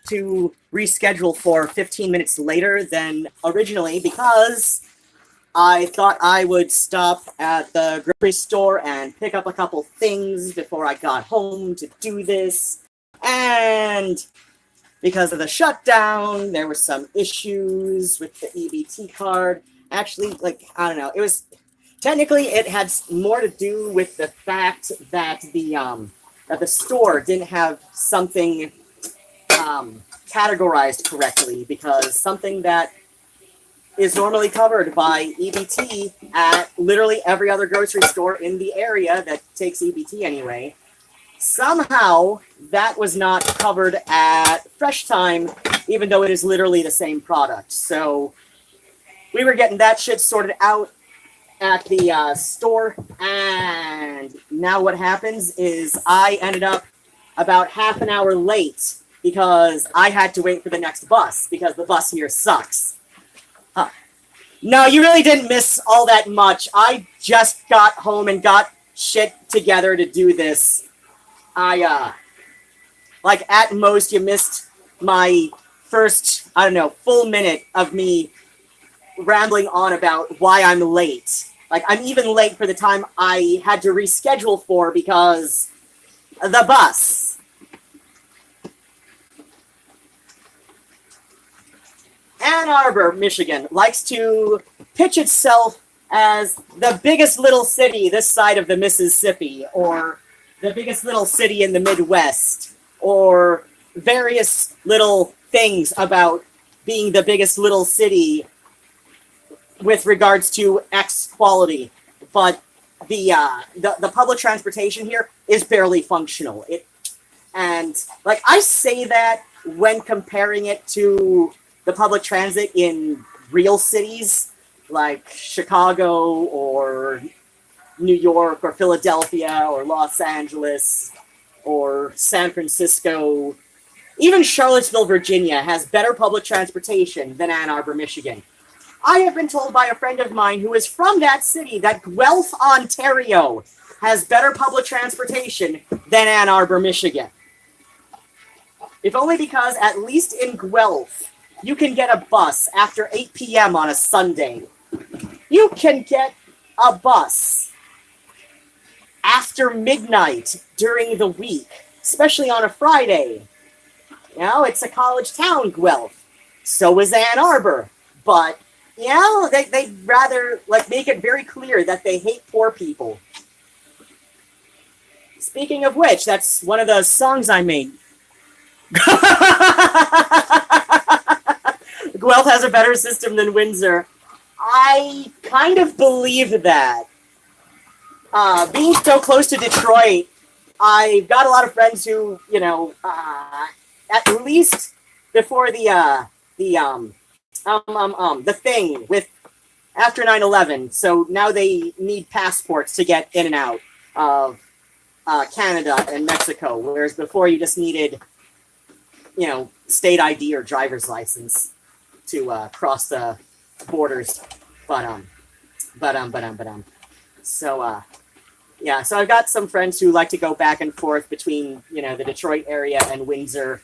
to reschedule for 15 minutes later than originally because I thought I would stop at the grocery store and pick up a couple things before I got home to do this. And because of the shutdown, there were some issues with the EBT card. Actually, I don't know. It was technically it had more to do with the fact that the store didn't have something categorized correctly, because something that is normally covered by EBT at literally every other grocery store in the area that takes EBT anyway, somehow that was not covered at Fresh Time, even though it is literally the same product. So we were getting that shit sorted out at the store, and now what happens is I ended up about half an hour late because I had to wait for the next bus because the bus here sucks. No, you really didn't miss all that much. I just got home and got shit together to do this. At most you missed my first, full minute of me rambling on about why I'm late. I'm even late for the time I had to reschedule for because the bus. Ann Arbor, Michigan, likes to pitch itself as the biggest little city this side of the Mississippi, or the biggest little city in the Midwest, or various little things about being the biggest little city with regards to X quality. But the public transportation here is barely functional. I say that when comparing it to the public transit in real cities like Chicago or New York or Philadelphia or Los Angeles or San Francisco. Even Charlottesville, Virginia has better public transportation than Ann Arbor, Michigan. I have been told by a friend of mine who is from that city that Guelph, Ontario has better public transportation than Ann Arbor, Michigan. If only because, at least in Guelph, you can get a bus after 8 p.m. on a Sunday. You can get a bus after midnight during the week, especially on a Friday. It's a college town, Guelph. So is Ann Arbor. But, they'd rather, make it very clear that they hate poor people. Speaking of which, that's one of the songs I made. Guelph has a better system than Windsor. I kind of believe that. Being so close to Detroit, I've got a lot of friends who, at least before the thing with after 9/11, so now they need passports to get in and out of Canada and Mexico, whereas before you just needed, state ID or driver's license to cross the borders. So I've got some friends who like to go back and forth between, the Detroit area and Windsor.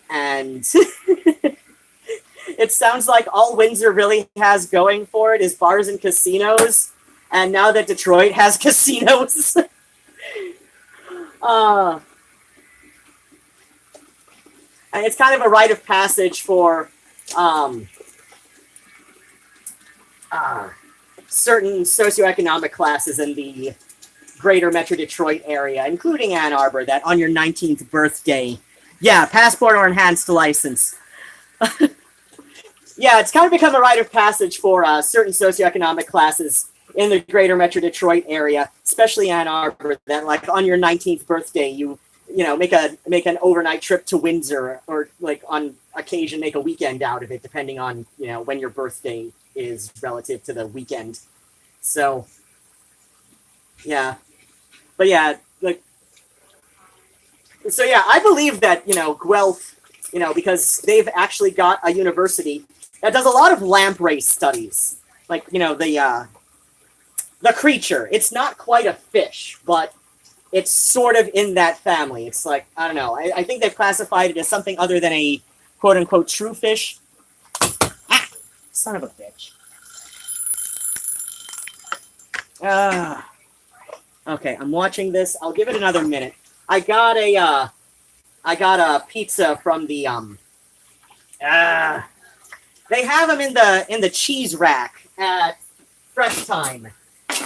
And it sounds like all Windsor really has going for it is bars and casinos. And now that Detroit has casinos, and it's kind of a rite of passage for certain socioeconomic classes in the greater Metro Detroit area, including Ann Arbor, that on your 19th birthday, passport or enhanced license. It's kind of become a rite of passage for certain socioeconomic classes in the greater Metro Detroit area, especially Ann Arbor, that on your 19th birthday, you make an overnight trip to Windsor, or on occasion make a weekend out of it, depending on, when your birthday is relative to the weekend. So, I believe that, Guelph, because they've actually got a university that does a lot of lamprey studies. The creature. It's not quite a fish, but it's sort of in that family. It's like, I don't know. I think they've classified it as something other than a quote-unquote true fish. Ah, son of a bitch. Okay, I'm watching this. I'll give it another minute. I got a pizza from the they have them in the cheese rack at Fresh Time,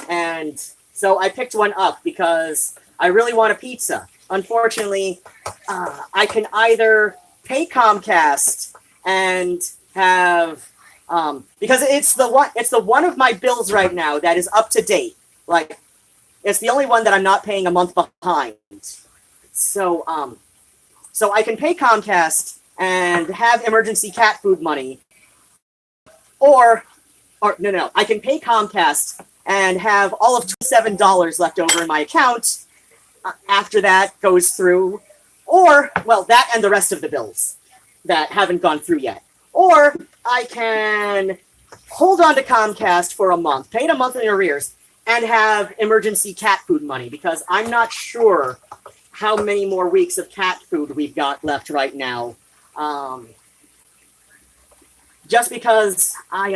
and so I picked one up because I really want a pizza. Unfortunately, I can either pay Comcast and have because it's the one of my bills right now that is up to date. Like, it's the only one that I'm not paying a month behind. So so I can pay Comcast and have emergency cat food money, or no, I can pay Comcast and have all of $27 left over in my account after that goes through, or, well, that and the rest of the bills that haven't gone through yet. Or I can hold on to Comcast for a month, pay it a month in arrears, and have emergency cat food money, because I'm not sure how many more weeks of cat food we've got left right now. Just because I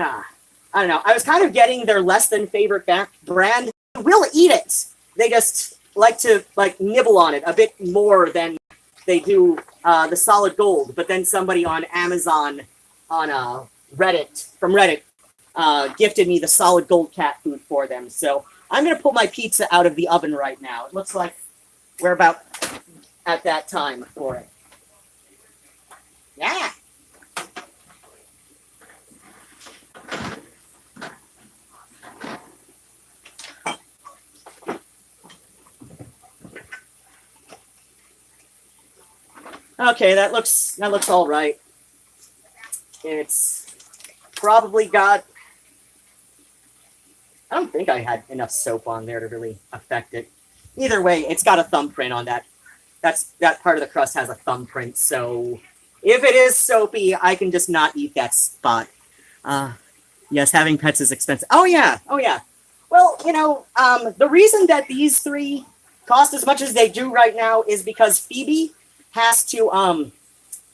don't know, I was kind of getting their less than favorite brand. We'll eat it. They just like to nibble on it a bit more than they do the solid gold. But then somebody on Amazon, on Reddit, gifted me the solid gold cat food for them. So I'm gonna pull my pizza out of the oven right now. It looks like we're about at that time for it. Yeah. Okay, that looks all right. It's probably got, I don't think I had enough soap on there to really affect it. Either way, it's got a thumbprint on that. That part of the crust has a thumbprint, so if it is soapy, I can just not eat that spot. Yes, having pets is expensive. Oh yeah. Well, the reason that these three cost as much as they do right now is because Phoebe has to,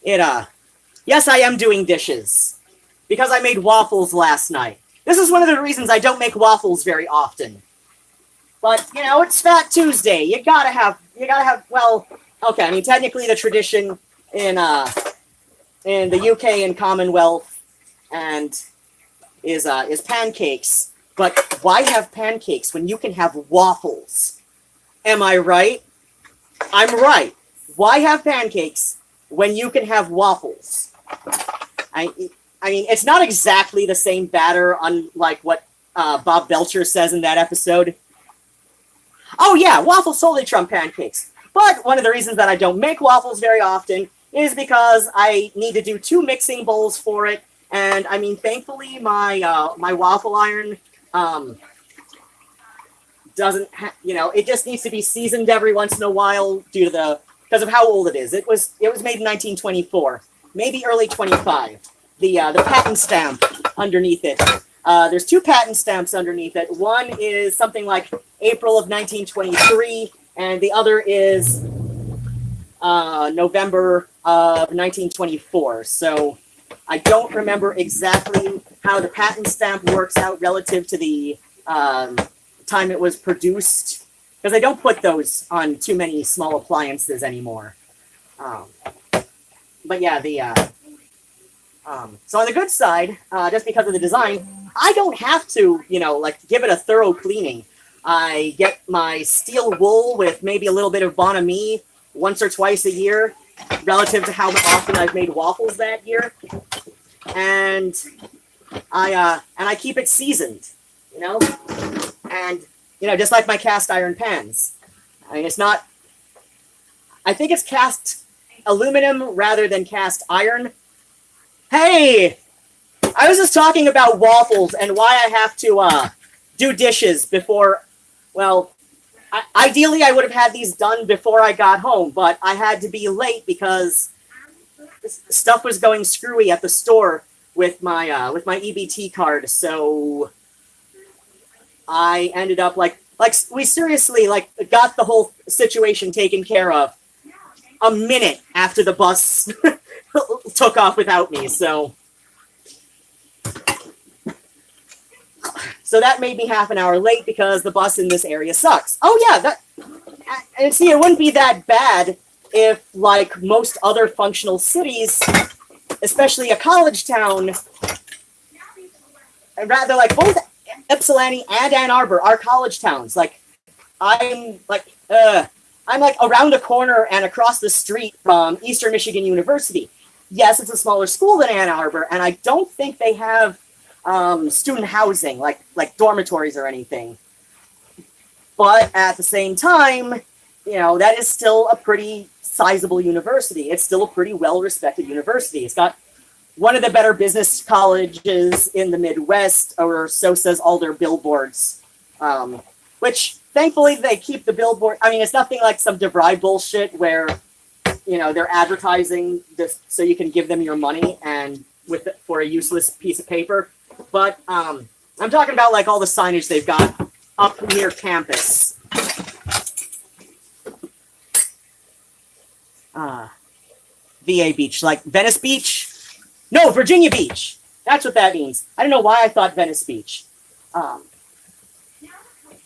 yes, I am doing dishes, because I made waffles last night. This is one of the reasons I don't make waffles very often. But, it's Fat Tuesday. You gotta have, well, okay, I mean, technically the tradition in the UK and Commonwealth and is pancakes. But why have pancakes when you can have waffles? Am I right? I'm right. Why have pancakes when you can have waffles? I mean, it's not exactly the same batter, unlike what Bob Belcher says in that episode. Oh yeah, waffles solely trump pancakes. But one of the reasons that I don't make waffles very often is because I need to do 2 mixing bowls for it. And I mean, thankfully, my my waffle iron doesn't, it just needs to be seasoned every once in a while because of how old it is. It was made in 1924, maybe early 25. The patent stamp underneath it. There's 2 patent stamps underneath it. One is something like April of 1923, and the other is November of 1924. So I don't remember exactly how the patent stamp works out relative to the time it was produced, because I don't put those on too many small appliances anymore. But yeah, so on the good side, just because of the design, I don't have to, give it a thorough cleaning. I get my steel wool with maybe a little bit of Bon Ami once or twice a year, relative to how often I've made waffles that year, and I keep it seasoned, and just like my cast iron pans. I mean, it's not. I think it's cast aluminum rather than cast iron. Hey, I was just talking about waffles and why I have to do dishes before. Well, ideally I would have had these done before I got home, but I had to be late because stuff was going screwy at the store with my EBT card. So I ended up Like, we seriously, like, got the whole situation taken care of a minute after the bus took off without me, so that made me half an hour late because the bus in this area sucks. Oh yeah, and see, it wouldn't be that bad if, like most other functional cities, especially a college town, and rather, like, both Ypsilanti and Ann Arbor are college towns. Like, I'm like around the corner and across the street from Eastern Michigan University. Yes, it's a smaller school than Ann Arbor, and I don't think they have student housing, like dormitories or anything. But at the same time, that is still a pretty sizable university. It's still a pretty well-respected university. It's got one of the better business colleges in the Midwest, or so says all their billboards, which thankfully they keep the billboard. I mean, it's nothing like some DeVry bullshit where, they're advertising this so you can give them your money and for a useless piece of paper. But I'm talking about, like, all the signage they've got up near campus. VA Beach, like Venice Beach? No, Virginia Beach. That's what that means. I don't know why I thought Venice Beach.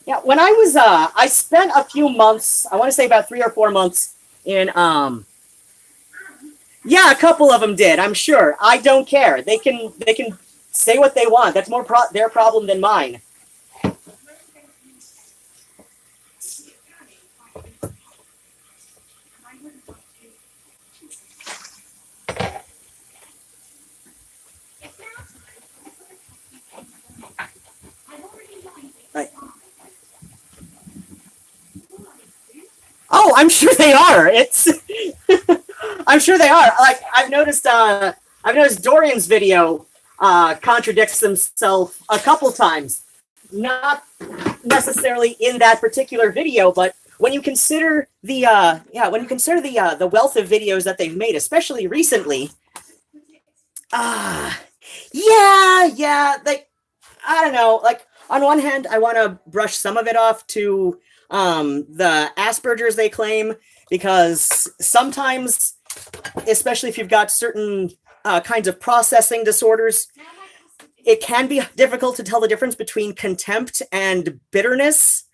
Yeah, when I was, I spent a few months, I want to say about 3 or 4 months in, yeah, a couple of them did, I'm sure. I don't care. They can say what they want. That's more their problem than mine. Right. Oh, I'm sure they are. I'm sure they are. Like, I've noticed Dorian's video contradicts himself a couple times. Not necessarily in that particular video, but when you consider the wealth of videos that they've made, especially recently, like, I don't know, like, on one hand, I want to brush some of it off to the Asperger's they claim, because sometimes, especially if you've got certain kinds of processing disorders, it can be difficult to tell the difference between contempt and bitterness.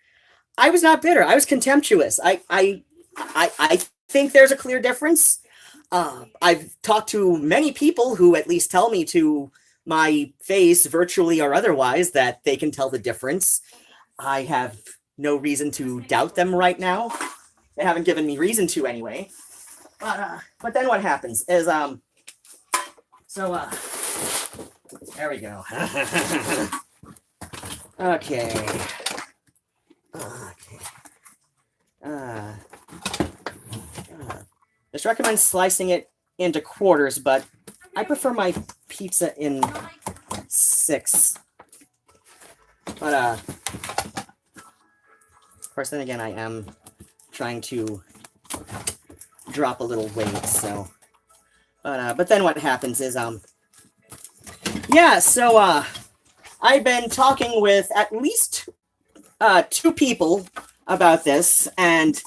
I was not bitter. I was contemptuous. I think there's a clear difference. I've talked to many people who at least tell me to my face, virtually or otherwise, that they can tell the difference. I have no reason to doubt them right now. They haven't given me reason to anyway. But then what happens is, there we go. Okay. This recommends slicing it into quarters, but I prefer my pizza in 6. But, of course, then again, I am trying to drop a little weight, so. But then what happens is, I've been talking with at least 2 people about this, and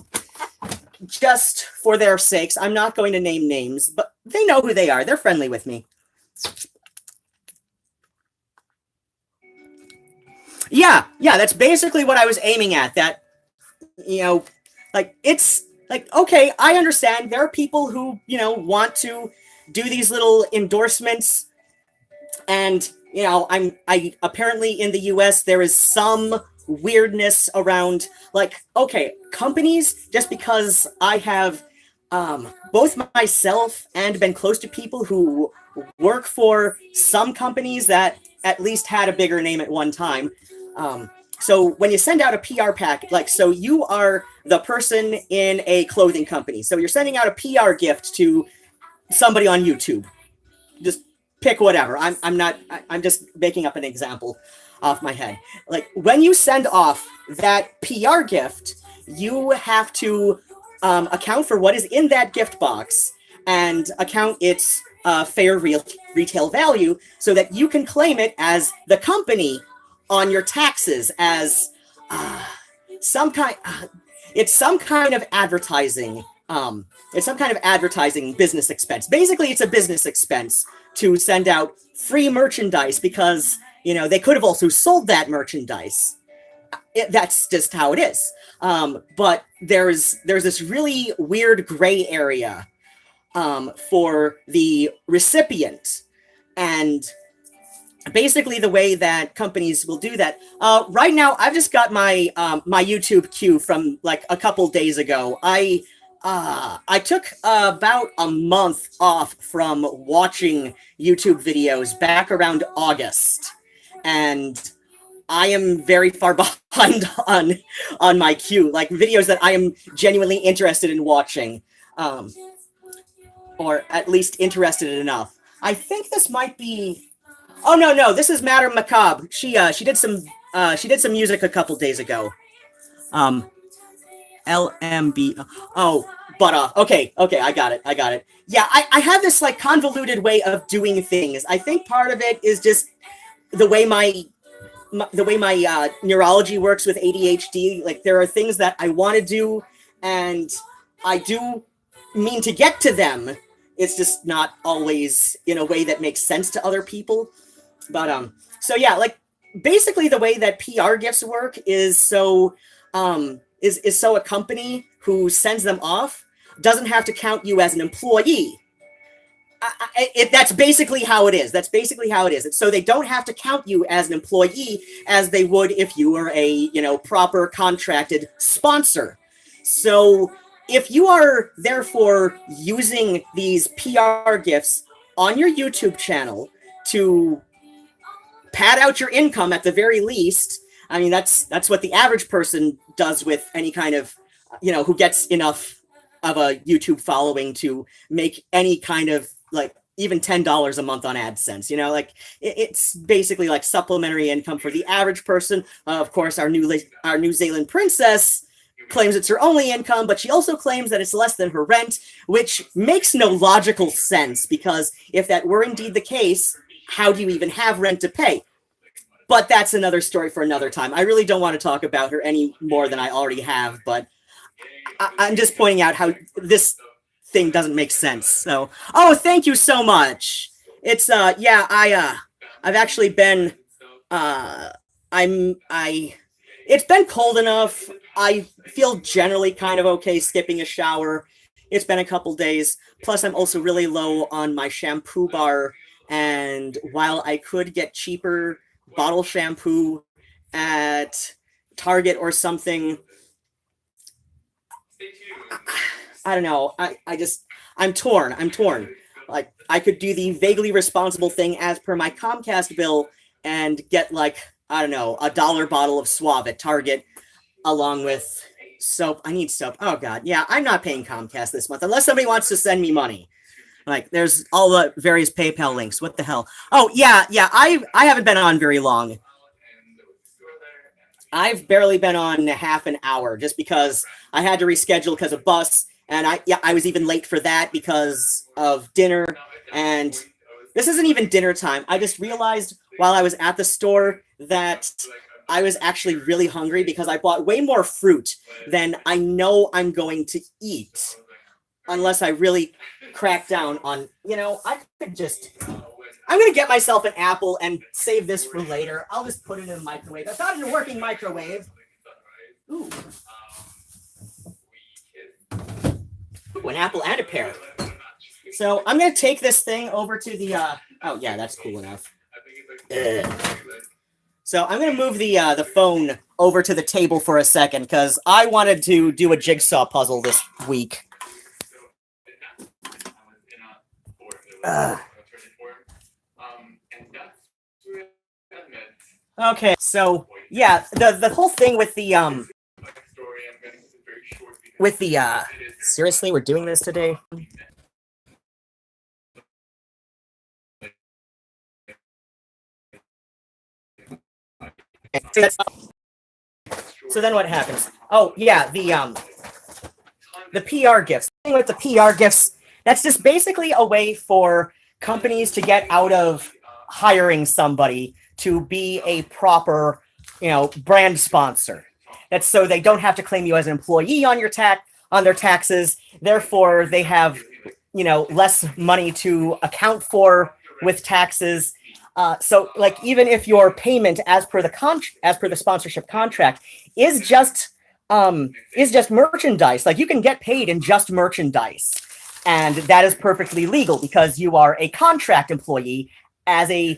just for their sakes, I'm not going to name names, but they know who they are. They're friendly with me. Yeah, that's basically what I was aiming at. That, like, it's like, okay, I understand there are people who, want to do these little endorsements, and, I apparently in the US there is some weirdness around, like, okay, companies, just because I have both myself and been close to people who work for some companies that at least had a bigger name at one time. So when you send out a PR pack, like, so you are the person in a clothing company, so you're sending out a PR gift to somebody on YouTube. Just pick whatever. I'm just making up an example off my head. Like, when you send off that PR gift, you have to account for what is in that gift box and account its fair retail value so that you can claim it as the company on your taxes as some kind. It's some kind of advertising. It's some kind of advertising business expense. Basically, it's a business expense to send out free merchandise because they could have also sold that merchandise. That's just how it is. But there's this really weird gray area for the recipient, and basically the way that companies will do that. Right now, I've just got my my YouTube queue from like a couple days ago. I took about a month off from watching YouTube videos back around August, and I am very far behind on my queue, like videos that I am genuinely interested in watching, or at least interested enough. I think this might be. Oh no, this is Madame Macabre. She did some music a couple days ago. LMB. Oh, but okay, I got it. Yeah, I have this like convoluted way of doing things. I think part of it is just the way my neurology works with ADHD. Like there are things that I want to do, and I do mean to get to them. It's just not always in a way that makes sense to other people. But so yeah, like basically the way that PR gifts work is so so a company who sends them off doesn't have to count you as an employee. That's basically how it is. So they don't have to count you as an employee as they would if you were a proper contracted sponsor. So if you are therefore using these PR gifts on your YouTube channel to pad out your income at the very least, I mean that's what the average person does with any kind of who gets enough of a YouTube following to make any kind of like even $10 a month on AdSense. Like it's basically like supplementary income for the average person. Of course, our New Zealand princess claims it's her only income, but she also claims that it's less than her rent, which makes no logical sense, because if that were indeed the case, how do you even have rent to pay? But that's another story for another time. I really don't want to talk about her any more than I already have, but I'm just pointing out how this thing doesn't make sense. So, oh, thank you so much. It's yeah, I've actually been it's been cold enough. I feel generally kind of okay skipping a shower. It's been a couple days. Plus, I'm also really low on my shampoo bar. And while I could get cheaper bottle shampoo at Target or something, I don't know. I'm torn. Like, I could do the vaguely responsible thing as per my Comcast bill and get, like, I don't know, $1 bottle of Suave at Target along with soap. I need soap. Oh, God. Yeah, I'm not paying Comcast this month unless somebody wants to send me money. Like, there's all the various PayPal links. What the hell? Oh, yeah. I haven't been on very long. I've barely been on half an hour just because I had to reschedule because of bus. And I was even late for that because of dinner. And this isn't even dinner time. I just realized while I was at the store that I was actually really hungry because I bought way more fruit than I know I'm going to eat. Unless I really crack down on, I could just, I'm going to get myself an apple and save this for later. I'll just put it in the microwave. I've got a working microwave. Ooh, an apple and a pear. So I'm going to take this thing over to the, oh yeah, that's cool enough. So I'm going to move the phone over to the table for a second because I wanted to do a jigsaw puzzle this week. Okay, so yeah, the whole thing with the seriously, we're doing this today? So then what happens? Oh yeah, the PR gifts. The thing with the PR gifts, that's just basically a way for companies to get out of hiring somebody to be a proper, brand sponsor. That's so they don't have to claim you as an employee on their taxes. Therefore, they have, less money to account for with taxes. So like even if your payment as per the sponsorship contract is just merchandise, like you can get paid in just merchandise, and that is perfectly legal because you are a contract employee as a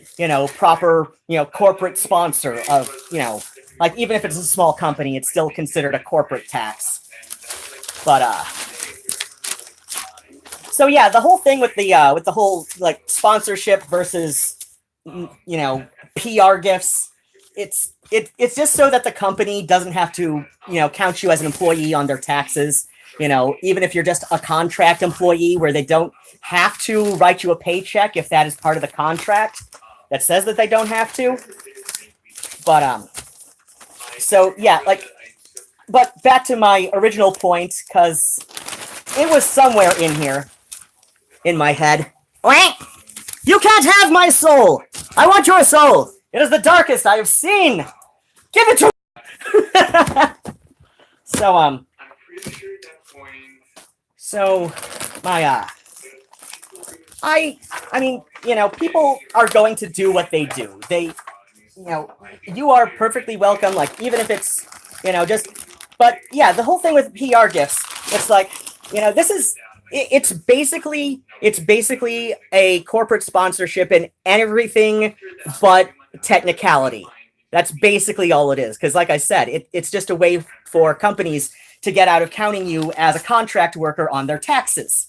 proper corporate sponsor of like even if it's a small company, it's still considered a corporate tax. But so yeah, the whole thing with the whole like sponsorship versus PR gifts, it's just so that the company doesn't have to count you as an employee on their taxes. Even if you're just a contract employee where they don't have to write you a paycheck if that is part of the contract that says that they don't have to. But so yeah, like, but back to my original point, because it was somewhere in here in my head. You can't have my soul! I want your soul! It is the darkest I have seen! Give it to me! So, my, I mean, people are going to do what they do. They, you are perfectly welcome, like, even if it's, but yeah, the whole thing with PR gifts, it's like, it's basically a corporate sponsorship in everything but technicality. That's basically all it is. Because like I said, it's just a way for companies to get out of counting you as a contract worker on their taxes.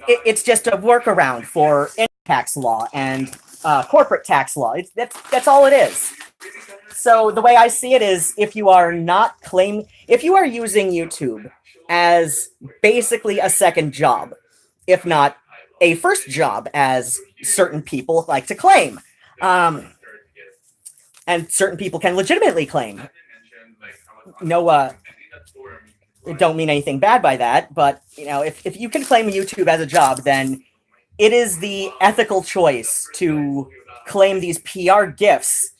It's just a workaround for tax law and corporate tax law. That's all it is. So the way I see it is, if you are using YouTube as basically a second job, if not a first job, as certain people like to claim, and certain people can legitimately claim. It don't mean anything bad by that, but if you can claim YouTube as a job, then it is the ethical choice to claim these PR gifts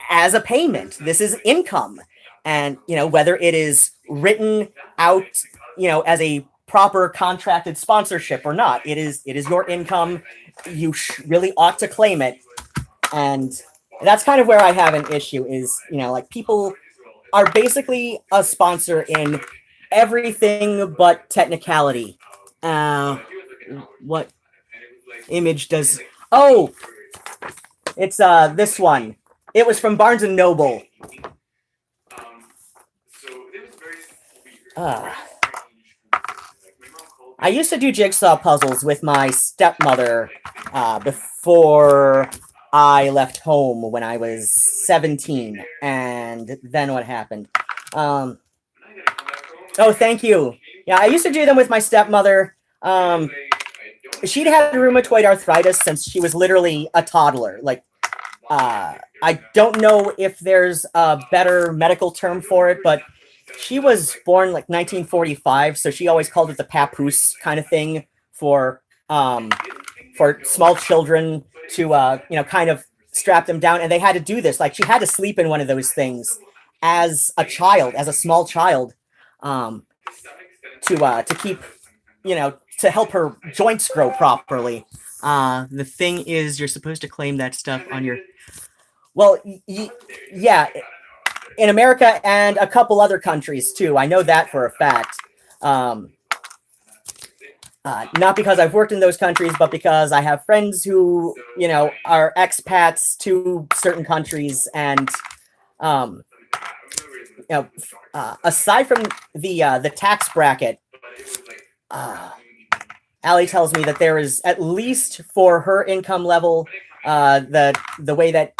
as a payment. This is income. And, whether it is written out, as a proper contracted sponsorship or not, it is your income. You really ought to claim it. And that's kind of where I have an issue is, like people are basically a sponsor in everything but technicality. What image does... Oh, it's this one. It was from Barnes & Noble. I used to do jigsaw puzzles with my stepmother before I left home when I was 17. And then what happened? Oh, thank you. Yeah, I used to do them with my stepmother. She'd had rheumatoid arthritis since she was literally a toddler. Like, I don't know if there's a better medical term for it, but she was born like 1945, so she always called it the papoose kind of thing for small children to kind of strap them down, and they had to do this. Like, she had to sleep in one of those things as a child, as a small child, to keep, to help her joints grow properly. The thing is, you're supposed to claim that stuff on your... Well, yeah, in America and a couple other countries too. I know that for a fact. Not because I've worked in those countries, but because I have friends who, are expats to certain countries. And, aside from the tax bracket, Allie tells me that there is, at least for her income level, the way that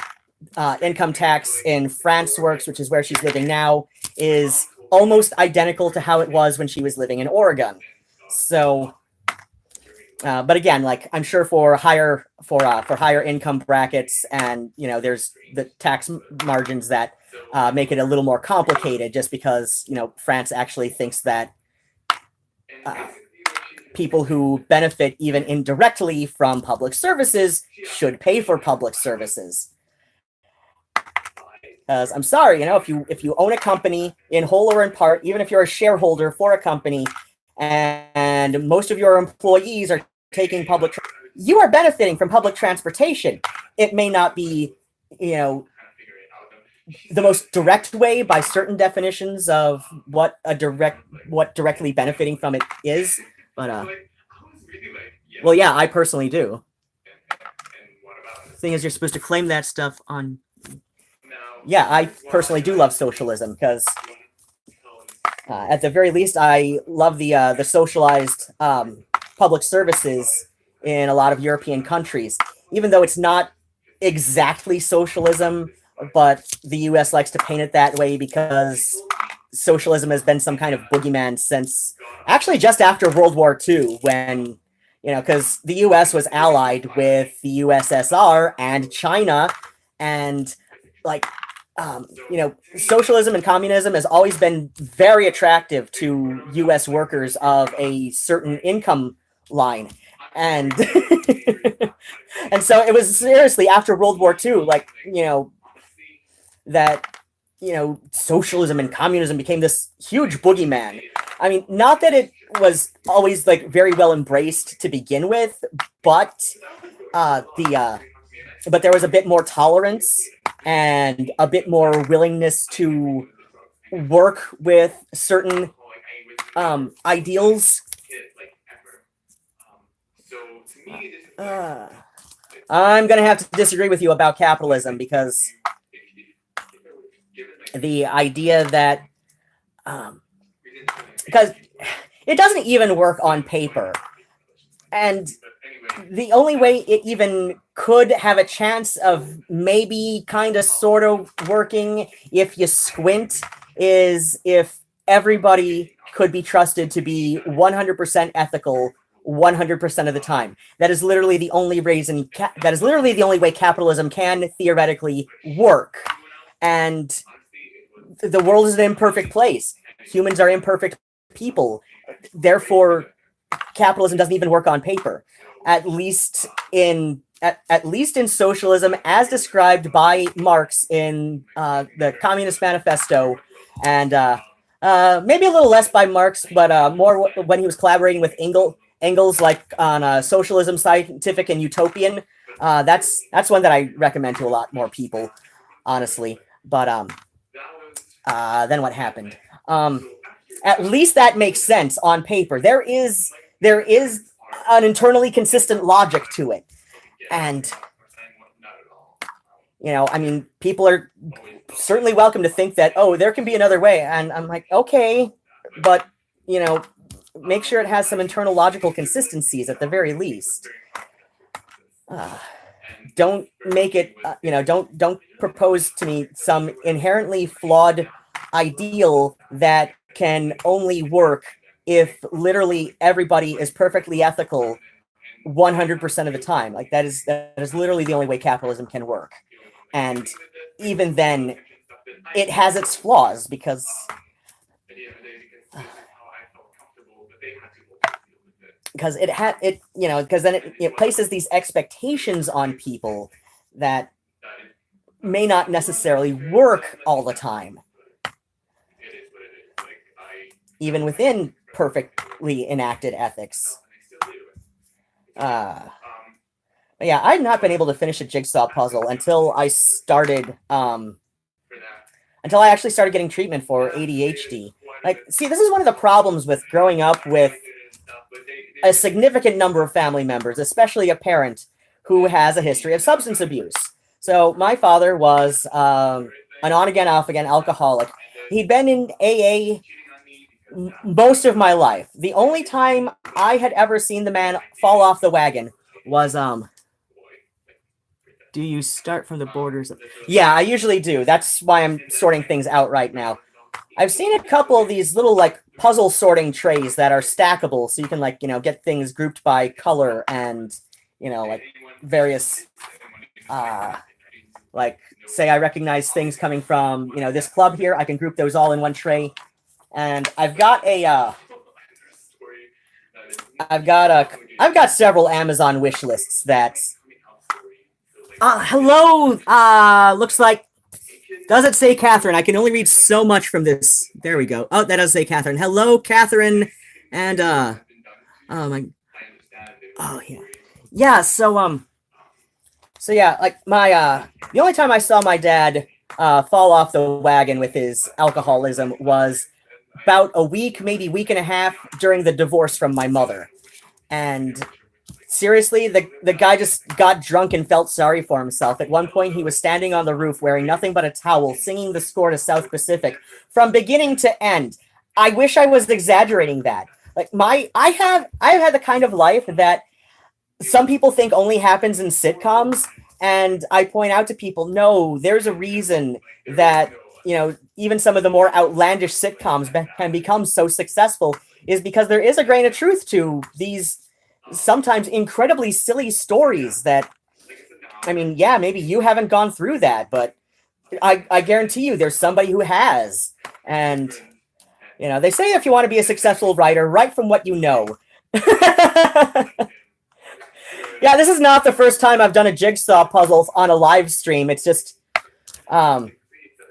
income tax in France works, which is where she's living now, is almost identical to how it was when she was living in Oregon. So, but again, like, I'm sure for higher income brackets, and there's the tax margins that make it a little more complicated, just because France actually thinks that people who benefit even indirectly from public services should pay for public services. Because I'm sorry, if you own a company in whole or in part, even if you're a shareholder for a company, and most of your employees are taking you are benefiting from public transportation. It may not be, the most direct way by certain definitions of what directly benefiting from it is, but well, yeah, I personally do. The thing is, you're supposed to claim that stuff on. Yeah, I personally do love socialism because, at the very least, I love the socialized public services in a lot of European countries. Even though it's not exactly socialism, but the U.S. likes to paint it that way because socialism has been some kind of boogeyman since actually just after World War II, when because the U.S. was allied with the USSR and China, and like socialism and communism has always been very attractive to U.S. workers of a certain income line, and and so it was seriously after World War II, that socialism and communism became this huge boogeyman. I mean, not that it was always very well embraced to begin with, but but there was a bit more tolerance and a bit more willingness to work with certain ideals. I'm going to have to disagree with you about capitalism, because the idea that because it doesn't even work on paper, and the only way it even could have a chance of maybe kind of sort of working if you squint is if everybody could be trusted to be 100% ethical 100% of the time. That is literally the only reason that is literally the only way capitalism can theoretically work. And the world is an imperfect place. Humans are imperfect people. Therefore, capitalism doesn't even work on paper. At least in socialism, as described by Marx in the Communist Manifesto, and maybe a little less by Marx, but more when he was collaborating with Engels, like on Socialism, Scientific, and Utopian. That's one that I recommend to a lot more people, honestly. But then what happened? At least that makes sense on paper. There is an internally consistent logic to it. And, I mean, people are certainly welcome to think that, oh, there can be another way. And I'm like, okay, but, make sure it has some internal logical consistencies at the very least. Don't make it, don't propose to me some inherently flawed ideal that can only work if literally everybody is perfectly ethical 100% of the time. Like that is literally the only way capitalism can work. And even then, it has its flaws because it places these expectations on people that may not necessarily work all the time, even within perfectly enacted ethics. But yeah, I've not been able to finish a jigsaw puzzle until I actually started getting treatment for ADHD. See, this is one of the problems with growing up with a significant number of family members, especially a parent who has a history of substance abuse. So my father was an on-again, off-again alcoholic. He'd been in AA most of my life. The only time I had ever seen the man fall off the wagon was, do you start from the borders? Yeah, I usually do. That's why I'm sorting things out right now. I've seen a couple of these little, puzzle sorting trays that are stackable, so you can, get things grouped by color and, various, say I recognize things coming from, this club here. I can group those all in one tray. And I've got several Amazon wish lists that, hello, looks like Does it say Catherine? I can only read so much from this. There we go. Oh, that does say Catherine. Hello, Catherine. And, oh my, oh yeah. Yeah, so yeah, like the only time I saw my dad fall off the wagon with his alcoholism was about a week, maybe week and a half during the divorce from my mother. And seriously, the guy just got drunk and felt sorry for himself. At one point, he was standing on the roof wearing nothing but a towel, singing the score to South Pacific from beginning to end. I wish I was exaggerating that. Like I have had the kind of life that some people think only happens in sitcoms, and I point out to people, no, there's a reason that, you know, even some of the more outlandish sitcoms can become so successful, is because there is a grain of truth to these sometimes incredibly silly stories that, I mean, yeah, maybe you haven't gone through that, but I guarantee you there's somebody who has. And, you know, they say if you want to be a successful writer, write from what you know. Yeah, this is not the first time I've done a jigsaw puzzle on a live stream. It's just, I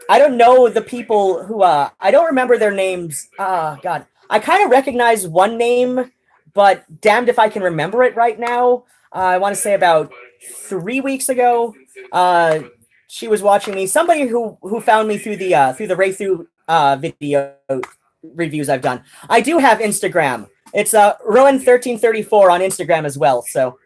don't know the people who, I don't remember their names. God, I kind of recognize one name, but damned if I can remember it right now. I want to say about 3 weeks ago, she was watching me. Somebody who found me through the Ray-Through video reviews I've done. I do have Instagram. It's Rowan1334 on Instagram as well. So,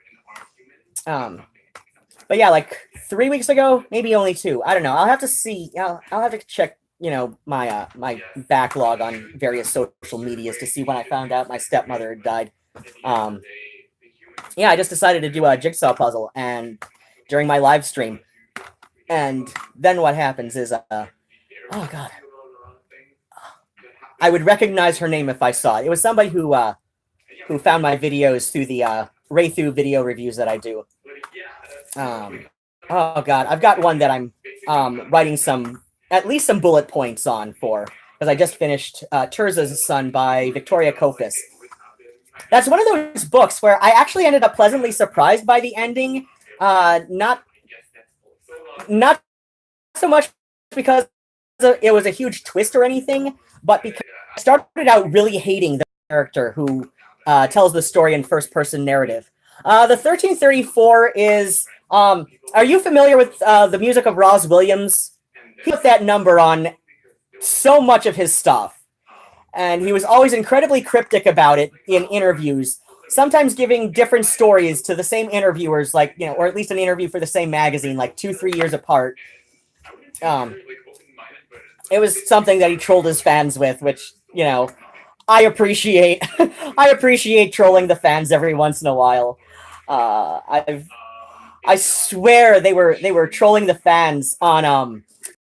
but yeah, like 3 weeks ago, maybe only 2. I don't know. I'll have to see. I'll have to check, you know, my my backlog on various social medias to see when I found out my stepmother had died. Yeah, I just decided to do a jigsaw puzzle and during my live stream. And then what happens is, oh God, I would recognize her name if I saw it. It was somebody who found my videos through the Ray-Through video reviews that I do. Oh God, I've got one that I'm writing at least some bullet points on for, because I just finished Tirza's Son by Victoria Kopis. That's one of those books where I actually ended up pleasantly surprised by the ending. Not so much because it was a huge twist or anything, but because I started out really hating the character who tells the story in first-person narrative. The 1334 is... are you familiar with the music of Ross Williams? He put that number on so much of his stuff. And he was always incredibly cryptic about it in interviews, sometimes giving different stories to the same interviewers, like, you know, or at least an interview for the same magazine, like 2-3 years apart. It was something that he trolled his fans with, which, you know, I appreciate. I appreciate trolling the fans every once in a while. I swear they were trolling the fans on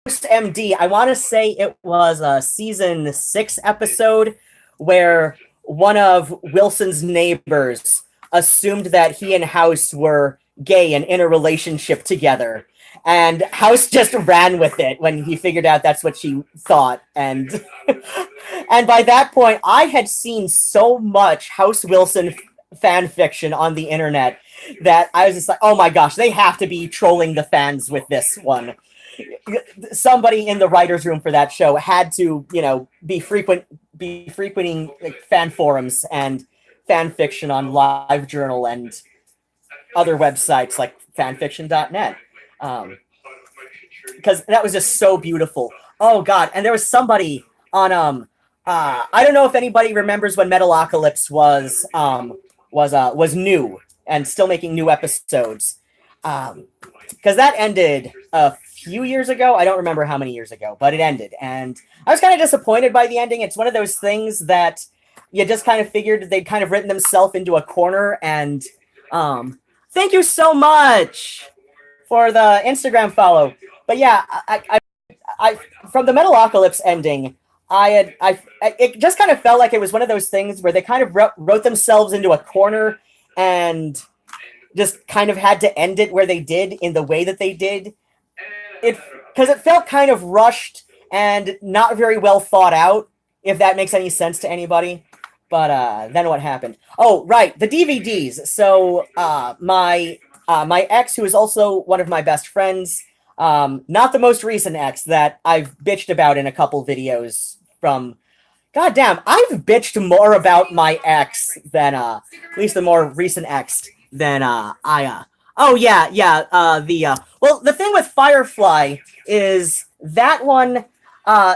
MD. I want to say it was a season 6 episode where one of Wilson's neighbors assumed that he and House were gay and in a relationship together. And House just ran with it when he figured out that's what she thought. And and by that point, I had seen so much House Wilson fan fiction on the internet that I was just like, oh my gosh, they have to be trolling the fans with this one. Somebody in the writer's room for that show had to, you know, be frequenting like, fan forums and fan fiction on LiveJournal and other websites like fanfiction.net. Because that was just so beautiful. Oh God. And there was somebody on I don't know if anybody remembers when Metalocalypse was new and still making new episodes. Because that ended a few years ago. I don't remember how many years ago, but it ended. And I was kind of disappointed by the ending. It's one of those things that you just kind of figured they'd kind of written themselves into a corner. And thank you so much for the Instagram follow. But yeah, I from the Metalocalypse ending, it just kind of felt like it was one of those things where they kind of wrote themselves into a corner and just kind of had to end it where they did in the way that they did. Because it felt kind of rushed and not very well thought out, if that makes any sense to anybody. But then what happened? Oh, right, the DVDs. So my ex, who is also one of my best friends, Not the most recent ex that I've bitched about in a couple videos from. Goddamn, I've bitched more about my ex than at least the more recent ex than oh yeah, yeah, well, the thing with Firefly is that one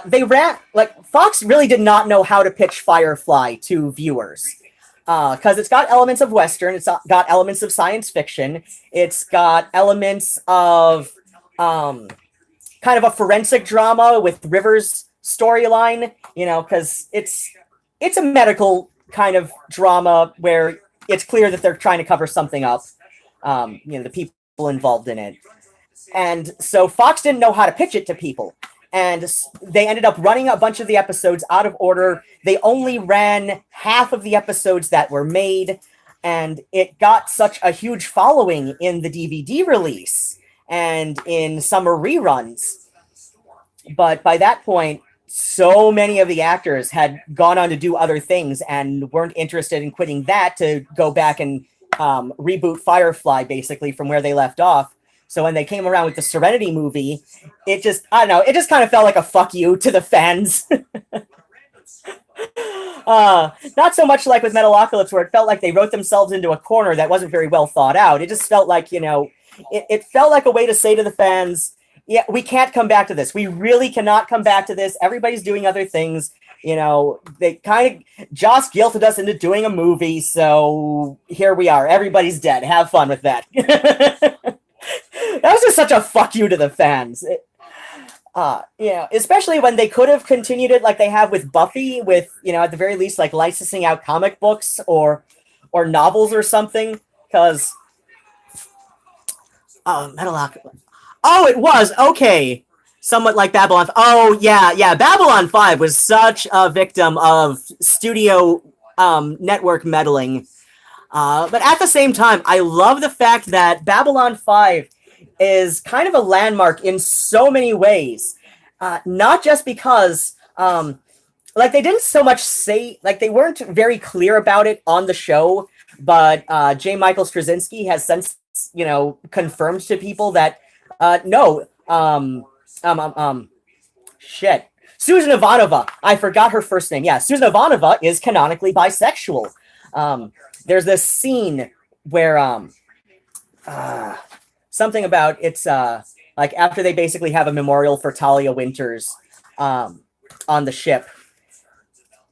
they ran like Fox really did not know how to pitch Firefly to viewers. Because it's got elements of Western, it's got elements of science fiction, it's got elements of kind of a forensic drama with River's storyline, because it's a medical kind of drama where it's clear that they're trying to cover something up, the people involved in it. And so Fox didn't know how to pitch it to people. And they ended up running a bunch of the episodes out of order. They only ran half of the episodes that were made, and it got such a huge following in the DVD release and in summer reruns. But by that point, so many of the actors had gone on to do other things and weren't interested in quitting that to go back and reboot Firefly basically from where they left off. So when they came around with the Serenity movie, it just kind of felt like a fuck you to the fans. Not so much like with Metalocalypse, where it felt like they wrote themselves into a corner that wasn't very well thought out. It just felt like, it felt like a way to say to the fans, yeah, we can't come back to this. We really cannot come back to this. Everybody's doing other things. They kind of Joss guilted us into doing a movie, so here we are. Everybody's dead. Have fun with that. That was just such a fuck you to the fans. Especially when they could have continued it like they have with Buffy, with, at the very least, like licensing out comic books or novels or something, because it was okay. Somewhat like Babylon. Oh yeah. Babylon 5 was such a victim of studio network meddling. But at the same time, I love the fact that Babylon 5 is kind of a landmark in so many ways. Not just because, they didn't so much say, they weren't very clear about it on the show, but J. Michael Straczynski has since, confirmed to people that, no, shit. Susan Ivanova. I forgot her first name. Yeah, Susan Ivanova is canonically bisexual. There's this scene where something about it's after they basically have a memorial for Talia Winters on the ship,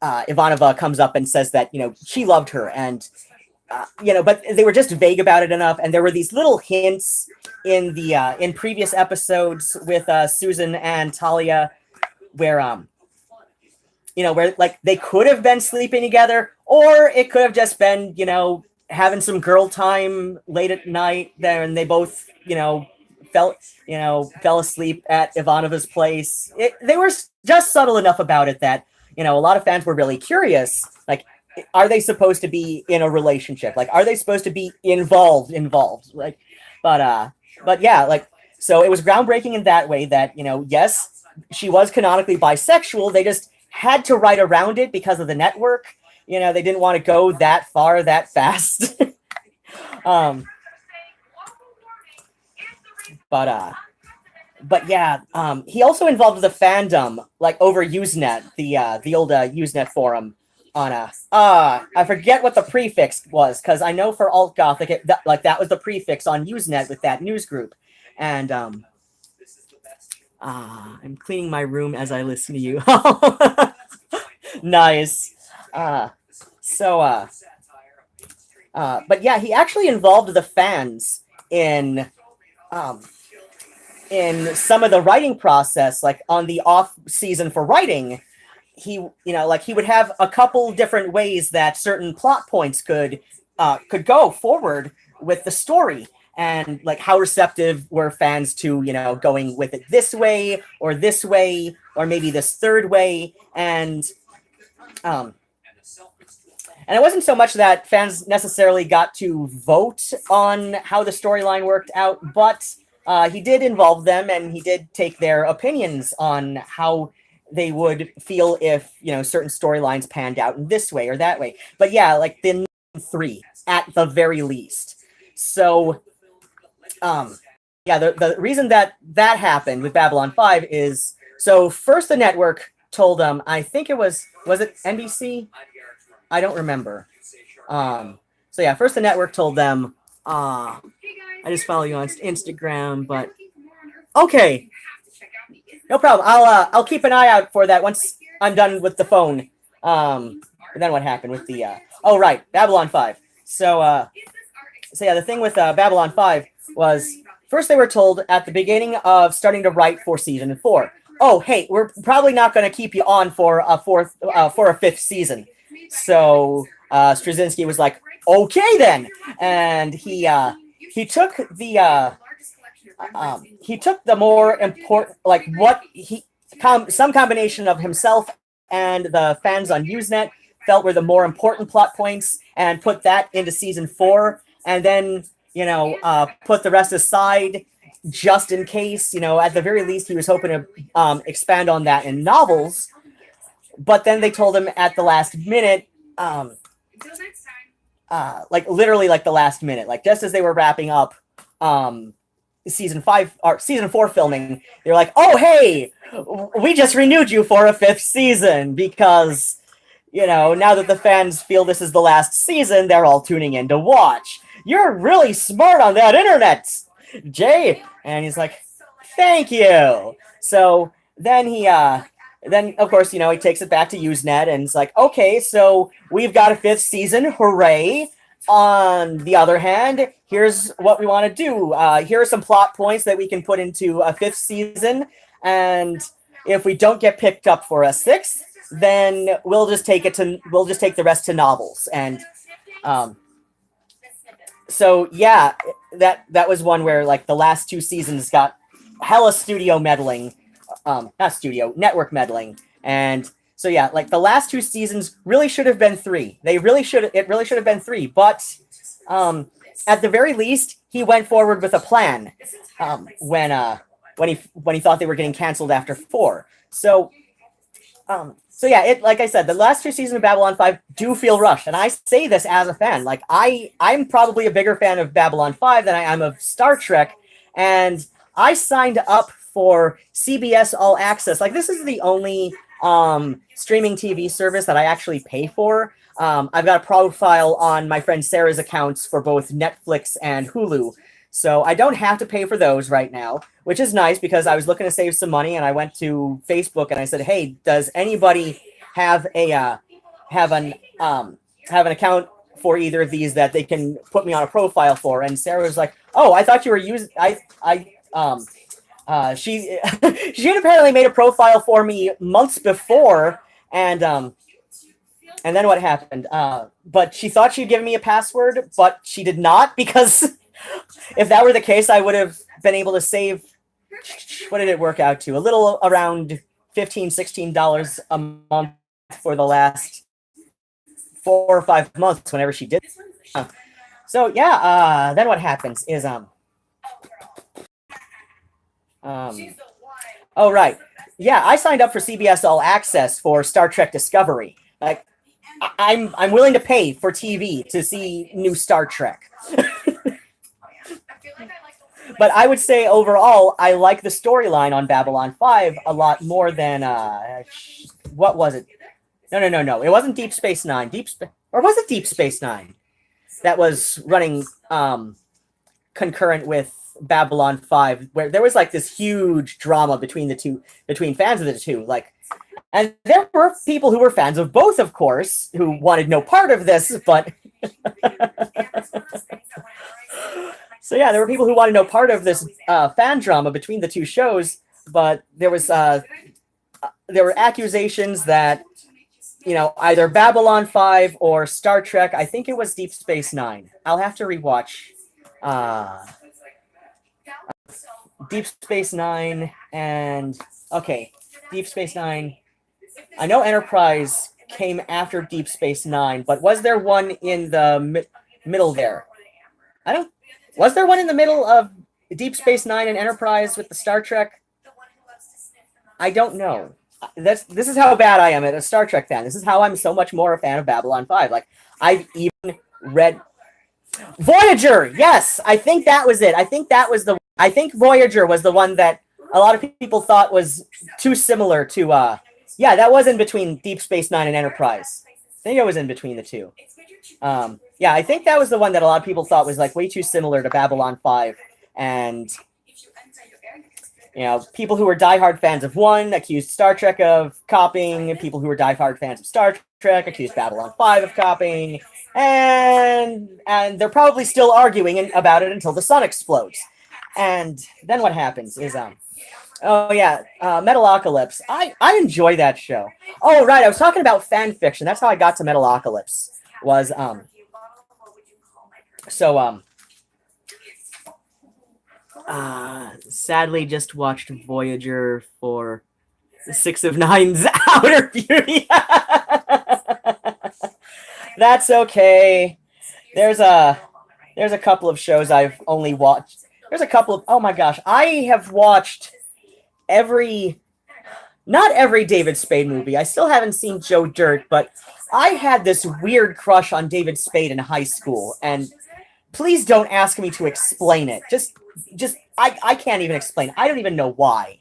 Ivanova comes up and says that she loved her, and but they were just vague about it enough, and there were these little hints in the in previous episodes with Susan and Talia where where they could have been sleeping together, or it could have just been having some girl time late at night there, and they both fell asleep at Ivanova's place. They were just subtle enough about it that a lot of fans were really curious, are they supposed to be in a relationship? Are they supposed to be involved? But yeah, so it was groundbreaking in that way that, yes, she was canonically bisexual. They just had to write around it because of the network. They didn't want to go that far that fast. But yeah, he also involved the fandom, over Usenet, the old Usenet forum on I forget what the prefix was, because I know for alt gothic that was the prefix on Usenet with that news group. And I'm cleaning my room as I listen to you. Nice. But yeah, he actually involved the fans in some of the writing process, on the off season for writing. He would have a couple different ways that certain plot points could go forward with the story, and how receptive were fans to going with it this way, or maybe this third way. And it wasn't so much that fans necessarily got to vote on how the storyline worked out, but he did involve them, and he did take their opinions on how they would feel if certain storylines panned out in this way or that way. But yeah, the 3 at the very least. So yeah, the reason that happened with Babylon 5 is, so first the network told them, I think it was it NBC? I don't remember. So yeah, first the network told them, I just follow you on Instagram, but okay, no problem. I'll keep an eye out for that once I'm done with the phone. And then what happened with the oh right, Babylon 5. So yeah, the thing with Babylon 5 was, first they were told at the beginning of starting to write for season 4, oh hey, we're probably not going to keep you on for a fifth season. So Straczynski was like, okay then, and he took the more important, like what some combination of himself and the fans on Usenet felt were the more important plot points, and put that into season 4, and then put the rest aside just in case. At the very least, he was hoping to expand on that in novels. But then they told him at the last minute, like literally like the last minute, like just as they were wrapping up season 4 filming, they're like, oh hey, we just renewed you for a 5th season because now that the fans feel this is the last season, they're all tuning in to watch. You're really smart on that internet, Jay. And he's like, thank you. So then then of course, he takes it back to Usenet and it's like, okay, so we've got a 5th season, hooray. On the other hand, here's what we want to do. Here are some plot points that we can put into a 5th season, and if we don't get picked up for a 6th, then we'll just take the rest to novels. And so yeah, that was one where like the last 2 seasons got hella studio meddling, network meddling. And so yeah, like the last 2 seasons really should have been 3. It really should have been 3, but at the very least he went forward with a plan when he thought they were getting canceled after 4. So yeah, like I said, the last 2 seasons of Babylon 5 do feel rushed, and I say this as a fan. Like I'm probably a bigger fan of Babylon 5 than I am of Star Trek, and I signed up for CBS All Access. Like, this is the only streaming TV service that I actually pay for. I've got a profile on my friend Sarah's accounts for both Netflix and Hulu, so I don't have to pay for those right now, which is nice because I was looking to save some money, and I went to Facebook and I said, "Hey, does anybody have an account for either of these that they can put me on a profile for?" And Sarah was like, "Oh, I thought you were using she had apparently made a profile for me months before, and then what happened? But she thought she'd given me a password, but she did not, because if that were the case, I would have been able to save, what did it work out to? A little around $15-16 a month for the last 4 or 5 months whenever she did. So yeah, then what happens is oh right, yeah, I signed up for CBS All Access for Star Trek Discovery. Like, I'm willing to pay for TV to see new Star Trek. But I would say overall, I like the storyline on Babylon 5 a lot more than what was it? No. It wasn't Deep Space Nine. Or was it Deep Space Nine that was running concurrent with Babylon 5, where there was like this huge drama between fans of the two, like, and there were people who were fans of both, of course, who wanted no part of this, but so yeah, there were people who wanted no part of this fan drama between the 2 shows, but there were accusations that either Babylon 5 or Star Trek, I think it was Deep Space Nine. I'll have to rewatch Deep Space Nine and Deep Space Nine. I know Enterprise came after Deep Space Nine, but was there one in the middle there? Was there one in the middle of Deep Space Nine and Enterprise with the Star Trek? I don't know. This is how bad I am at a Star Trek fan. This is how I'm so much more a fan of Babylon 5. Like, I've even read Voyager. Yes, I think that was it. I think that was the I think Voyager was the one that a lot of people thought was too similar to. Yeah, that was in between Deep Space Nine and Enterprise. I think it was in between the two. Yeah, I think that was the one that a lot of people thought was like way too similar to Babylon 5. And, people who were diehard fans of one accused Star Trek of copying, and people who were diehard fans of Star Trek accused Babylon 5 of copying, and they're probably still arguing about it until the sun explodes. And then what happens is, Metalocalypse. I enjoy that show. Oh, right, I was talking about fan fiction. That's how I got to Metalocalypse. Was, sadly just watched Voyager for the 6 of Nine's Outer Beauty. That's okay. There's a couple of shows I've only watched. There's a couple of, oh my gosh, I have watched not every David Spade movie. I still haven't seen Joe Dirt, but I had this weird crush on David Spade in high school, and please don't ask me to explain it. I can't even explain. I don't even know why.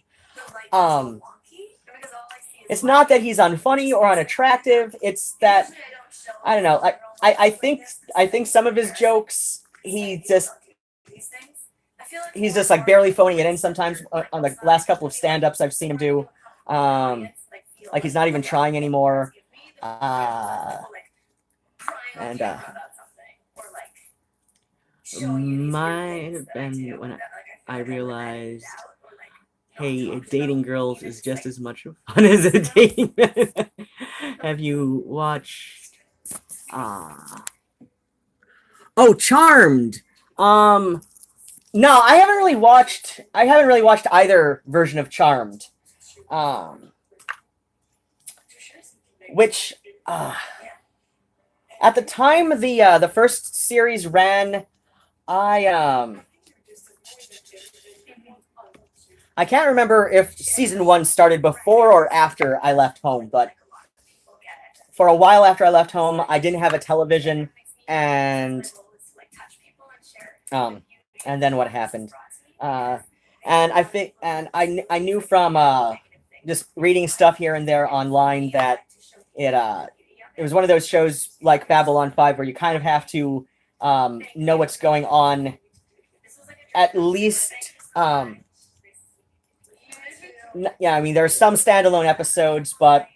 It's not that he's unfunny or unattractive. It's that, I don't know. I think some of his jokes, he's just like barely phoning it in sometimes on the last couple of stand-ups I've seen him do. Like he's not even trying anymore. Might have been when I realized, hey, dating girls is just as much fun as a dating men. Have you watched? Oh, Charmed. No, I haven't really watched either version of Charmed. Which at the time the first series ran, I can't remember if season 1 started before or after I left home, but for a while after I left home, I didn't have a television, and then what happened? And I knew from just reading stuff here and there online that it was one of those shows like Babylon 5 where you kind of have to know what's going on, at least. Yeah, I mean, there are some standalone episodes, but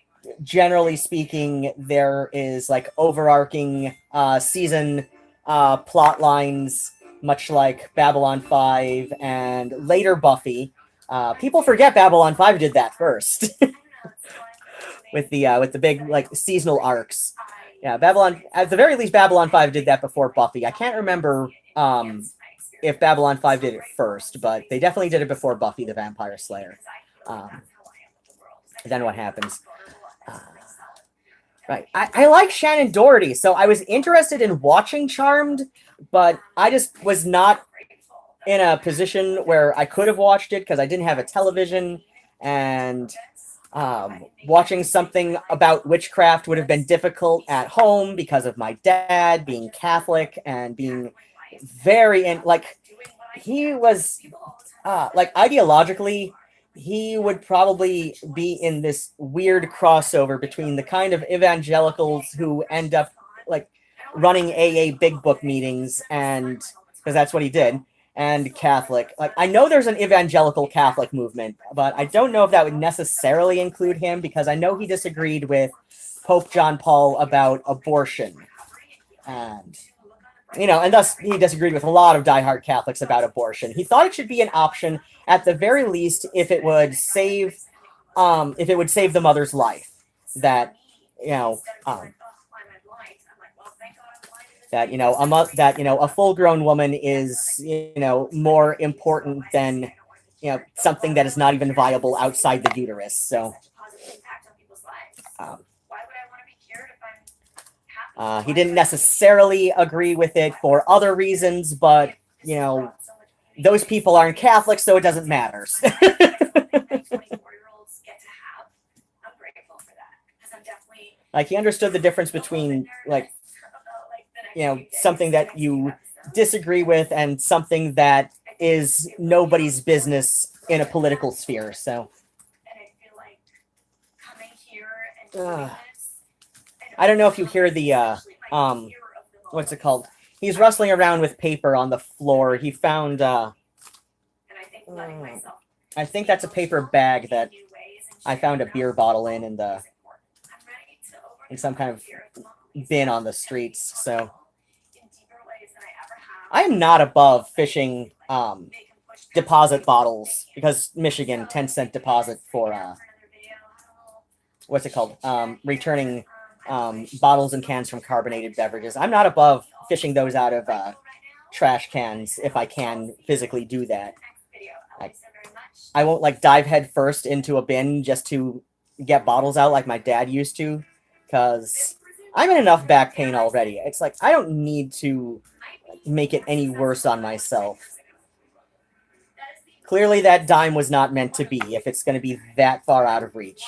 generally speaking, there is like overarching season plot lines, much like Babylon 5 and later Buffy. People forget Babylon 5 did that first. with the big like seasonal arcs. Yeah, Babylon, at the very least, Babylon 5 did that before Buffy. I can't remember if Babylon 5 did it first, but they definitely did it before Buffy the Vampire Slayer. Then what happens? Right. I like Shannon Doherty, so I was interested in watching Charmed, but I just was not in a position where I could have watched it because I didn't have a television, and watching something about witchcraft would have been difficult at home because of my dad being Catholic and being very he was ideologically, he would probably be in this weird crossover between the kind of evangelicals who end up like running AA big book meetings, and because that's what he did, and Catholic. Like, I know there's an evangelical Catholic movement, but I don't know if that would necessarily include him, because I know he disagreed with Pope John Paul about abortion. And, and thus he disagreed with a lot of diehard Catholics about abortion. He thought it should be an option, at the very least, if it would save the mother's life. That, a full-grown woman is, more important than, something that is not even viable outside the uterus. So, he didn't necessarily agree with it for other reasons, but, those people aren't Catholic, so it doesn't matter. Like, he understood the difference between, something that you disagree with and something that is nobody's business in a political sphere. So I don't know if you hear the what's it called? He's rustling around with paper on the floor. He found I think that's a paper bag that I found a beer bottle in some kind of bin on the streets. So I am not above fishing deposit bottles, because Michigan 10-cent deposit for what's it called? Returning bottles and cans from carbonated beverages. I'm not above fishing those out of trash cans if I can physically do that. I won't like dive head first into a bin just to get bottles out like my dad used to, because I'm in enough back pain already. It's like I don't need to make it any worse on myself. Clearly that dime was not meant to be if it's going to be that far out of reach.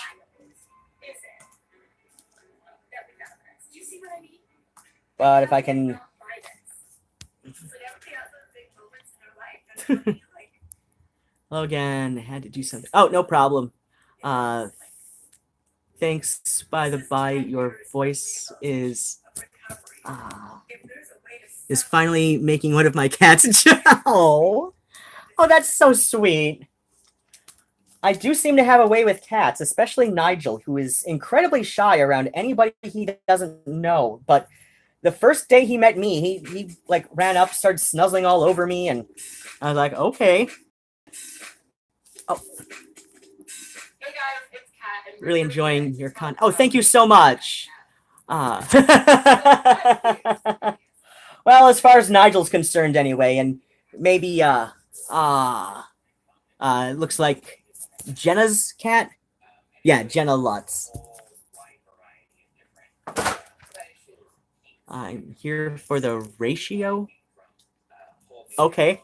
But if I can... Logan had to do something. Oh, no problem. Thanks, by the by. Your voice is finally making one of my cats. Oh, that's so sweet. I do seem to have a way with cats, especially Nigel, who is incredibly shy around anybody he doesn't know. But the first day he met me, he like ran up, started snuzzling all over me, and I was like, okay. Oh. Hey guys, it's Kat. Really enjoying your content. Oh, thank you so much. Well, as far as Nigel's concerned anyway, and maybe it looks like Jenna's cat. Yeah, Jenna Lutz. I'm here for the ratio. Okay.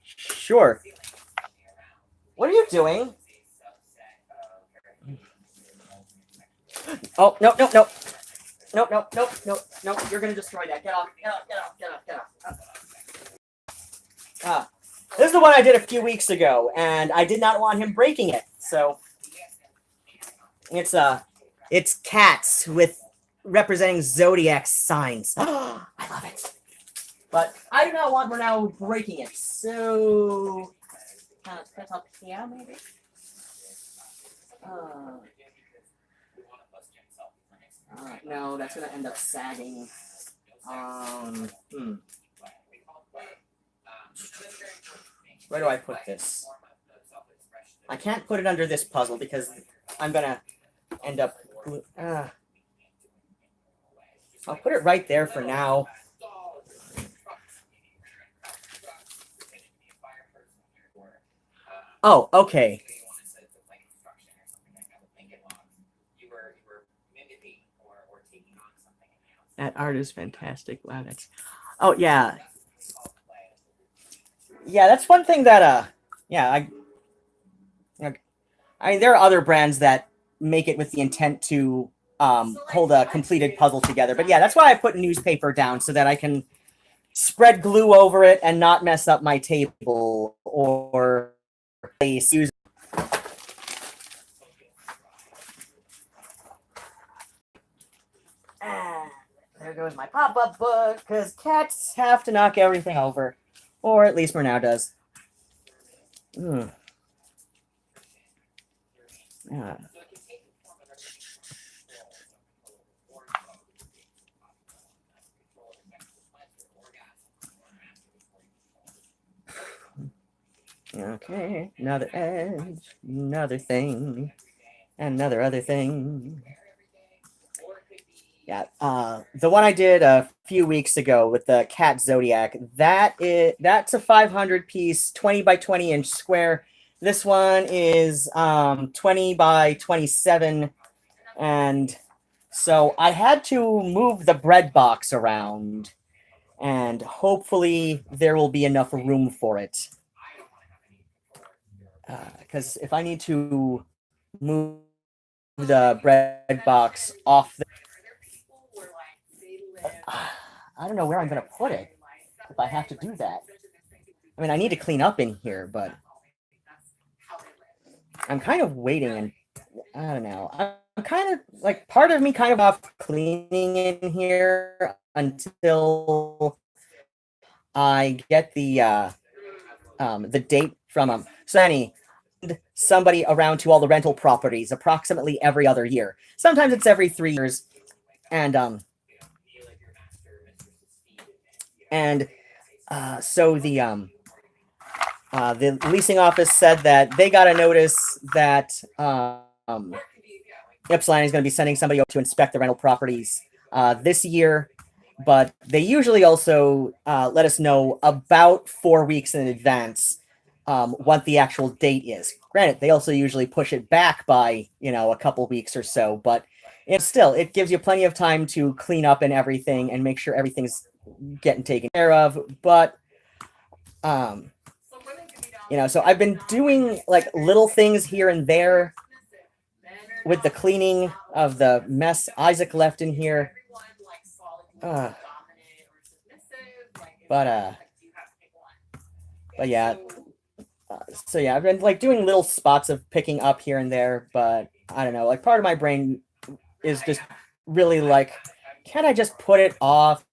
Sure. What are you doing? Oh, no. No. You're going to destroy that. Get off. This is the one I did a few weeks ago, and I did not want him breaking it. So it's cats with representing zodiac signs. I love it. But I do not want her now breaking it. So put up here, maybe. No, that's gonna end up sagging. Where do I put this? I can't put it under this puzzle because I'm gonna end up. I'll put it right there for now. Oh, okay. That art is fantastic. Wow, that's... Oh, yeah. Yeah, that's one thing that, I mean, there are other brands that make it with the intent to hold a completed puzzle together. But yeah, that's why I put newspaper down, so that I can spread glue over it and not mess up my table or use. There goes my pop-up book, because cats have to knock everything over. Or at least Murnau does. Yeah. Okay, another edge, another thing, another other thing. Yeah, the one I did a few weeks ago with the cat zodiac, that's a 500 piece, 20 by 20 inch square. This one is 20 by 27, and so I had to move the bread box around, and hopefully there will be enough room for it. Because if I need to move the bread box off the... I don't know where I'm going to put it. if I have to do that. I mean, I need to clean up in here, but I'm kind of waiting, and I don't know. I'm kind of like, part of me kind of off cleaning in here until I get the date from Sunny, somebody around to all the rental properties approximately every other year. Sometimes it's every 3 years, and so the leasing office said that they got a notice that Ypsilanti is going to be sending somebody over to inspect the rental properties this year, but they usually also let us know about 4 weeks in advance what the actual date is. Granted, they also usually push it back by, a couple weeks or so, but still, it gives you plenty of time to clean up and everything and make sure everything's getting taken care of. But so I've been doing like little things here and there with the cleaning of the mess Isaac left in here. But yeah. So yeah, I've been like doing little spots of picking up here and there, but I don't know, like part of my brain is just really like, can't I just put off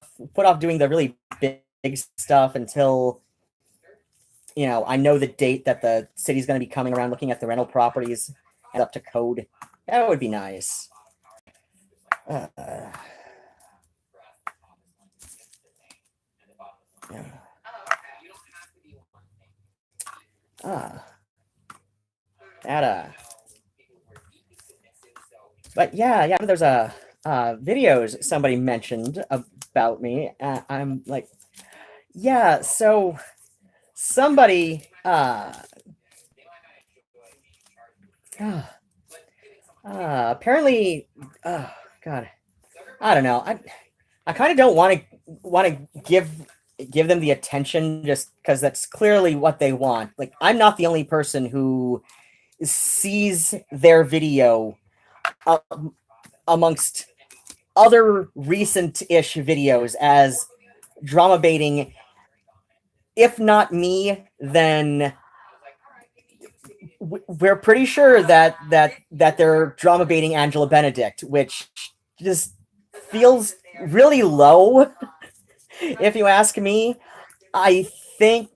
doing the really big stuff until I know the date that the city's going to be coming around looking at the rental properties and up to code. That would be nice. Yeah. But yeah, there's videos somebody mentioned about me. I'm like, yeah, so somebody apparently, God, I don't know. I kind of don't want to give them the attention just because that's clearly what they want. Like, I'm not the only person who sees their video amongst other recent-ish videos as drama baiting. If not me, then we're pretty sure that they're drama baiting Angela Benedict, which just feels really low. If you ask me, I think.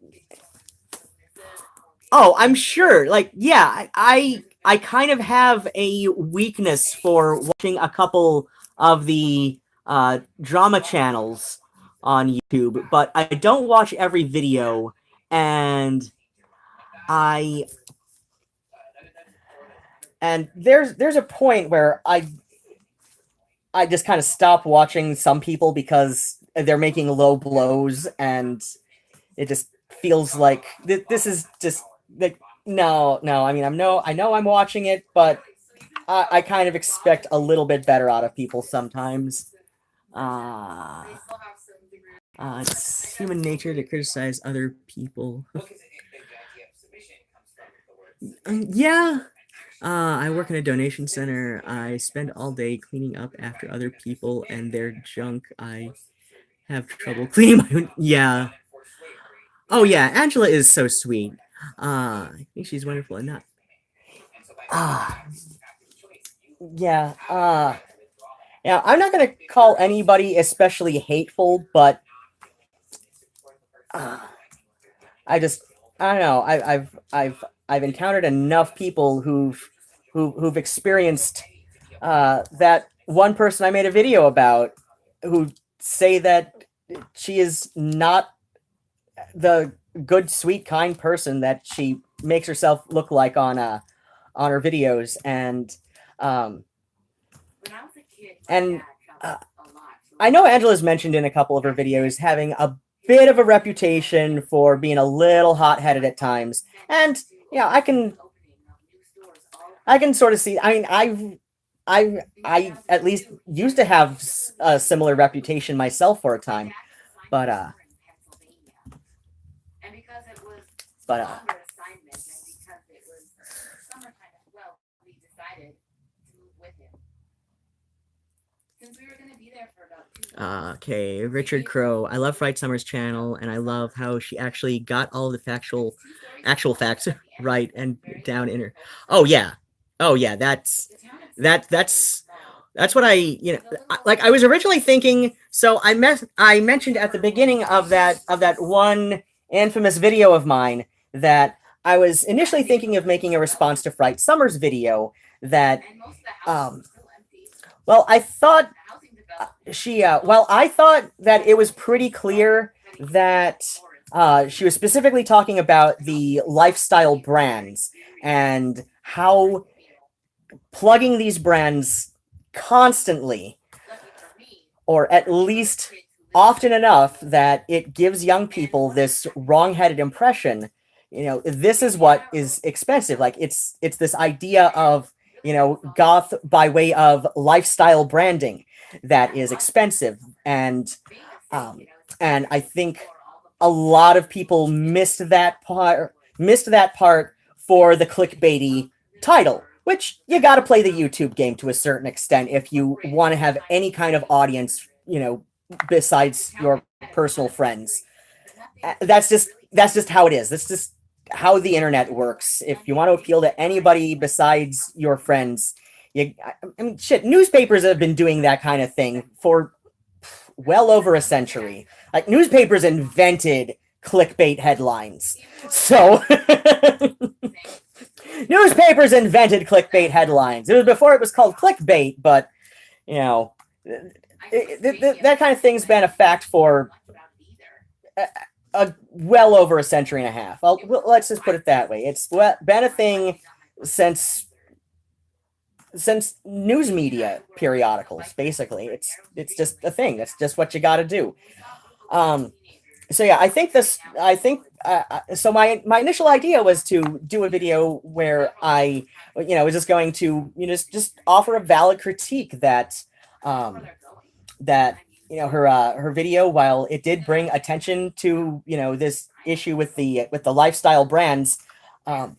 Oh, I'm sure. Like, yeah, I kind of have a weakness for watching a couple of the drama channels on YouTube, but I don't watch every video, and there's a point where I just kind of stop watching some people because they're making low blows, and it just feels like this is just like, no. I mean, I know I'm watching it, but I kind of expect a little bit better out of people sometimes. It's human nature to criticize other people. Yeah. I work in a donation center. I spend all day cleaning up after other people and their junk. I have trouble cleaning my own. Yeah. Oh yeah, Angela is so sweet. I think she's wonderful and not. Yeah. Yeah. I'm not gonna call anybody especially hateful, but I don't know. I've encountered enough people who've experienced that one person I made a video about, who say that she is not the good, sweet, kind person that she makes herself look like on her videos, and I know Angela's mentioned in a couple of her videos having a bit of a reputation for being a little hot-headed at times, and I can sort of see. I mean, I at least used to have a similar reputation myself for a time, but Okay, Richard Crow. I love Fright Summer's channel, and I love how she actually got all the actual facts right and down in her. Oh yeah, oh yeah. That's what I was originally thinking. So I mentioned at the beginning of that one infamous video of mine that I was initially thinking of making a response to Fright Summer's video that um well I thought I thought that it was pretty clear that she was specifically talking about the lifestyle brands and how plugging these brands constantly, or at least often enough, that it gives young people this wrong-headed impression. This is what is expensive. Like it's this idea of goth by way of lifestyle branding that is expensive, um, and I think a lot of people missed that part for the clickbaity title, which you got to play the YouTube game to a certain extent if you want to have any kind of audience, besides your personal friends. That's just how it is. That's just how the internet works. If you want to appeal to anybody besides your friends, I mean, shit, newspapers have been doing that kind of thing for well over a century. Like newspapers invented clickbait headlines. So newspapers invented clickbait headlines. It was before it was called clickbait, but you know, that kind of thing's been a fact for well over a century and a half. Let's just put it that way. It's been a thing since news media periodicals. Basically, it's just a thing. That's just what you got to do. Um, so yeah, so my initial idea was to do a video where I was just going to just offer a valid critique that that her video, while it did bring attention to this issue with the lifestyle brands, um,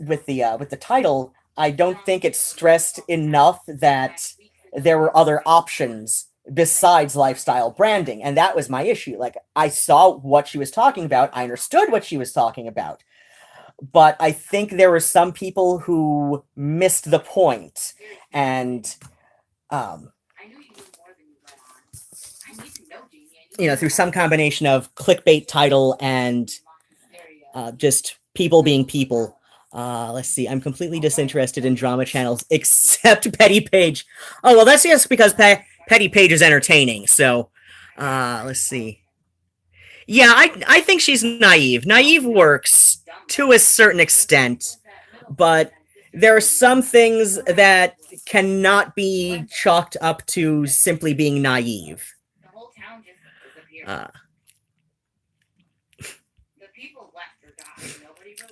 with the title, I don't think it stressed enough that there were other options besides lifestyle branding, and that was my issue. Like, I saw what she was talking about, I understood what she was talking about, but I think there were some people who missed the point, and through some combination of clickbait title and just people being people. Let's see. I'm completely disinterested in drama channels except Petty Page. Oh, well, that's just because Petty Page is entertaining. So, let's see. Yeah, I think she's naive. Naive works to a certain extent, but there are some things that cannot be chalked up to simply being naive.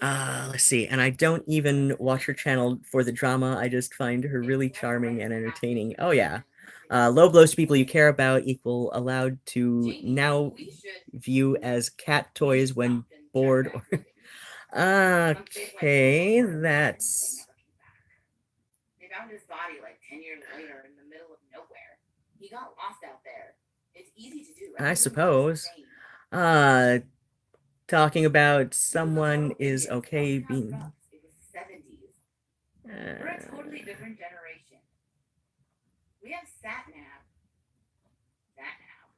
Uh, let's see. And I don't even watch her channel for the drama. I just find her really charming and entertaining. Oh, yeah. Low blows to people you care about equal allowed to now view as cat toys when bored. Okay, that's... They found his body like 10 years later in the middle of nowhere. He got lost out there. It's easy to do. I suppose. Talking about someone is okay being... It was the 70s. We're a totally different generation. We have sat-nav. Sat-nav?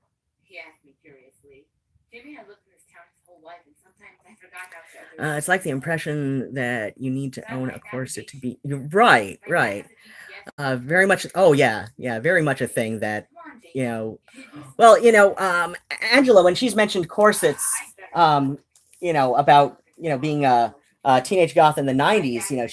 He asked me curiously. Jimmy had lived in this town his whole life, and sometimes I forgot how to... it's like the impression that you need to own a corset to be... Right. Very much... Oh, yeah, very much a thing that, Well, Angela, when she's mentioned corsets, about, being a teenage goth in the 90s,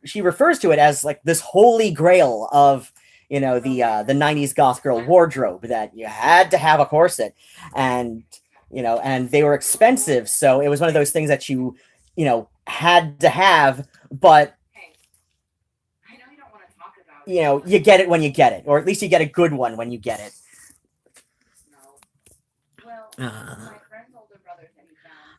she refers to it as like this holy grail of, the 90s goth girl wardrobe, that you had to have a corset, and they were expensive, so it was one of those things that you had to have, but you get it when you get it, or at least you get a good one when you get it.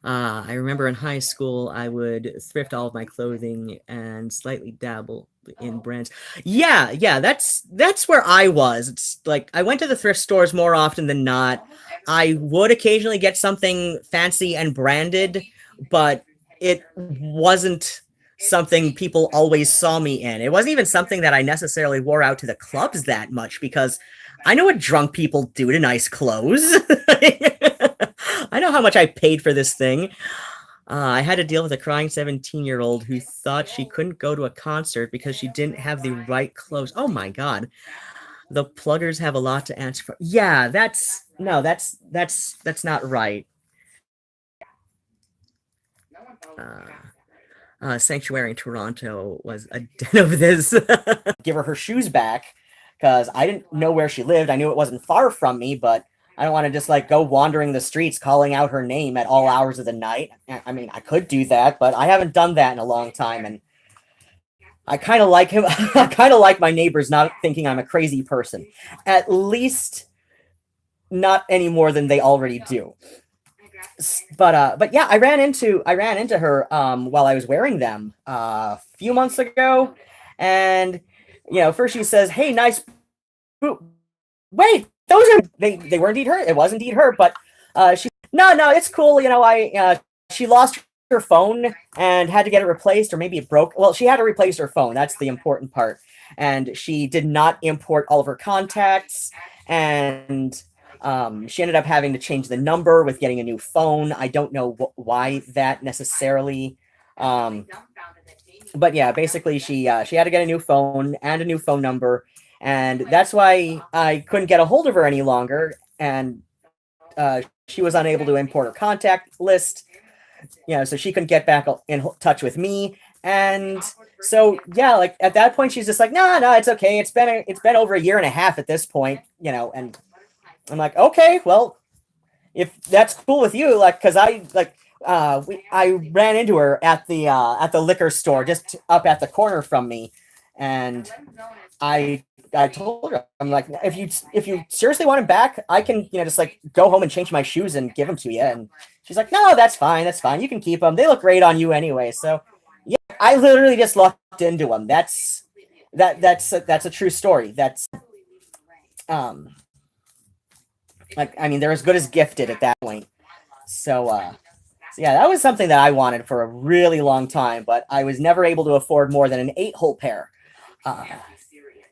I remember in high school, I would thrift all of my clothing and slightly dabble in brands. Yeah, yeah, that's where I was. It's like I went to the thrift stores more often than not. I would occasionally get something fancy and branded, but it wasn't something people always saw me in. It wasn't even something that I necessarily wore out to the clubs that much because I know what drunk people do to nice clothes. I know how much I paid for this thing. I had to deal with a crying 17-year-old who thought she couldn't go to a concert because she didn't have the right clothes. Oh my god. The pluggers have a lot to answer for. Yeah, that's no, that's not right. Uh, Sanctuary in Toronto was a den of this. Give her shoes back because I didn't know where she lived. I knew it wasn't far from me, but I don't want to just like go wandering the streets calling out her name at all hours of the night. I mean, I could do that, but I haven't done that in a long time, and I kind of like him. I kind of like my neighbors not thinking I'm a crazy person, at least not any more than they already do. But yeah, I ran into her while I was wearing them a few months ago, and first she says, "Hey, nice boot." Wait, those are they were indeed her. It was indeed her, but she no, it's cool. I she lost her phone and had to get it replaced, or maybe it broke. Well, she had to replace her phone. That's the important part, and she did not import all of her contacts, and she ended up having to change the number with getting a new phone. I don't know why that necessarily. But yeah, basically she had to get a new phone and a new phone number, and that's why I couldn't get a hold of her any longer. And she was unable to import her contact list, so she couldn't get back in touch with me. And so yeah, like at that point, she's just like, no, it's okay. It's been over a year and a half at this point, and I'm like, okay, well, if that's cool with you, like, because I ran into her at the liquor store just up at the corner from me, and I told her, I'm like, if you seriously want him back, I can just like go home and change my shoes and give them to you. And she's like, no, that's fine, you can keep them. They look great on you anyway. So yeah, I literally just locked into them. That's a true story. That's um like, I mean, they're as good as gifted at that point. So yeah, that was something that I wanted for a really long time, but I was never able to afford more than an 8-hole pair. Uh,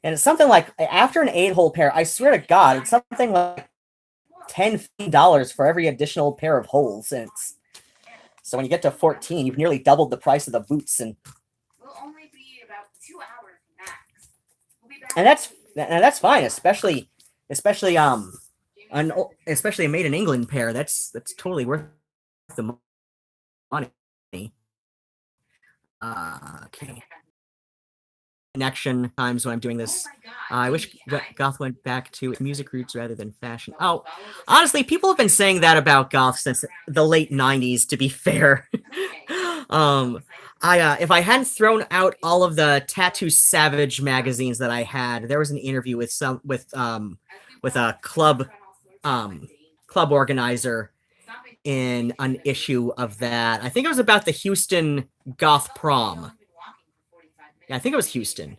and it's something like, after an 8-hole pair, I swear to God, it's something like $10 for every additional pair of holes. And so when you get to 14, you've nearly doubled the price of the boots, and that's fine, especially a made in England pair. That's totally worth the money. Okay. Connection times when I'm doing this. I wish goth went back to its music roots rather than fashion. Oh, honestly, people have been saying that about goth since the late '90s. To be fair, if I hadn't thrown out all of the Tattoo Savage magazines that I had, there was an interview with a club organizer in an issue of that. I think it was about the Houston Goth Prom. Yeah, I think it was Houston.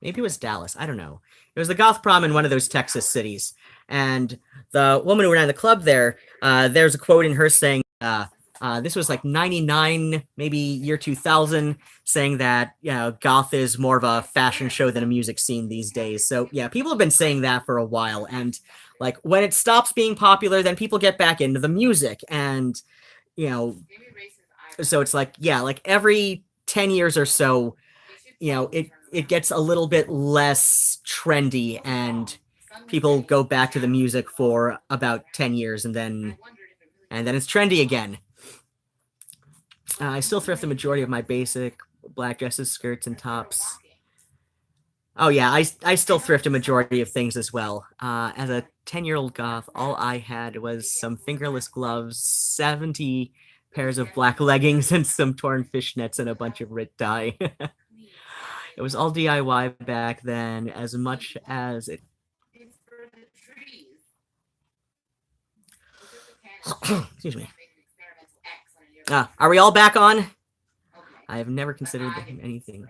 Maybe it was Dallas. I don't know. It was the Goth Prom in one of those Texas cities. And the woman who ran the club there's a quote in her saying, this was like 99, maybe year 2000, saying that, goth is more of a fashion show than a music scene these days. So yeah, people have been saying that for a while. And like, when it stops being popular, then people get back into the music. And, so it's like, yeah, like every 10 years or so, it gets a little bit less trendy, and people go back to the music for about 10 years, and then it's trendy again. I still thrift the majority of my basic black dresses, skirts, and tops. Oh yeah, I still thrift a majority of things as well. As a 10-year-old goth, all I had was some fingerless gloves, 70 pairs of black leggings, and some torn fishnets and a bunch of Rit dye. It was all DIY back then, as much as it. Excuse me. Are we all back on? I have never considered anything.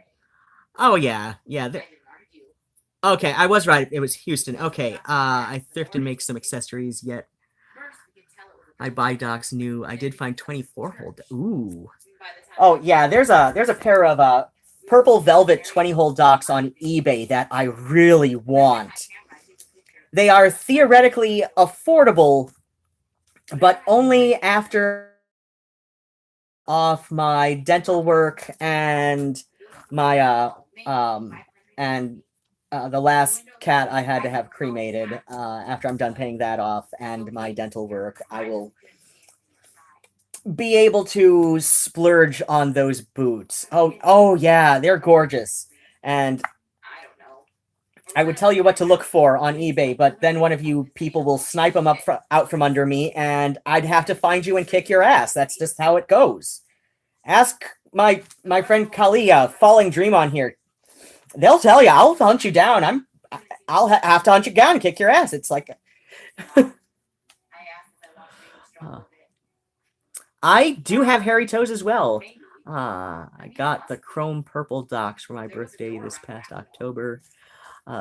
Oh, yeah. Yeah. Okay, I was right. It was Houston. Okay, I thrift and make some accessories, yet I buy dogs new. I did find 24-hole. Ooh. Oh, yeah, there's a pair of purple velvet 20-hole docks on eBay that I really want. They are theoretically affordable, but only after off my dental work and my the last cat I had to have cremated. After I'm done paying that off and my dental work, I will be able to splurge on those boots. Oh yeah, they're gorgeous. And I would tell you what to look for on eBay, but then one of you people will snipe them out from under me, and I'd have to find you and kick your ass. That's just how it goes. Ask my friend Kalia, Falling Dream on here. They'll tell you. I'll hunt you down. I'll have to hunt you down and kick your ass. It's like I do have hairy toes as well. I got the chrome purple docks for my birthday this past October.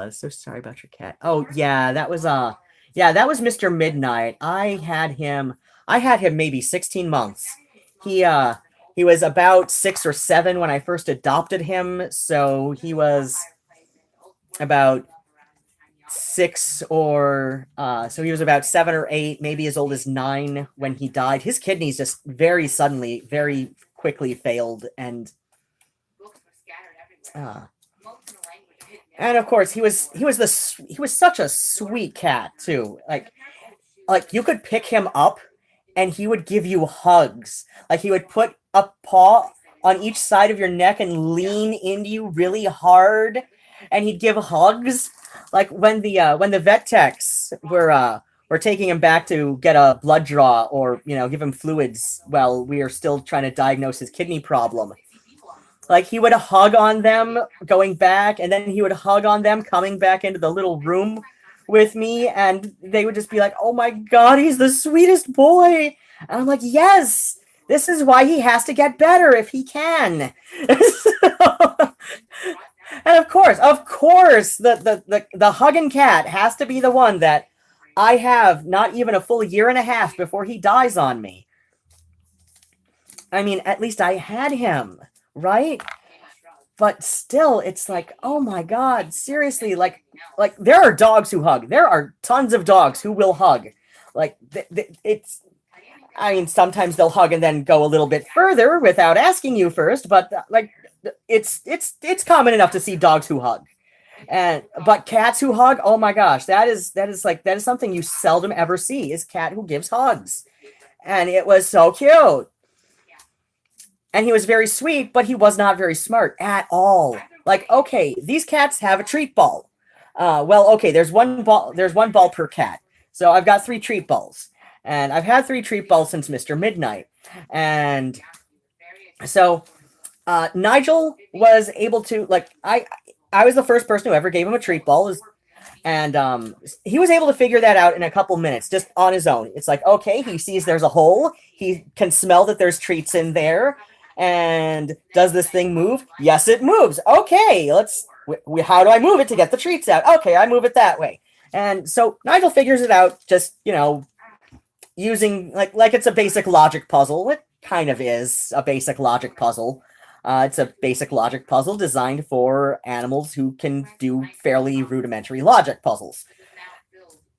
So sorry about your cat. Oh yeah, that was Mr. Midnight. I had him maybe 16 months. He was about 6 or 7 when I first adopted him, so he was about 6 or so he was about 7 or 8, maybe as old as 9 when he died. His kidneys just very suddenly, very quickly failed, and of course he was such a sweet cat too. Like you could pick him up and he would give you hugs. Like he would put a paw on each side of your neck and lean into you really hard, and he'd give hugs. Like when the vet techs were taking him back to get a blood draw or give him fluids while we are still trying to diagnose his kidney problem. Like he would hug on them going back, and then he would hug on them coming back into the little room with me, and they would just be like, "Oh my God, he's the sweetest boy." And I'm like, "Yes, this is why he has to get better if he can." And of course, the hugging cat has to be the one that I have not even a full year and a half before he dies on me. I mean, at least I had him, right? But still, it's like, oh my God, seriously, like there are dogs who hug. There are tons of dogs who will hug. Like it's, I mean, sometimes they'll hug and then go a little bit further without asking you first, but like it's common enough to see dogs who hug. But cats who hug, oh my gosh, that is something you seldom ever see, is cat who gives hugs. And it was so cute. And he was very sweet, but he was not very smart at all. Like, okay, these cats have a treat ball. Well, okay, there's one ball per cat. So I've got 3 treat balls. And I've had 3 treat balls since Mr. Midnight. And so Nigel was able to, like, I was the first person who ever gave him a treat ball. And he was able to figure that out in a couple minutes, just on his own. It's like, okay, he sees there's a hole. He can smell that there's treats in there. And does this thing move? Yes, it moves. Okay, how do I move it to get the treats out? Okay, I move it that way. And so Nigel figures it out just, using, like it's a basic logic puzzle. It kind of is a basic logic puzzle. It's a basic logic puzzle designed for animals who can do fairly rudimentary logic puzzles.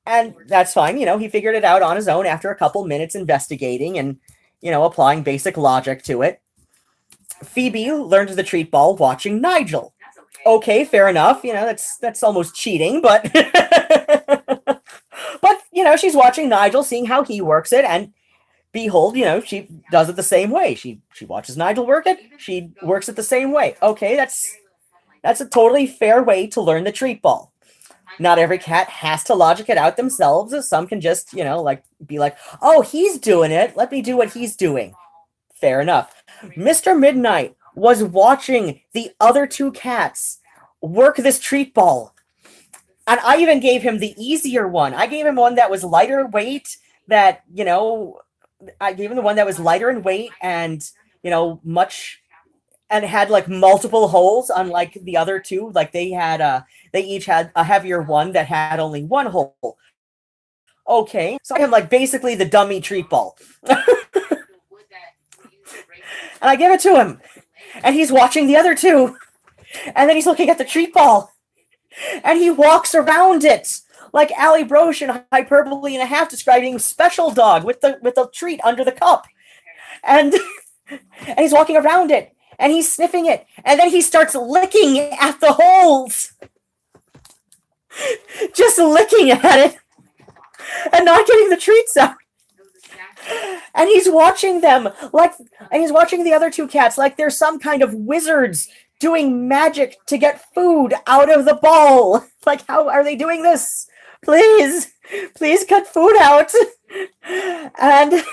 And that's fine. He figured it out on his own after a couple minutes investigating and, applying basic logic to it. Phoebe learned the treat ball watching Nigel. Okay, fair enough. That's almost cheating, but but she's watching Nigel, seeing how he works it, and behold, she does it the same way. She watches Nigel work it. She works it the same way. Okay, that's a totally fair way to learn the treat ball. Not every cat has to logic it out themselves. Some can just, be like, "Oh, he's doing it. Let me do what he's doing." Fair enough. Mr. Midnight was watching the other 2 cats work this treat ball. And I even gave him the easier one. I gave him one that was lighter weight, that, I gave him the one that was lighter in weight and, you know, much, and had like multiple holes, unlike the other two. Like they each had a heavier one that had only one hole. Okay, so I am like basically the dummy treat ball. And I give it to him, and he's watching the other two, and then he's looking at the treat ball, and he walks around it like Ali Brosh in Hyperbole and a Half describing Special Dog with the treat under the cup, and and he's walking around it, and he's sniffing it, and then he starts licking at the holes, just licking at it, and not getting the treats out. And he's watching them and he's watching the other two cats like they're some kind of wizards doing magic to get food out of the ball. Like, how are they doing this? Please cut food out. And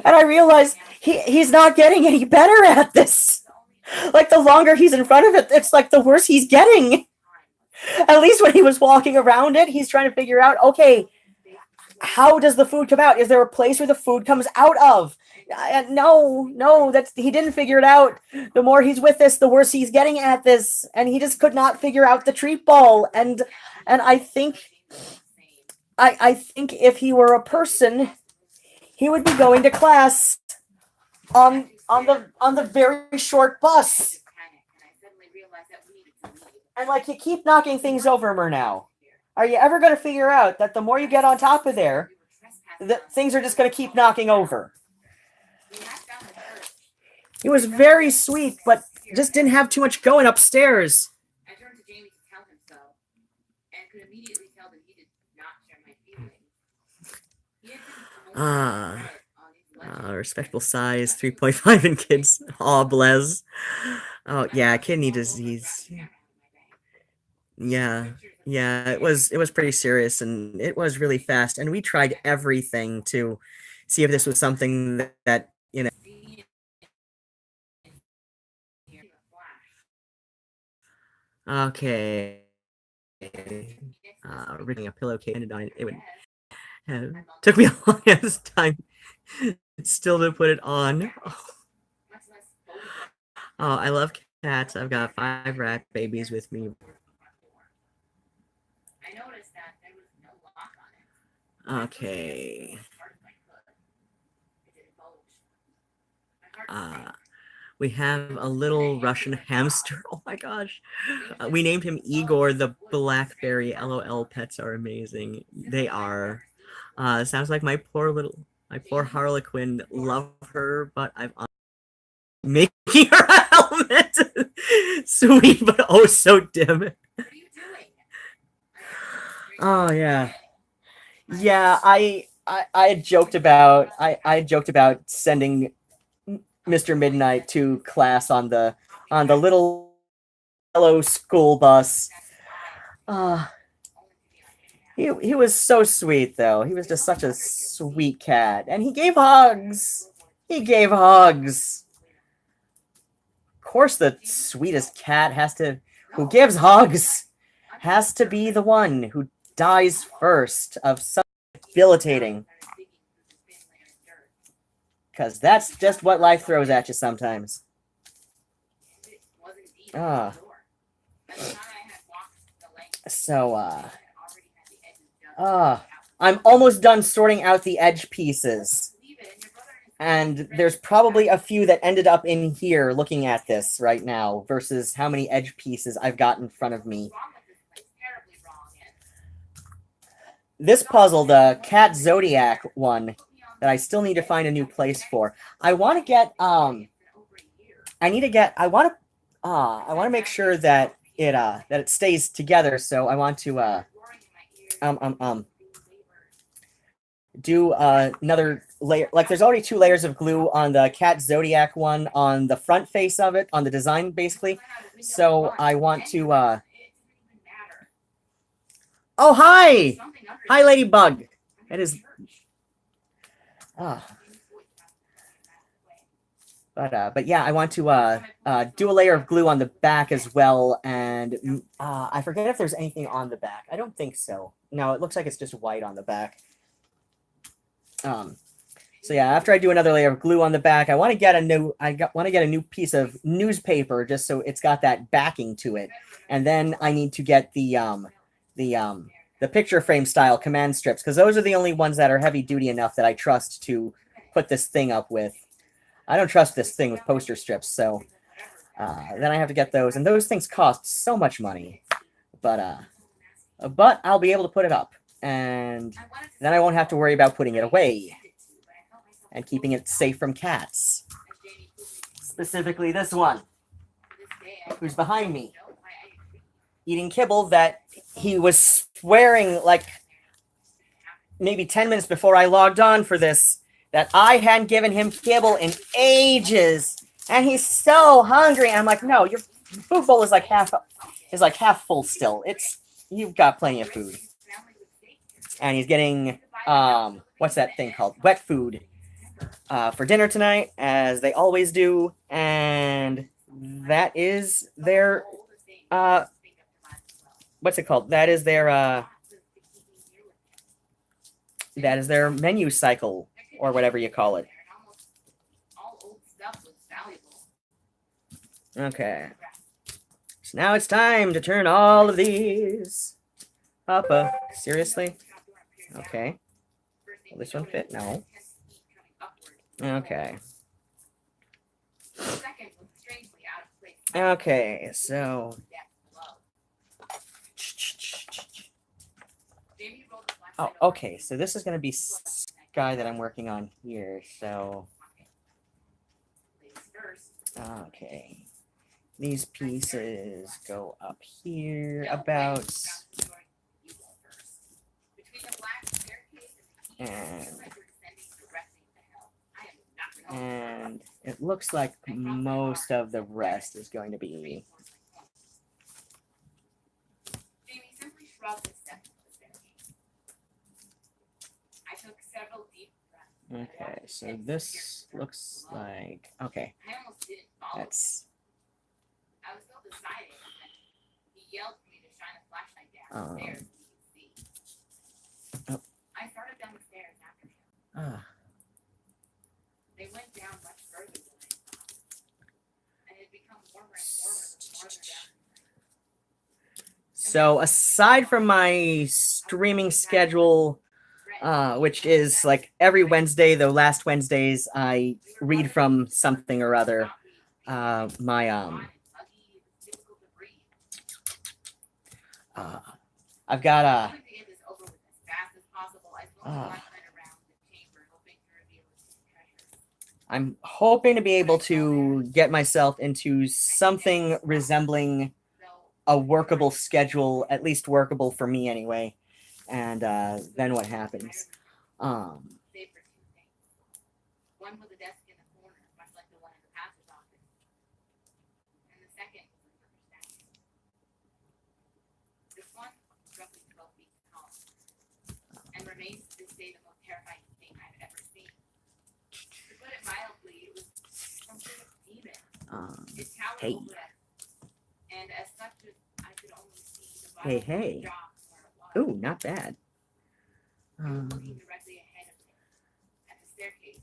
I realize he's not getting any better at this. Like, the longer he's in front of it, it's like the worse he's getting. At least when he was walking around it, he's trying to figure out, okay, how does the food come out? Is there a place where the food comes out of? No, he didn't figure it out. The more he's with this, the worse he's getting at this, and he just could not figure out the treat ball. And I think if he were a person, he would be going to class on the very short bus. And like, you keep knocking things over, Murnau. Are you ever going to figure out that the more you get on top of there, that things are just going to keep knocking over? He was very sweet, but just didn't have too much going upstairs. I turned to Jamie to tell him so, and could immediately tell that he did not share my feelings. Respectable size, 3.5 in kids. Aw, bless. Oh, yeah, kidney disease. Yeah, it was pretty serious, and it was really fast, and we tried everything to see if this was something that you know. Okay. Reading a pillowcase and on it would took me a long ass time still to put it on. Oh, I love cats. I've got 5 rat babies with me. I noticed that there was no lock on it. Okay. We have a little Russian hamster. Oh my gosh. We named him Igor the Blackberry. LOL, pets are amazing. They are. Sounds like my poor Harlequin. Love her, but I'm making her a helmet. Sweet, but oh so dim. What are you doing? Oh yeah. Yeah, I had joked about I had joked about sending Mr. Midnight to class on the little yellow school bus. He was so sweet though. He was just such a sweet cat, and he gave hugs. Of course, the sweetest cat who gives hugs has to be the one who dies first of something debilitating. Because that's just what life throws at you sometimes. So, I'm almost done sorting out the edge pieces. And there's probably a few that ended up in here looking at this right now versus how many edge pieces I've got in front of me. This puzzle, the Cat Zodiac one, that I still need to find a new place for. I want to get I want to make sure that it stays together, so I want to do another layer. Like, there's already 2 layers of glue on the Cat Zodiac one on the front face of it, on the design basically. So I want to oh, hi Ladybug. It is but yeah, I want to do a layer of glue on the back as well, and I forget if there's anything on the back. I don't think so. No, it looks like it's just white on the back. So yeah, after I do another layer of glue on the back, I want to get a new piece of newspaper just so it's got that backing to it, and then I need to get the picture frame style command strips, because those are the only ones that are heavy duty enough that I trust to put this thing up with. I don't trust this thing with poster strips, so then I have to get those, and those things cost so much money, but I'll be able to put it up, and then I won't have to worry about putting it away and keeping it safe from cats. Specifically this one, who's behind me, eating kibble that he was swearing like maybe 10 minutes before I logged on for this that I hadn't given him kibble in ages, and he's so hungry. And I'm like, no, your food bowl is like half full still. You've got plenty of food. And he's getting what's that thing called? Wet food for dinner tonight, as they always do, and that is their what's it called? That is their menu cycle, or whatever you call it. Okay. So now it's time to turn all of these up. Seriously? Okay. Will this one fit? No. Okay. Okay, so... Oh, okay, so this is going to be Sky that I'm working on here, so... Okay. These pieces go up here about... And it looks like most of the rest is going to be... Okay, so this looks like... Okay. That's... Oh. I started down the stairs after him. They went down much further than I thought. And it became warmer and warmer the farther down. So aside from my streaming schedule, which is like every Wednesday, though last Wednesdays I read from something or other, I've got I'm hoping to be able to get myself into something resembling a workable schedule, at least workable for me anyway. And then what happens? One with a desk in the corner, much like the one in the pastor's office. And the second was another statue. This one is roughly 12 feet tall and remains to this day the most terrifying thing I've ever seen. To put it mildly, it was some sort of demon. It towered over us, and as such, I could only see the bottom of the jaw where it was. Ooh, not bad. Looking directly ahead of me at the staircase.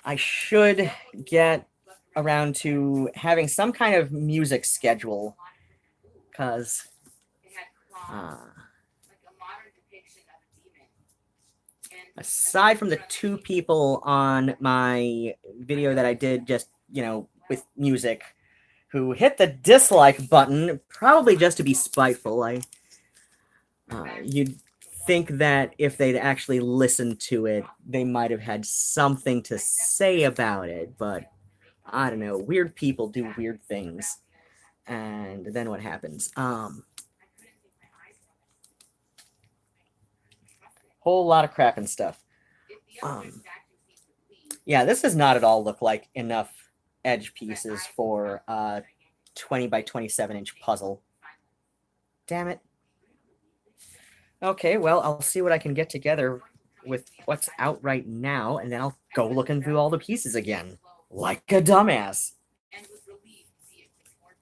I should get around to having some kind of music schedule, because aside from the two people on my video that I did just, with music, who hit the dislike button, probably just to be spiteful, you'd think that if they'd actually listened to it, they might have had something to say about it, but I don't know. Weird people do weird things. And then what happens? Whole lot of crap and stuff. Yeah, this does not at all look like enough edge pieces for a 20 by 27 inch puzzle. Damn it. Okay, well, I'll see what I can get together with what's out right now, and then I'll go looking through all the pieces again. Like a dumbass.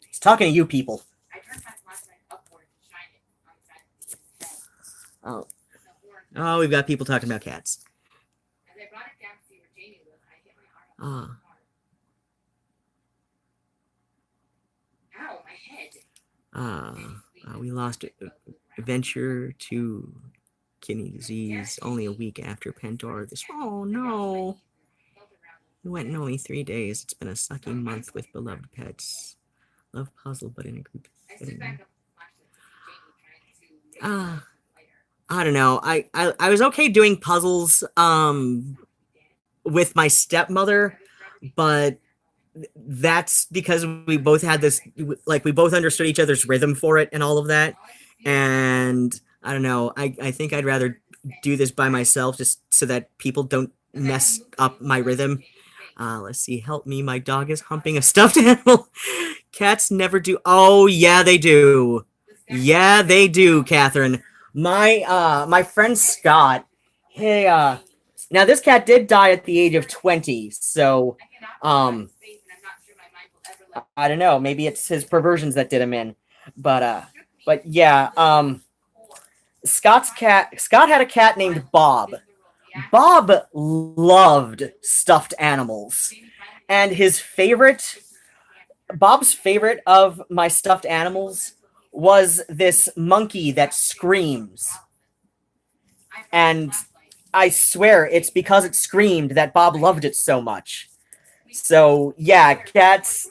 It's talking to you people. Oh. Oh, we've got people talking about cats. Uh, Ow, my head. we lost Venture to kidney disease only a week after Pandora. Oh no. We went in only 3 days. It's been a sucky month with beloved pets. Love puzzle, but in a group setting. I don't know. I was okay doing puzzles with my stepmother, but that's because we both had this, like, we both understood each other's rhythm for it and all of that. And I don't know. I think I'd rather do this by myself just so that people don't mess up my rhythm. Let's see. Help me. My dog is humping a stuffed animal. Cats never do. Oh, yeah, they do. Yeah, they do, Catherine. My friend Scott, he, now this cat did die at the age of 20, so, I don't know, maybe it's his perversions that did him in, but yeah, Scott had a cat named Bob. Bob loved stuffed animals, and Bob's favorite of my stuffed animals was this monkey that screams. And I swear it's because it screamed that Bob loved it so much. So, yeah, cats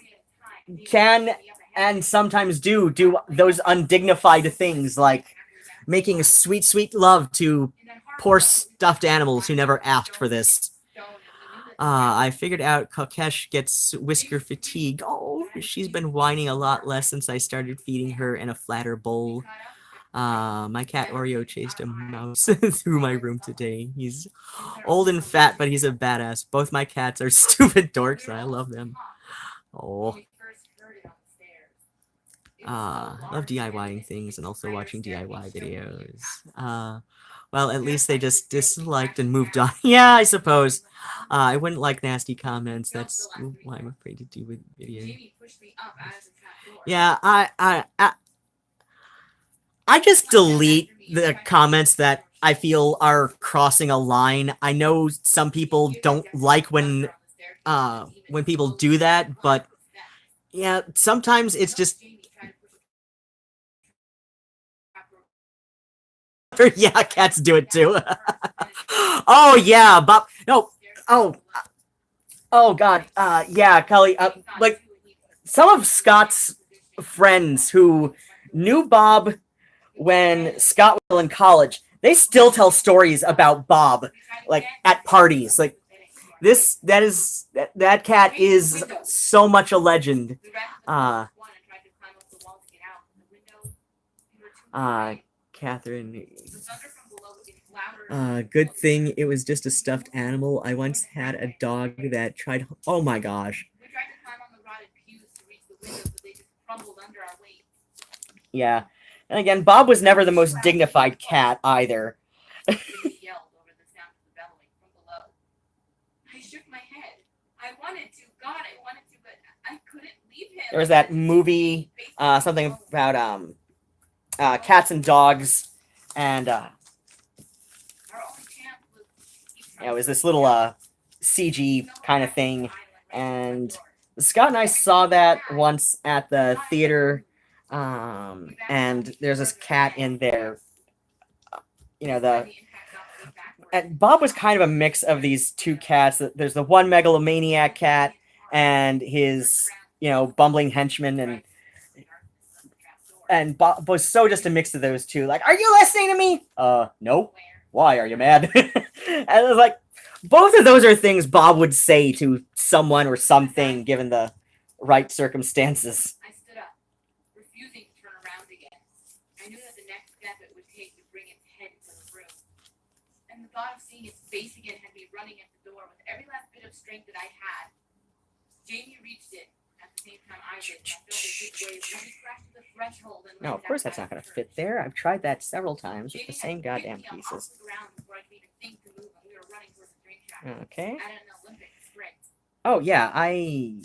can and sometimes do those undignified things like making sweet, sweet love to poor stuffed animals who never asked for this. I figured out Kokesh gets whisker fatigue. Oh, she's been whining a lot less since I started feeding her in a flatter bowl. My cat Oreo chased a mouse through my room today. He's old and fat, but he's a badass. Both my cats are stupid dorks, and I love them. Oh. Love DIYing things and also watching DIY videos. Well, at least they just disliked and moved on. Yeah, I suppose. I wouldn't like nasty comments. That's why I'm afraid to do with video. Yeah, I just delete the comments that I feel are crossing a line. I know some people don't like when people do that, but yeah, sometimes it's just yeah, cats do it too. Oh yeah, Bob. No. Oh God. Yeah, Kelly. Like some of Scott's friends who knew Bob when Scott was in college, they still tell stories about Bob, like at parties. Like that cat is so much a legend. Catherine. Good thing it was just a stuffed animal. I once had a dog that tried. Oh my gosh. Yeah. And again, Bob was never the most dignified cat either. I shook my head. I wanted to, but I couldn't leave him. There was that movie, something about cats and dogs, and it was this little CG kind of thing, and Scott and I saw that once at the theater, and there's this cat in there, and Bob was kind of a mix of these two cats. There's the one megalomaniac cat and his, bumbling henchman, and Bob was so just a mix of those two. Like, are you listening to me? No. Why are you mad? And it was like, both of those are things Bob would say to someone or something given the right circumstances. I stood up, refusing to turn around again. I knew that the next step it would take to bring its head into the room. And the thought of seeing its face again had me running at the door with every last bit of strength that I had. Jamie reached it at the same time I did. I felt a big wave really scratched the threshold and no, of course that's not going to fit there. I've tried that several times with the same goddamn pieces. Okay. Oh yeah, I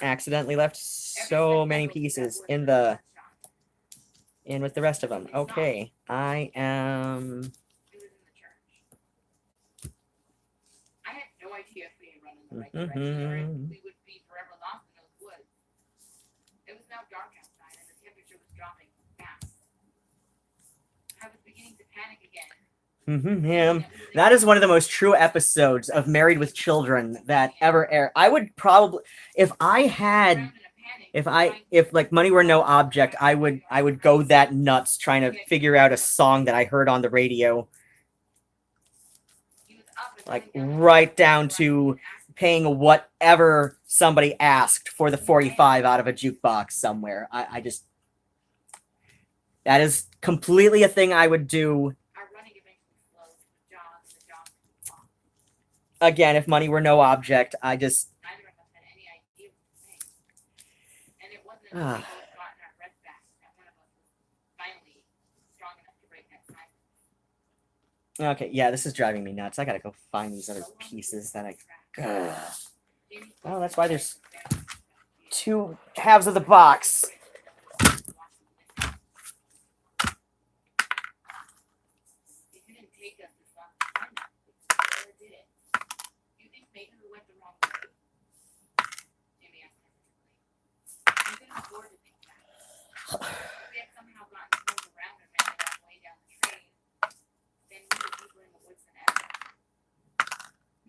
accidentally left so many pieces in with the rest of them. Okay, I am the right direction, or we would be forever lost in those woods. It was now dark outside, and the temperature was dropping fast. I was beginning to panic again. Yeah, that is one of the most true episodes of Married with Children that ever aired. I would probably, if like money were no object, I would go that nuts trying to figure out a song that I heard on the radio, like right down to paying whatever somebody asked for the 45 out of a jukebox somewhere. I just, that is completely a thing I would do. Again, if money were no object, I just. Neither of us had any idea what to say. And it wasn't until we both gotten our breath back that one of us was finally strong enough to break that silence. Okay, yeah, this is driving me nuts. I gotta go find these other pieces that I. Oh, that's why there's two halves of the box. It didn't take us this long to find it. Or did it? You think maybe we went the wrong way? Jamie asked hesitantly. I couldn't afford to think that. If we had somehow gotten turned around and made our way down the train, then we were deeper in the woods than ever.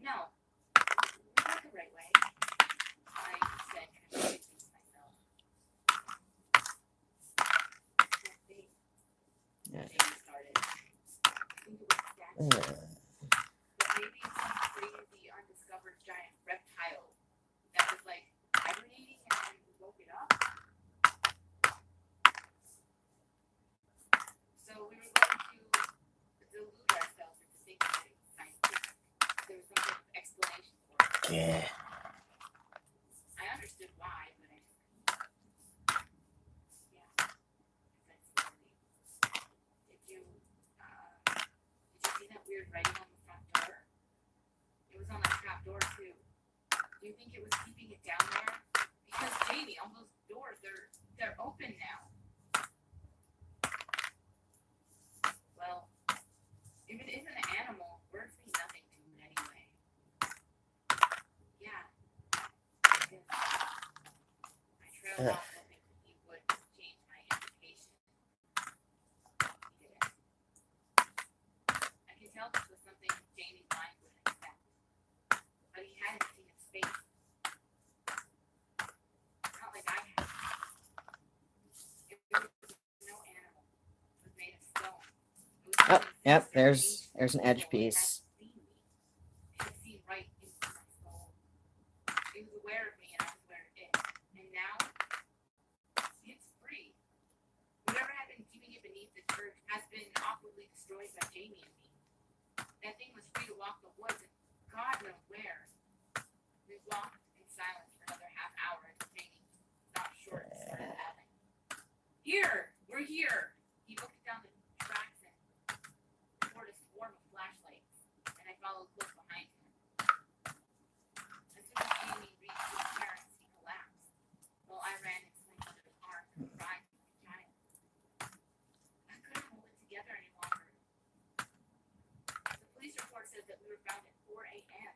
No, we went the right way, I said, convincing myself. Yeah. Jamie started. I think it was a statue. But maybe it's some crazy undiscovered giant reptile that was like hibernating and we woke it up. So we were going to delude ourselves into thinking that it was scientific. There was some sort of explanation for it. Yeah. I understood why, but I just yeah. I said slowly. Did you see that weird writing on the front door? It was on the trap door too. Do you think it was keeping it down there? Because Jamie, all those doors, they're open now. Well, if it isn't an animal, birds mean nothing to it anyway. Yeah. I guess. I trailed off hoping that he would change my invitation. He didn't. I could tell this was something Jamie's mind wouldn't accept. But he hadn't seen his face. Not like I had. It was no animal. It was made of stone. It was Oh, something yep, so there's ancient an edge that it piece. hadn't seen me. It had seen right into my soul. It was aware of me and I was aware of it. And now, it's free. Whatever had been keeping it beneath the church has been awkwardly destroyed by Jamie and me. That thing was free to walk the woods and God knows where. We walked in silence for another half hour until Jamie stopped short and started laughing. Here! We're here! He looked down the tracks and toward a swarm of flashlights, and I followed close behind him. As soon as Jamie reached his parents, he collapsed, while I ran into my mother's arms and cried like a child. I couldn't hold it together any longer. The police report says that we were found at 4 a.m.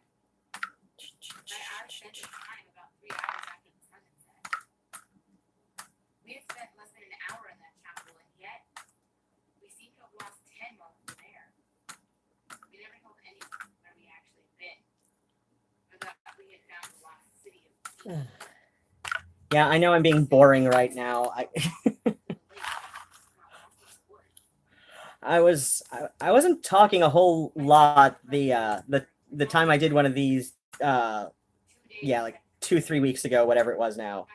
By our standard time, about 3 hours after the sun had set. We had spent less than an hour in that chapel, and yet we seem to have lost 10 while we were there. We never told anyone where we actually been, or that we had found the lost city of peace. Yeah, I know I'm being boring right now. I wasn't talking a whole lot the time I did one of these yeah, like 2-3 weeks ago, whatever it was now.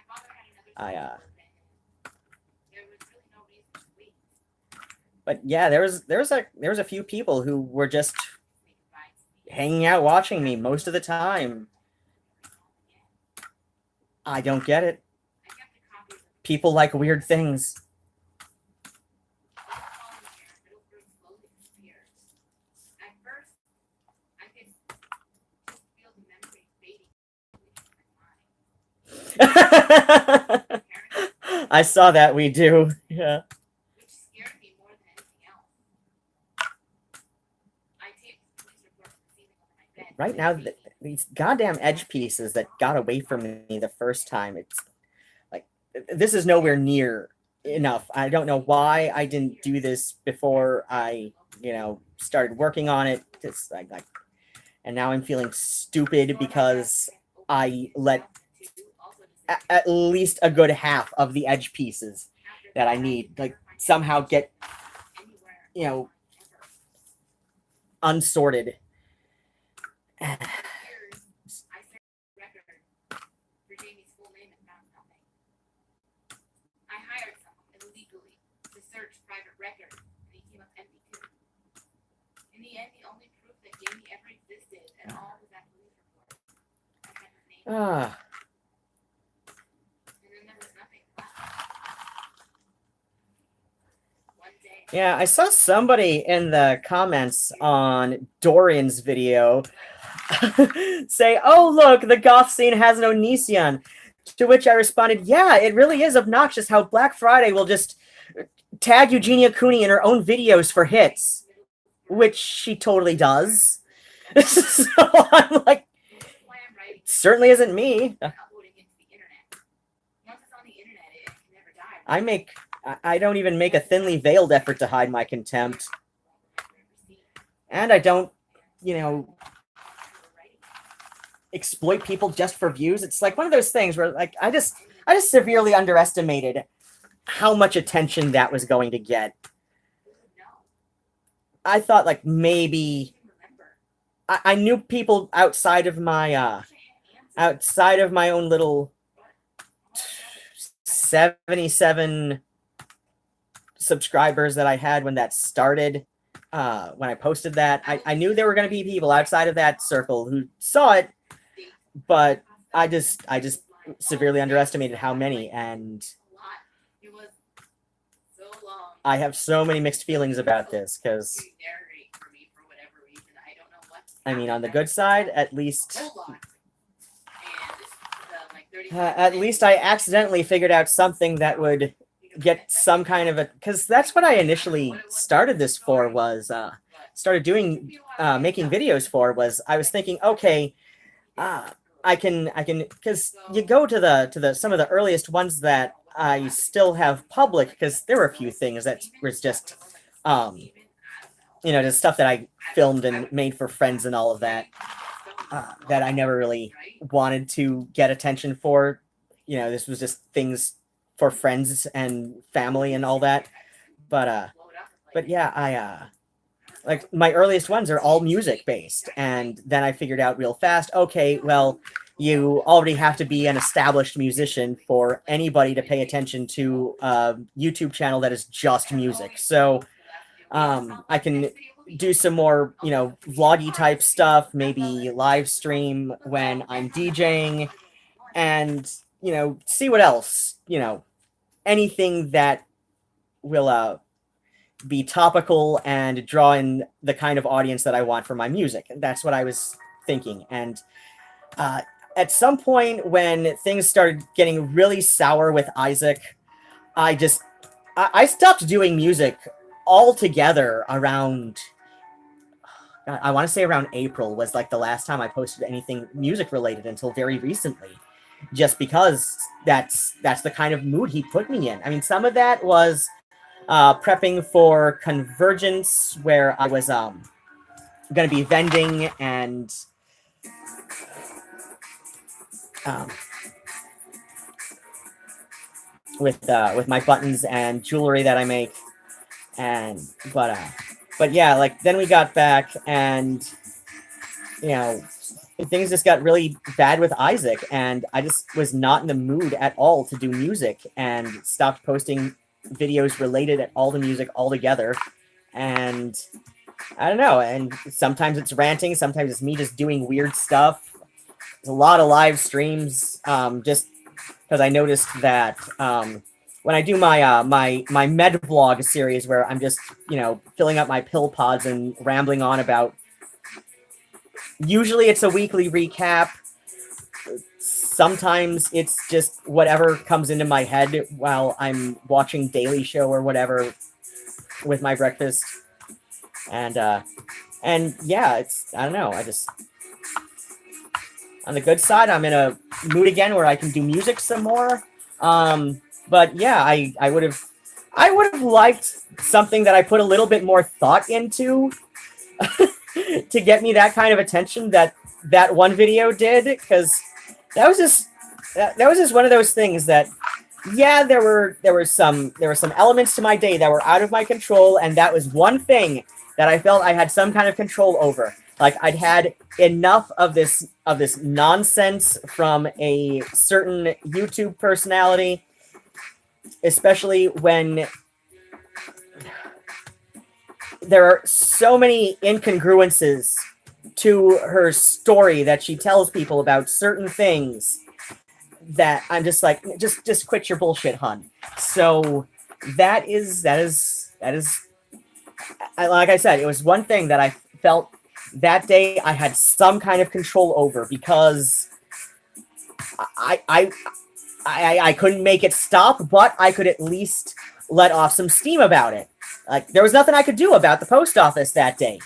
But yeah, there was a few people who were just hanging out watching me most of the time. I don't get it. People like weird things. I saw that we do. Yeah. Which scared me more than anything else. I taped the police report this evening on my bed. Right now, these goddamn edge pieces that got away from me the first time. It's like, this is nowhere near enough. I don't know why I didn't do this before I, started working on it. Just like, and now I'm feeling stupid because I let at least a good half of the edge pieces that I need, like, somehow get, unsorted. Ah. Yeah, I saw somebody in the comments on Dorian's video say, "Oh, look, the goth scene has no Onision." To which I responded, "Yeah, it really is obnoxious how Black Friday will just tag Eugenia Cooney in her own videos for hits," which she totally does. So I'm like, certainly isn't me. I don't even make a thinly veiled effort to hide my contempt. And I don't, exploit people just for views. It's like one of those things where, like, I just severely underestimated how much attention that was going to get. I thought, like, maybe I knew people outside of my own little 77 subscribers that I had when that started, when I posted that. I knew there were going to be people outside of that circle who saw it, but I just severely underestimated how many, and I have so many mixed feelings about this, because I mean, on the good side, at least I accidentally figured out something that would get some kind of a, because that's what I initially started this for, was started doing making videos for, was I was thinking, okay, I can because you go to the some of the earliest ones that I still have public, because there were a few things that was just just stuff that I filmed and made for friends and all of that, that I never really wanted to get attention for. This was just things for friends and family and all that. But yeah, I like, my earliest ones are all music based, and then I figured out real fast, okay, well, you already have to be an established musician for anybody to pay attention to a YouTube channel that is just music. So I can do some more, vloggy type stuff, maybe live stream when I'm DJing, and, see what else, anything that will be topical and draw in the kind of audience that I want for my music. And that's what I was thinking. And at some point when things started getting really sour with Isaac, I stopped doing music altogether around, I want to say around April was like the last time I posted anything music related, until very recently, just because that's the kind of mood he put me in. I mean, some of that was prepping for Convergence, where I was going to be vending and with my buttons and jewelry that I make, and but yeah, like, then we got back, and things just got really bad with Isaac, and I just was not in the mood at all to do music, and stopped posting videos related at all to music altogether. And I don't know, and sometimes it's ranting, sometimes it's me just doing weird stuff. There's a lot of live streams, just because I noticed that when I do my my med vlog series, where I'm just filling up my pill pods and rambling on about, usually it's a weekly recap, sometimes it's just whatever comes into my head while I'm watching Daily Show or whatever with my breakfast. And yeah, it's, I don't know, on the good side, I'm in a mood again where I can do music some more. But yeah, I would have liked something that I put a little bit more thought into to get me that kind of attention that one video did, because that was just one of those things that, yeah, there were some elements to my day that were out of my control, and that was one thing that I felt I had some kind of control over. Like, I'd had enough of this nonsense from a certain YouTube personality, especially when there are so many incongruences to her story that she tells people about certain things that I'm just like, just quit your bullshit, hun. So that is like I said, it was one thing that I felt that day I had some kind of control over, because I couldn't make it stop, but I could at least let off some steam about it. Like, there was nothing I could do about the post office that day.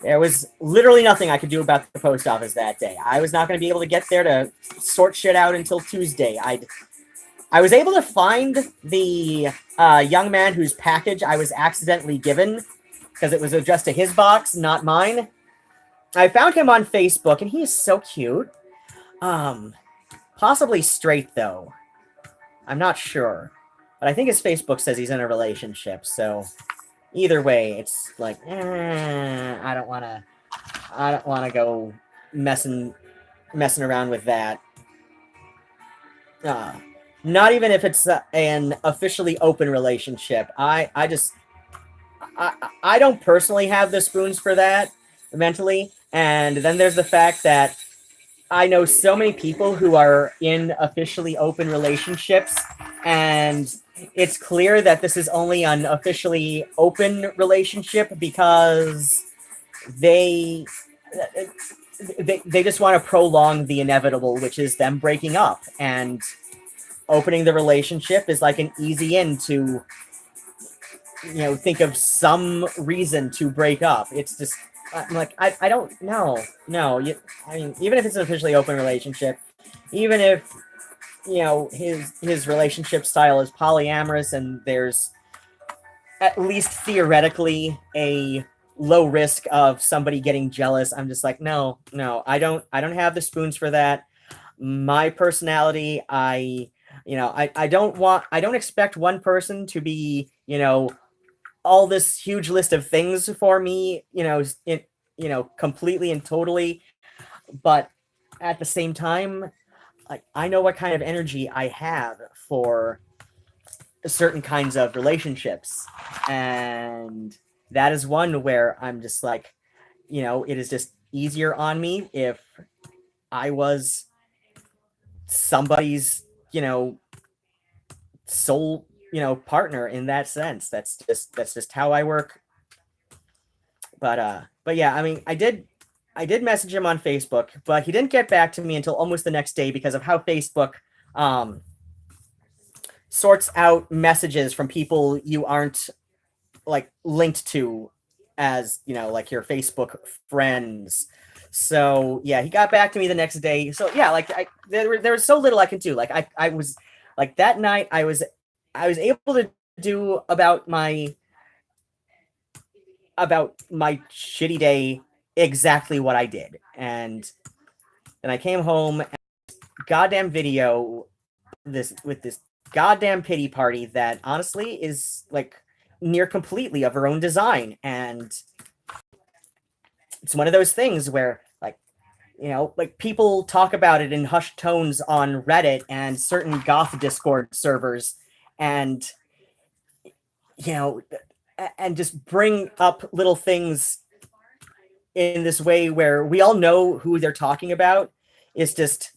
There was literally nothing I could do about the post office that day. I was not going to be able to get there to sort shit out until Tuesday. I was able to find the young man whose package I was accidentally given, because it was addressed to his box, not mine. I found him on Facebook, and he is so cute. Possibly straight, though. I'm not sure. But I think his Facebook says he's in a relationship, so either way, it's like, I don't want to go messing around with that. Not even if it's an officially open relationship. I don't personally have the spoons for that mentally. And then there's the fact that I know so many people who are in officially open relationships, and it's clear that this is only an officially open relationship because they just want to prolong the inevitable, which is them breaking up. And opening the relationship is like an easy in to, think of some reason to break up. It's just, I'm like, I don't know. No, I mean, even if it's an officially open relationship, even if, his relationship style is polyamorous and there's at least theoretically a low risk of somebody getting jealous, I'm just like, no, I don't have the spoons for that. My personality, I don't expect one person to be, all this huge list of things for me, completely and totally. But at the same time, like, I know what kind of energy I have for certain kinds of relationships. And that is one where I'm just like, it is just easier on me if I was somebody's, soul, partner in that sense. That's just how I work. But yeah, I mean, I did message him on Facebook, but he didn't get back to me until almost the next day because of how Facebook sorts out messages from people you aren't like linked to as, like your Facebook friends. So yeah, he got back to me the next day. So yeah, like there was so little I could do. Like I was like, that night I was able to do about my shitty day exactly what I did. And then I came home and goddamn video with this goddamn pity party that honestly is like near completely of her own design. And it's one of those things where like people talk about it in hushed tones on Reddit and certain goth Discord servers, and and just bring up little things in this way where we all know who they're talking about. It's just,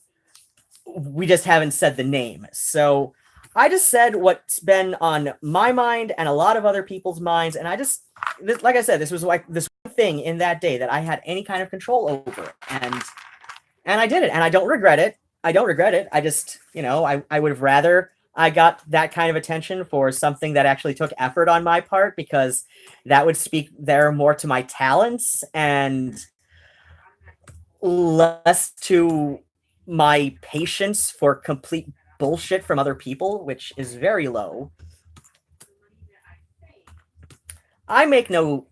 we just haven't said the name. So I just said what's been on my mind and a lot of other people's minds. And like I said, this was like this one thing in that day that I had any kind of control over. And I did it, and I don't regret it. I just, I would have rather I got that kind of attention for something that actually took effort on my part, because that would speak there more to my talents. And less to my patience for complete bullshit from other people, which is very low. I make no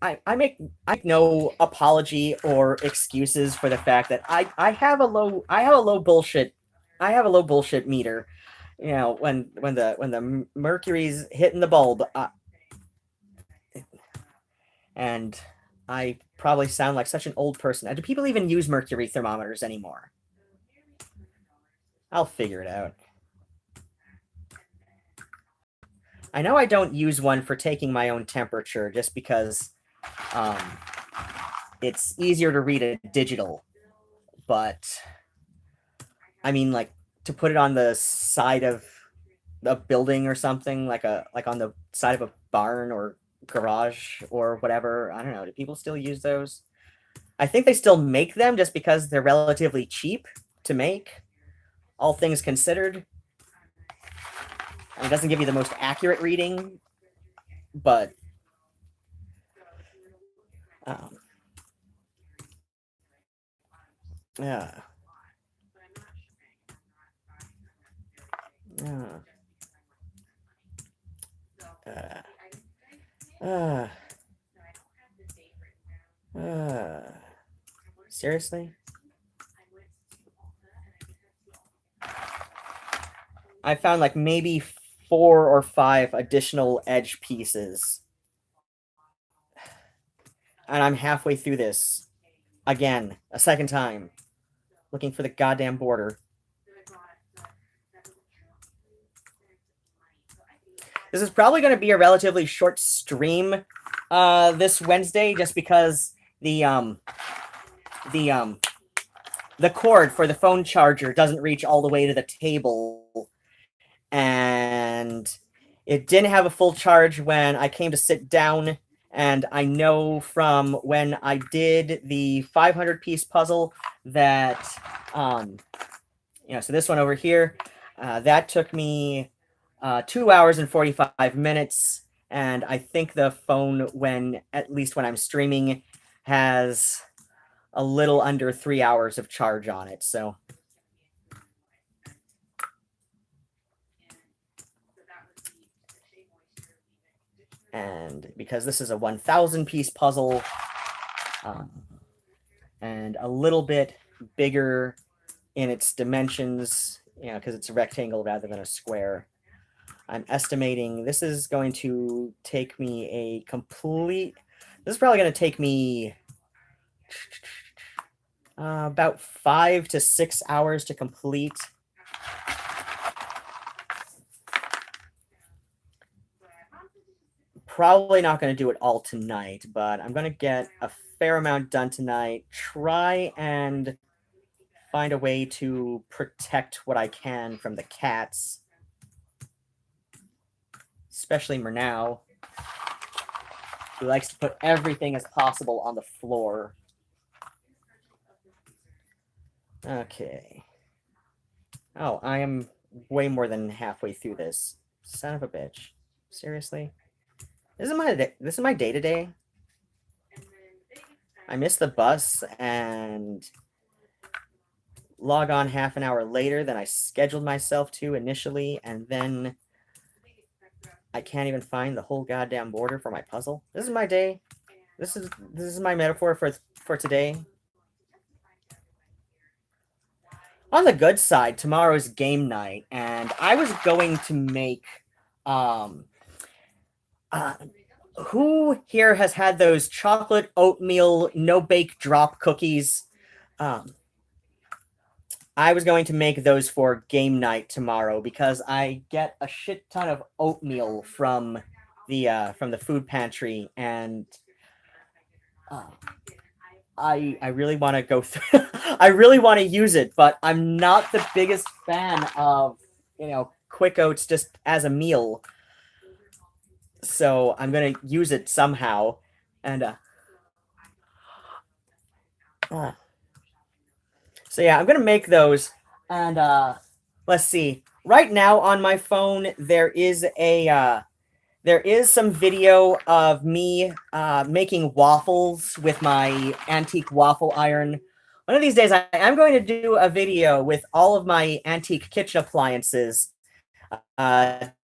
apology or excuses for the fact that I have a low bullshit meter. You know, when the mercury's hitting the bulb, and I probably sound like such an old person. Do people even use mercury thermometers anymore? I'll figure it out. I know I don't use one for taking my own temperature just because it's easier to read a digital, but I mean, like, to put it on the side of a building or something, like on the side of a barn or garage or whatever. I don't know. Do people still use those? I think they still make them just because they're relatively cheap to make, all things considered. It doesn't give you the most accurate reading, but yeah. Seriously? I found like maybe 4 or 5 additional edge pieces. And I'm halfway through this. Again, a second time. Looking for the goddamn border. This is probably going to be a relatively short stream this Wednesday, just because the cord for the phone charger doesn't reach all the way to the table, and it didn't have a full charge when I came to sit down. And I know from when I did the 500-piece puzzle that, so this one over here, that took me 2 hours and 45 minutes. And I think the phone, at least when I'm streaming, has a little under 3 hours of charge on it. So. And because this is a 1,000-piece puzzle, and a little bit bigger in its dimensions, because it's a rectangle rather than a square, I'm estimating this is going to take me this is probably going to take me about 5 to 6 hours to complete. Probably not going to do it all tonight, but I'm going to get a fair amount done tonight. Try and find a way to protect what I can from the cats, especially Murnau, who likes to put everything as possible on the floor. Okay. Oh, I am way more than halfway through this. Son of a bitch. Seriously? This is my day-to-day. I missed the bus and log on half an hour later than I scheduled myself to initially, and then I can't even find the whole goddamn border for my puzzle. This is my day. This is my metaphor for today. On the good side, tomorrow's game night, and I was going to make who here has had those chocolate oatmeal no-bake drop cookies? I was going to make those for game night tomorrow because I get a shit ton of oatmeal from the food pantry, and I really want to go through. I really want to use it, but I'm not the biggest fan of quick oats just as a meal. So I'm gonna use it somehow, and so yeah, I'm gonna make those. And let's see. Right now on my phone, there is some video of me making waffles with my antique waffle iron one of these days I'm going to do a video with all of my antique kitchen appliances,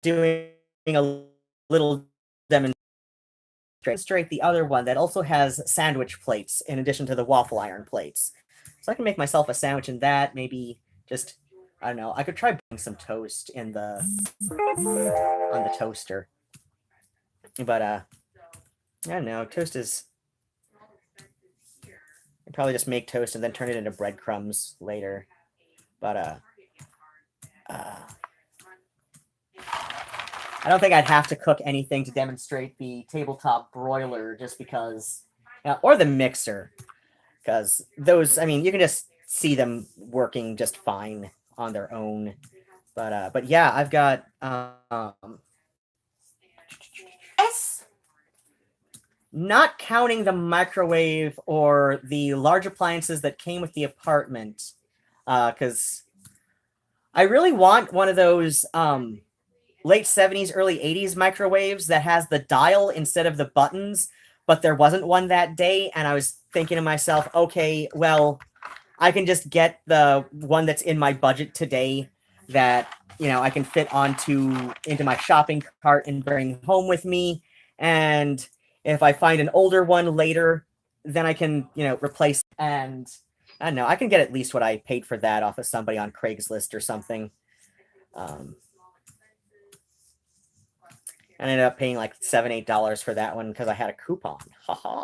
doing a little demonstrate the other one that also has sandwich plates in addition to the waffle iron plates. So I can make myself a sandwich in that, maybe just, I don't know, I could try putting some toast in the on the toaster. But I don't know, toast is, I'd probably just make toast and then turn it into breadcrumbs later. But I don't think I'd have to cook anything to demonstrate the tabletop broiler, just because, or the mixer, because those, I mean, you can just see them working just fine on their own. But yeah, I've got not counting the microwave or the large appliances that came with the apartment, because I really want one of those late 70s, early 80s microwaves that has the dial instead of the buttons, but there wasn't one that day, and I was thinking to myself, okay, well, I can just get the one that's in my budget today that, you know, I can fit into my shopping cart and bring home with me, and if I find an older one later, then I can, you know, replace, and I don't know, I can get at least what I paid for that off of somebody on Craigslist or something. I ended up paying like $7, $8 for that one because I had a coupon. Haha.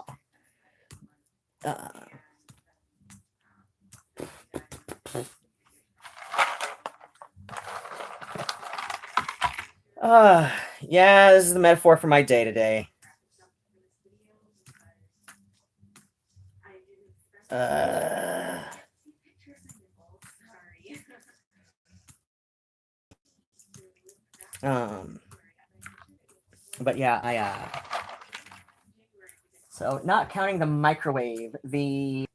Yeah, this is the metaphor for my day today. But yeah, so not counting the microwave, the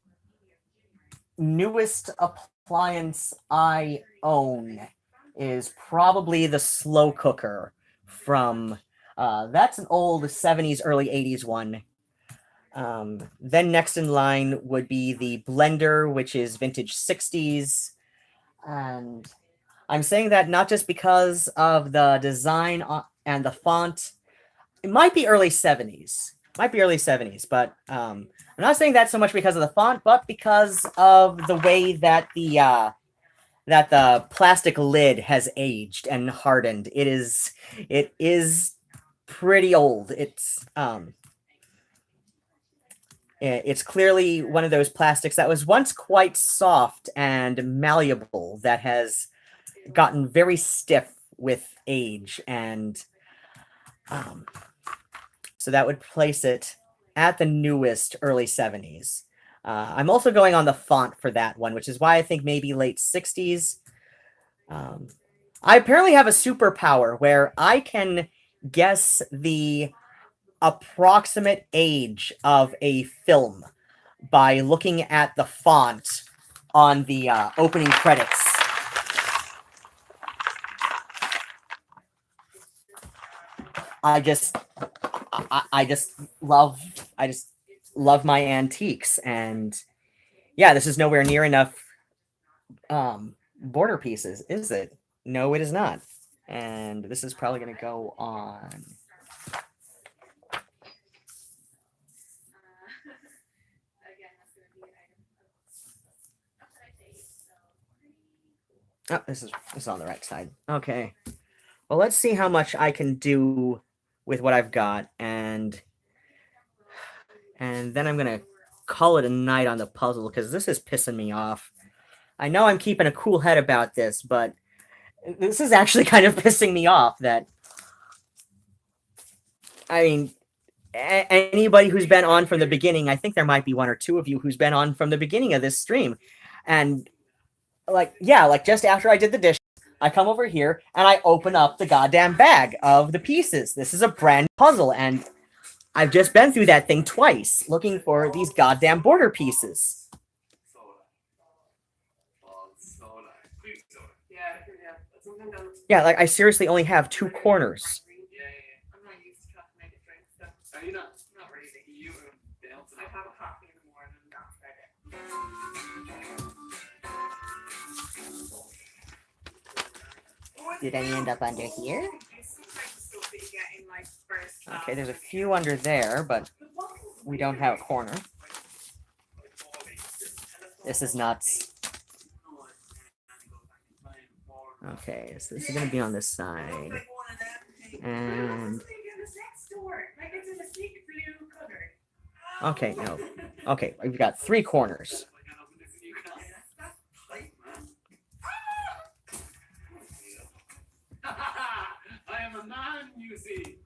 newest appliance I own is probably the slow cooker from, that's an old 70s, early 80s one. Then next in line would be the blender, which is vintage 60s. And I'm saying that not just because of the design and the font. It might be early 70s. Might be early 70s, but I'm not saying that so much because of the font, but because of the way that the plastic lid has aged and hardened. It is pretty old. It's clearly one of those plastics that was once quite soft and malleable that has gotten very stiff with age, and so that would place it at the newest early 70s. I'm also going on the font for that one, which is why I think maybe late 60s. I apparently have a superpower where I can guess the approximate age of a film by looking at the font on the opening credits. I just love my antiques, and yeah, this is nowhere near enough border pieces, is it? No, it is not. And this is probably going to go on. Oh, this is on the right side. Okay. Well, let's see how much I can do with what I've got, and then I'm gonna call it a night on the puzzle because this is pissing me off. I know I'm keeping a cool head about this, but this is actually kind of pissing me off. That, I mean, anybody who's been on from the beginning, I think there might be one or two of you who's been on from the beginning of this stream, and like just after I did the dish, I come over here and I open up the goddamn bag of the pieces. This is a brand new puzzle, and I've just been through that thing twice looking for these goddamn border pieces. Yeah, like I seriously only have two corners. Did any end up under here? Okay, there's a few under there, but we don't have a corner. This is nuts. Okay, so this is gonna be on this side. And okay, no. Okay, we've got 3 corners. I am a man, you see.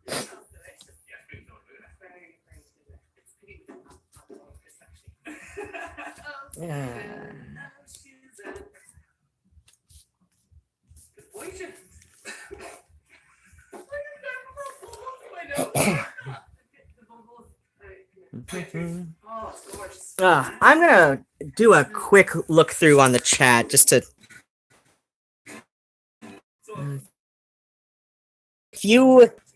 Yeah. I'm gonna do a quick look through on the chat just to.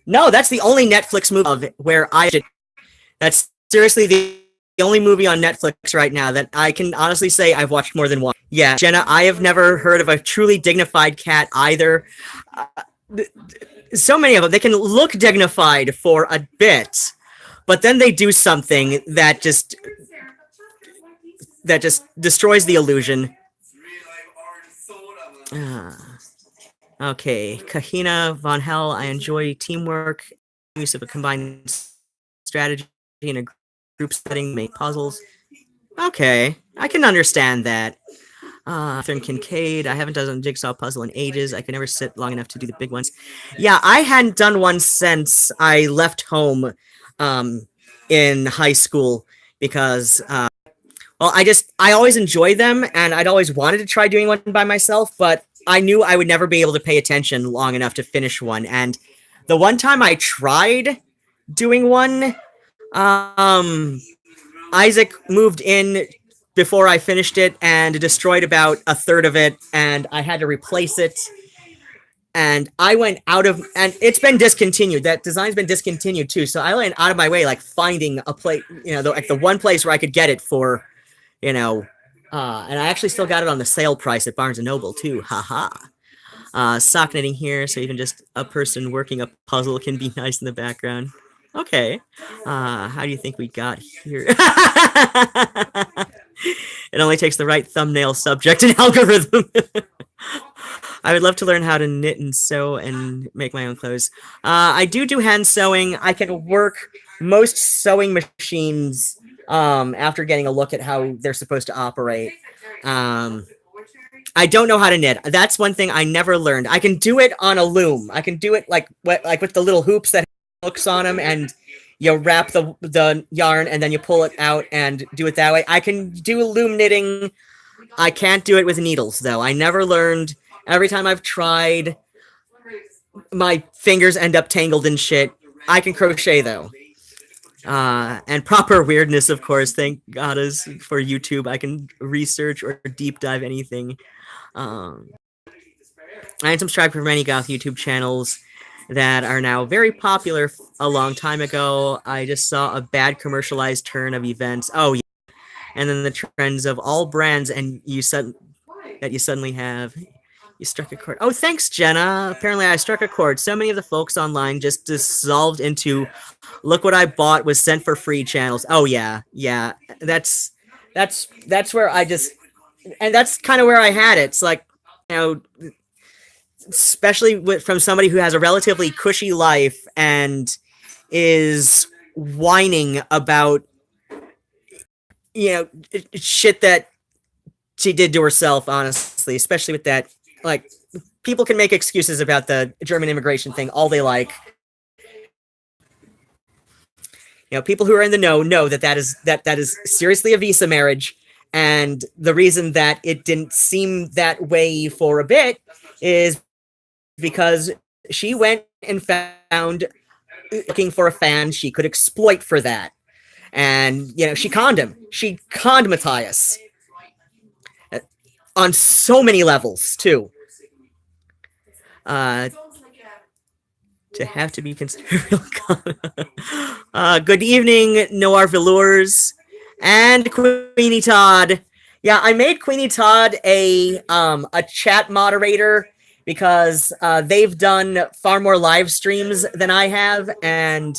No, that's the only Netflix movie of it where that's seriously the only movie on Netflix right now that I can honestly say I've watched more than one. Yeah, Jenna, I have never heard of a truly dignified cat either. So many of them, they can look dignified for a bit, but then they do something that just destroys the illusion. Okay, Kahina Von Hell, I enjoy teamwork, use of a combined strategy in a group setting, make puzzles. Okay, I can understand that. Catherine Kincaid, I haven't done a jigsaw puzzle in ages. I could never sit long enough to do the big ones. Yeah, I hadn't done one since I left home in high school because, well, I always enjoyed them and I'd always wanted to try doing one by myself, but I knew I would never be able to pay attention long enough to finish one. And the one time I tried doing one, Isaac moved in before I finished it and destroyed about a third of it, and I had to replace it. And I went out of, and it's been discontinued. That design's been discontinued too. So I went out of my way, like finding a place, like the one place where I could get it for, and I actually still got it on the sale price at Barnes & Noble too. Haha. Sock knitting here, so even just a person working a puzzle can be nice in the background. Okay. How do you think we got here? It only takes the right thumbnail, subject, and algorithm. I would love to learn how to knit and sew and make my own clothes. I do hand sewing. I can work most sewing machines after getting a look at how they're supposed to operate. I don't know how to knit. That's one thing I never learned. I can do it on a loom. I can do it like with the little hoops that have hooks on them, and you wrap the yarn and then you pull it out and do it that way. I can do loom knitting. I can't do it with needles though. I never learned. Every time I've tried, my fingers end up tangled in shit. I can crochet though. And proper weirdness, of course. Thank God is for YouTube. I can research or deep dive anything. I am subscribed for many goth YouTube channels that are now very popular. A long time ago, I just saw a bad commercialized turn of events. Oh yeah, and then the trends of all brands, and you suddenly have. You struck a chord. Oh, thanks, Jenna. Apparently, I struck a chord. So many of the folks online just dissolved into, look what I bought was sent for free channels. Oh yeah. That's where I just, and that's kind of where I had it. It's like, especially from somebody who has a relatively cushy life and is whining about, shit that she did to herself, honestly, especially with that. Like, people can make excuses about the German immigration thing all they like. People who are in the know that is seriously a visa marriage, and the reason that it didn't seem that way for a bit is because she went and found looking for a fan she could exploit for that, and she conned him. She conned Matthias on so many levels too. To have to be considered real. Good evening, Noir Velours and Queenie Todd. Yeah, I made Queenie Todd a chat moderator, because they've done far more live streams than I have, and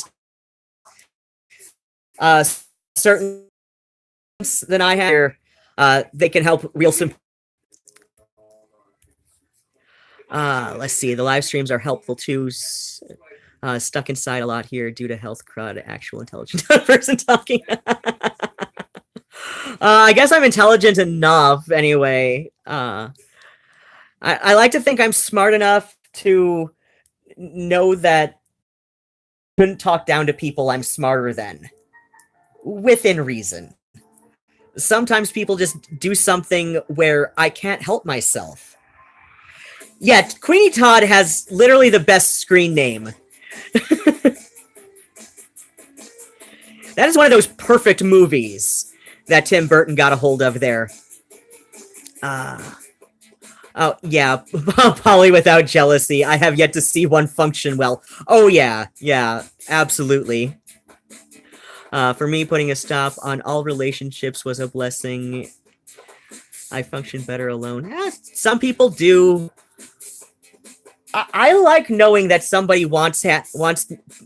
certain than I have. They can help real simple. Let's see. The live streams are helpful too. Stuck inside a lot here due to health crud. Actual intelligent person talking. I guess I'm intelligent enough anyway. I like to think I'm smart enough to know that I couldn't talk down to people I'm smarter than, within reason. Sometimes people just do something where I can't help myself. Yeah, Queenie Todd has literally the best screen name. That is one of those perfect movies that Tim Burton got a hold of there. Oh, yeah, Polly without jealousy. I have yet to see one function well. Oh, yeah, absolutely. For me, putting a stop on all relationships was a blessing. I function better alone. Some people do. I like knowing that somebody wants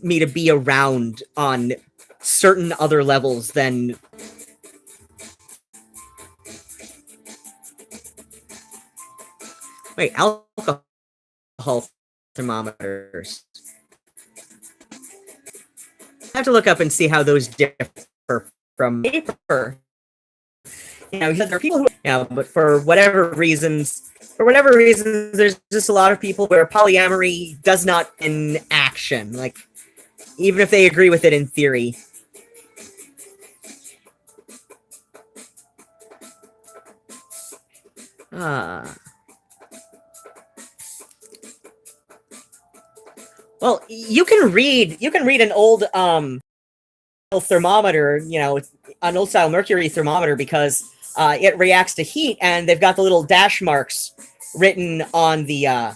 me to be around on certain other levels than... Wait, alcohol thermometers. I have to look up and see how those differ from paper. You know, there are people who, but for whatever reasons, there's just a lot of people where polyamory does not in action. Like, even if they agree with it in theory. Well, you can read an old thermometer, you know, an old style mercury thermometer, because it reacts to heat, and they've got the little dash marks written on the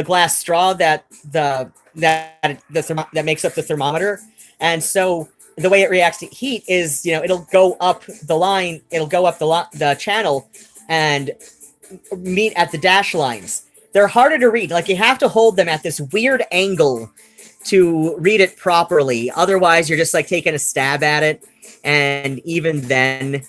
glass straw that makes up the thermometer. And so the way it reacts to heat is, you know, it'll go up the line, the channel, and meet at the dash lines. They're harder to read. Like, you have to hold them at this weird angle to read it properly. Otherwise, you're just, like, taking a stab at it. And even then...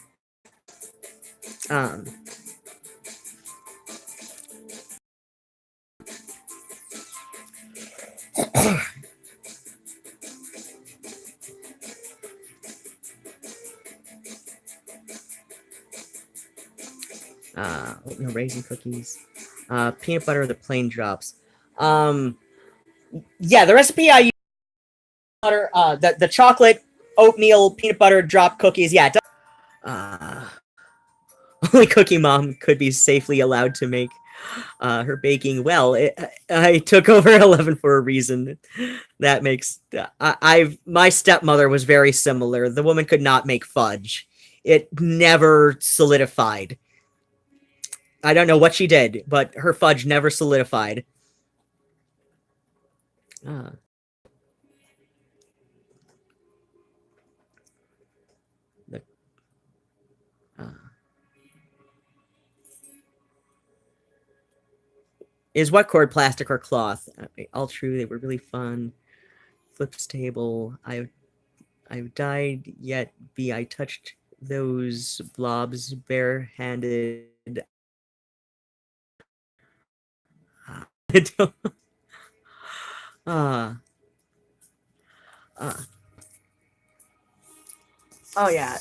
oatmeal raisin cookies. Peanut butter, the plain drops. Yeah, the recipe I use butter, the chocolate oatmeal peanut butter drop cookies. Yeah, only Cookie Mom could be safely allowed to make her baking well. I took over 11 for a reason. That makes my stepmother was very similar. The woman could not make fudge. It never solidified. I don't know what she did, but her fudge never solidified. Is what cord plastic or cloth? All true. They were really fun. Flips table. I've died yet be I touched those blobs barehanded. Oh yeah.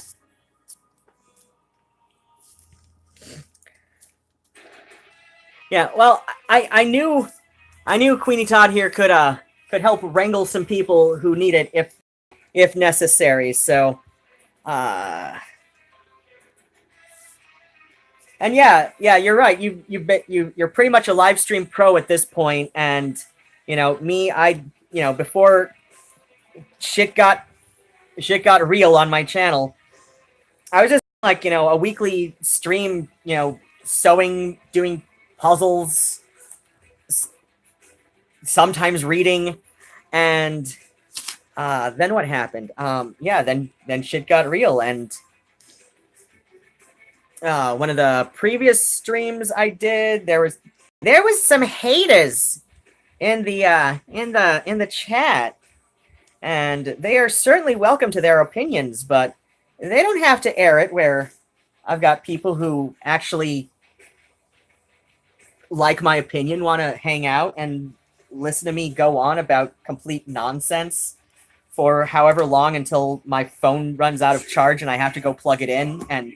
Yeah, well, I knew Queenie Todd here could help wrangle some people who need it if necessary. So and yeah, you're right. You're pretty much a live stream pro at this point, and you know, me, before shit got real on my channel, I was just like, you know, a weekly stream, you know, sewing, doing puzzles, sometimes reading, and then what happened? Yeah, then shit got real, and one of the previous streams I did, there was some haters in the chat, and they are certainly welcome to their opinions, but they don't have to air it where I've got people who actually like my opinion, want to hang out and listen to me go on about complete nonsense for however long until my phone runs out of charge and I have to go plug it in. And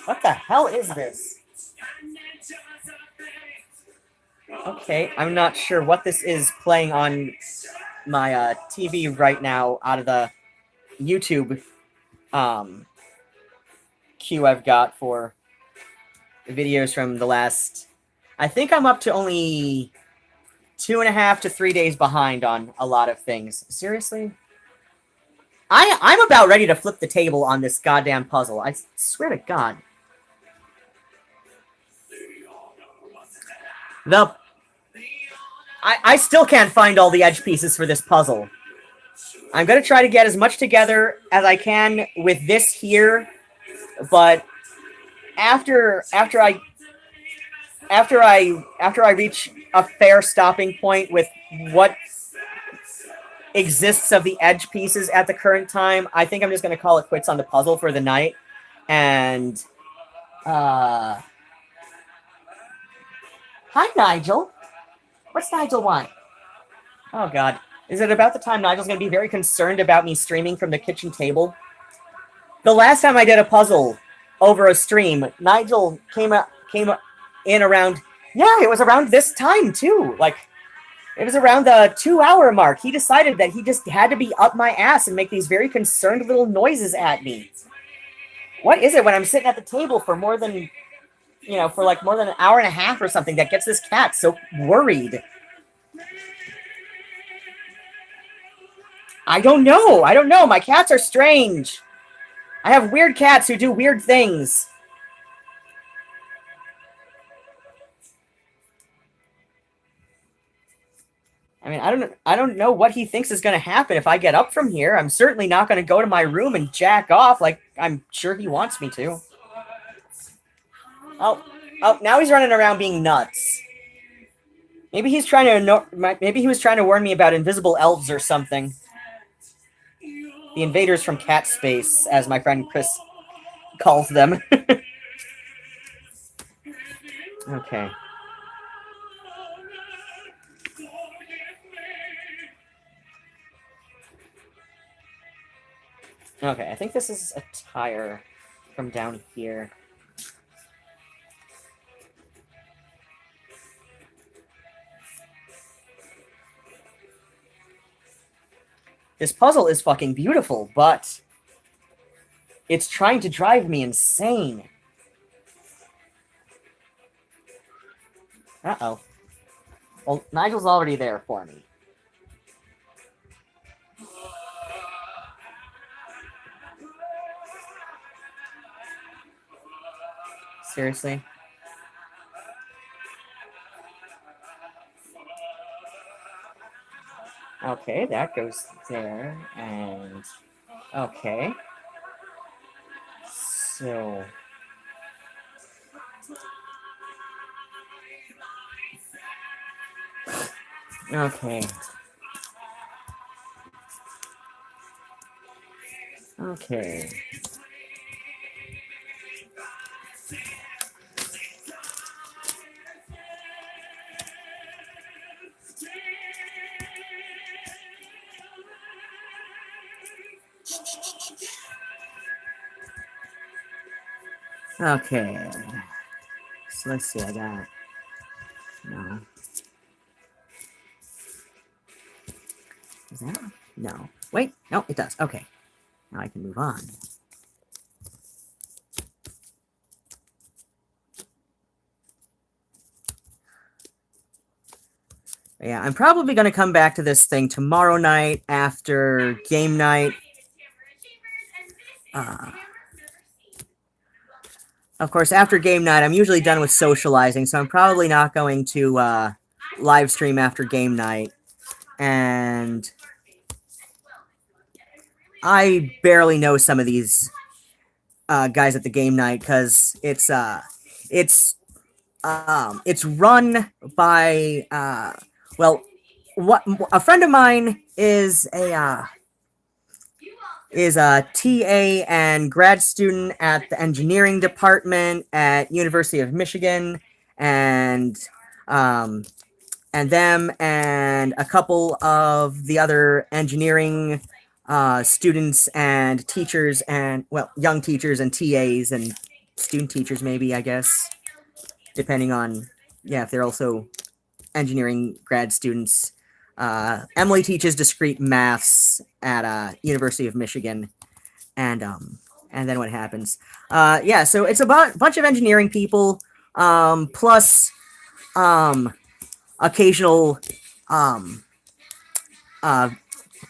what the hell is this? Okay, I'm not sure what this is playing on my TV right now out of the YouTube queue I've got for videos from the last... I think I'm up to only 2.5 to 3 days behind on a lot of things. Seriously? I'm about ready to flip the table on this goddamn puzzle. I swear to God. I still can't find all the edge pieces for this puzzle. I'm going to try to get as much together as I can with this here, but after I reach a fair stopping point with what exists of the edge pieces at the current time, I think I'm just going to call it quits on the puzzle for the night. And hi, Nigel. What's Nigel want? Oh, God. Is it about the time Nigel's going to be very concerned about me streaming from the kitchen table? The last time I did a puzzle over a stream, Nigel came in around... Yeah, it was around this time, too. Like, it was around the 2-hour mark. He decided that he just had to be up my ass and make these very concerned little noises at me. What is it when I'm sitting at the table for more than... for like more than an hour and a half or something that gets this cat so worried? I don't know. My cats are strange. I have weird cats who do weird things. I mean, I don't know what he thinks is going to happen if I get up from here. I'm certainly not going to go to my room and jack off like I'm sure he wants me to. Oh, now he's running around being nuts. Maybe he's trying to maybe he was trying to warn me about invisible elves or something. The invaders from cat space, as my friend Chris calls them. Okay. Okay, I think this is a tire from down here. This puzzle is fucking beautiful, but it's trying to drive me insane. Uh-oh. Well, Nigel's already there for me. Seriously? Okay, that goes there, and... Okay. So... Okay. Okay. Okay. So let's see, I got... No. Is that... No. Wait, no, it does. Okay. Now I can move on. Yeah, I'm probably going to come back to this thing tomorrow night after game night. Of course, after game night, I'm usually done with socializing, so I'm probably not going to live stream after game night, and I barely know some of these guys at the game night because it's run by what a friend of mine is a TA and grad student at the engineering department at University of Michigan, and them and a couple of the other engineering students and teachers and young teachers and TAs and student teachers, maybe, I guess, depending on if they're also engineering grad students. Emily teaches discrete maths at University of Michigan, and then what happens? So it's about a bunch of engineering people, plus occasional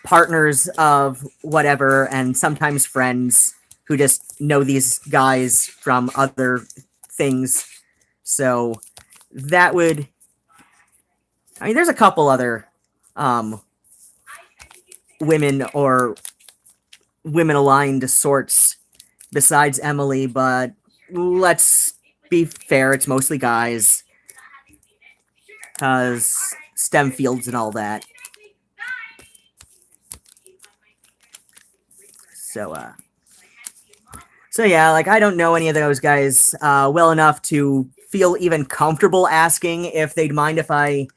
partners of whatever, and sometimes friends who just know these guys from other things. So that would, there's a couple other women or women-aligned sorts besides Emily, but let's be fair, it's mostly guys, because STEM fields and all that. So yeah, like, I don't know any of those guys well enough to feel even comfortable asking if they'd mind if I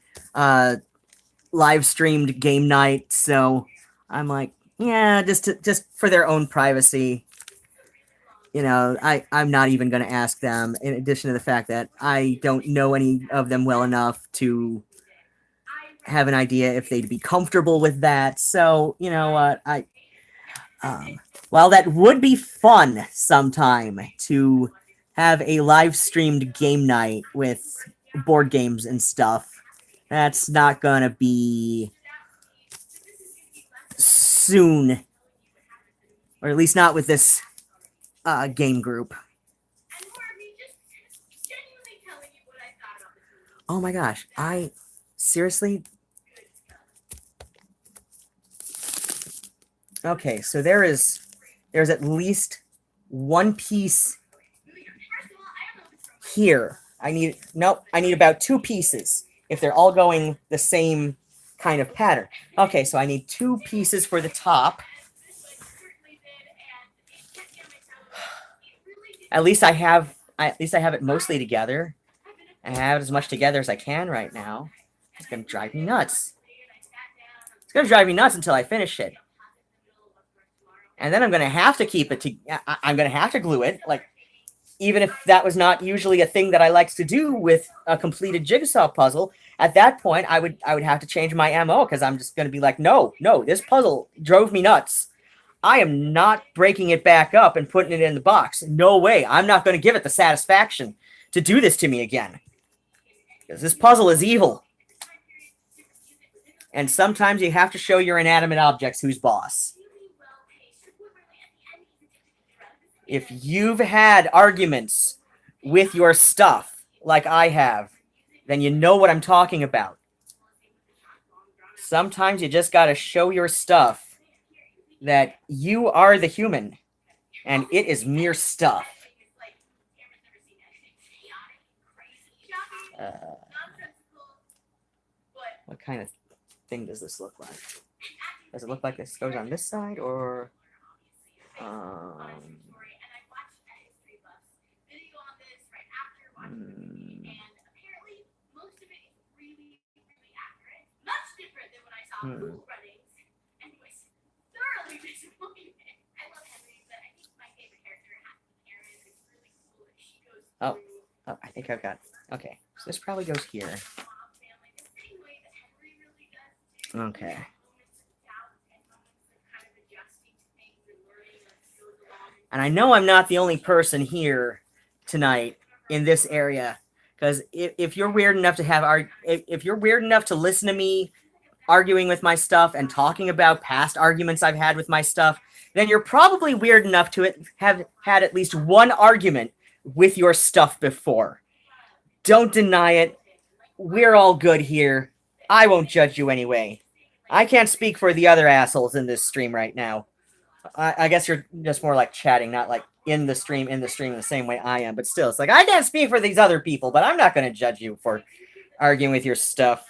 live streamed game night. So I'm like, yeah, just for their own privacy. I'm not even going to ask them, in addition to the fact that I don't know any of them well enough to have an idea if they'd be comfortable with that. So, you know what, while that would be fun sometime to have a live streamed game night with board games and stuff, that's not gonna be soon, or at least not with this game group. Oh my gosh, I seriously. Okay, so there's at least one piece here. I need about 2 pieces if they're all going the same kind of pattern. Okay, so I need 2 pieces for the top. At least I have it mostly together. I have as much together as I can right now. It's gonna drive me nuts. It's gonna drive me nuts until I finish it. And then I'm going to have to keep it I'm going to have to glue it. Like, even if that was not usually a thing that I liked to do with a completed jigsaw puzzle, at that point, I would have to change my MO, because I'm just going to be like, no, this puzzle drove me nuts. I am not breaking it back up and putting it in the box. No way. I'm not going to give it the satisfaction to do this to me again. Because this puzzle is evil. And sometimes you have to show your inanimate objects who's boss. If you've had arguments with your stuff, like I have, then you know what I'm talking about. Sometimes you just gotta show your stuff that you are the human, and it is mere stuff. What kind of thing does this look like? Does it look like this goes on this side, or... Oh, I think I've got. Okay, so this probably goes here. Okay. And I know I'm not the only person here tonight in this area, because if you're weird enough to if you're weird enough to listen to me arguing with my stuff and talking about past arguments I've had with my stuff, then you're probably weird enough to have had at least one argument with your stuff before. Don't deny it. we're all good here. I won't judge you anyway. I can't speak for the other assholes in this stream right now. I guess you're just more like chatting, not like in the stream in the same way I am. But still, it's like, I can't speak for these other people, but I'm not going to judge you for arguing with your stuff.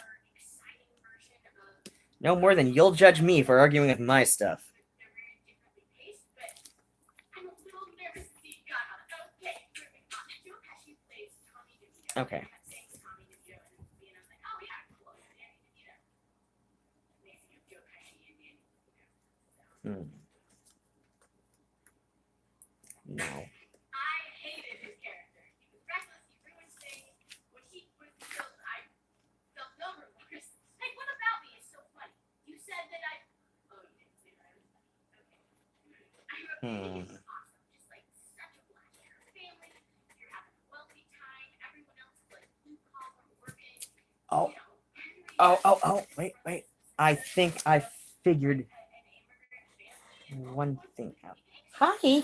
No more than you'll judge me for arguing with my stuff. Okay. No. I hated his character. He was reckless, he ruined things. When he killed, I felt no remorse. Like, what about me is so funny? You said that I... Oh, you didn't say that I was funny. Okay. I wrote, awesome. Just like such a black family. You're having a wealthy time. Everyone else is like blue collar working. Oh. Wait. I think I figured one thing out. Hi.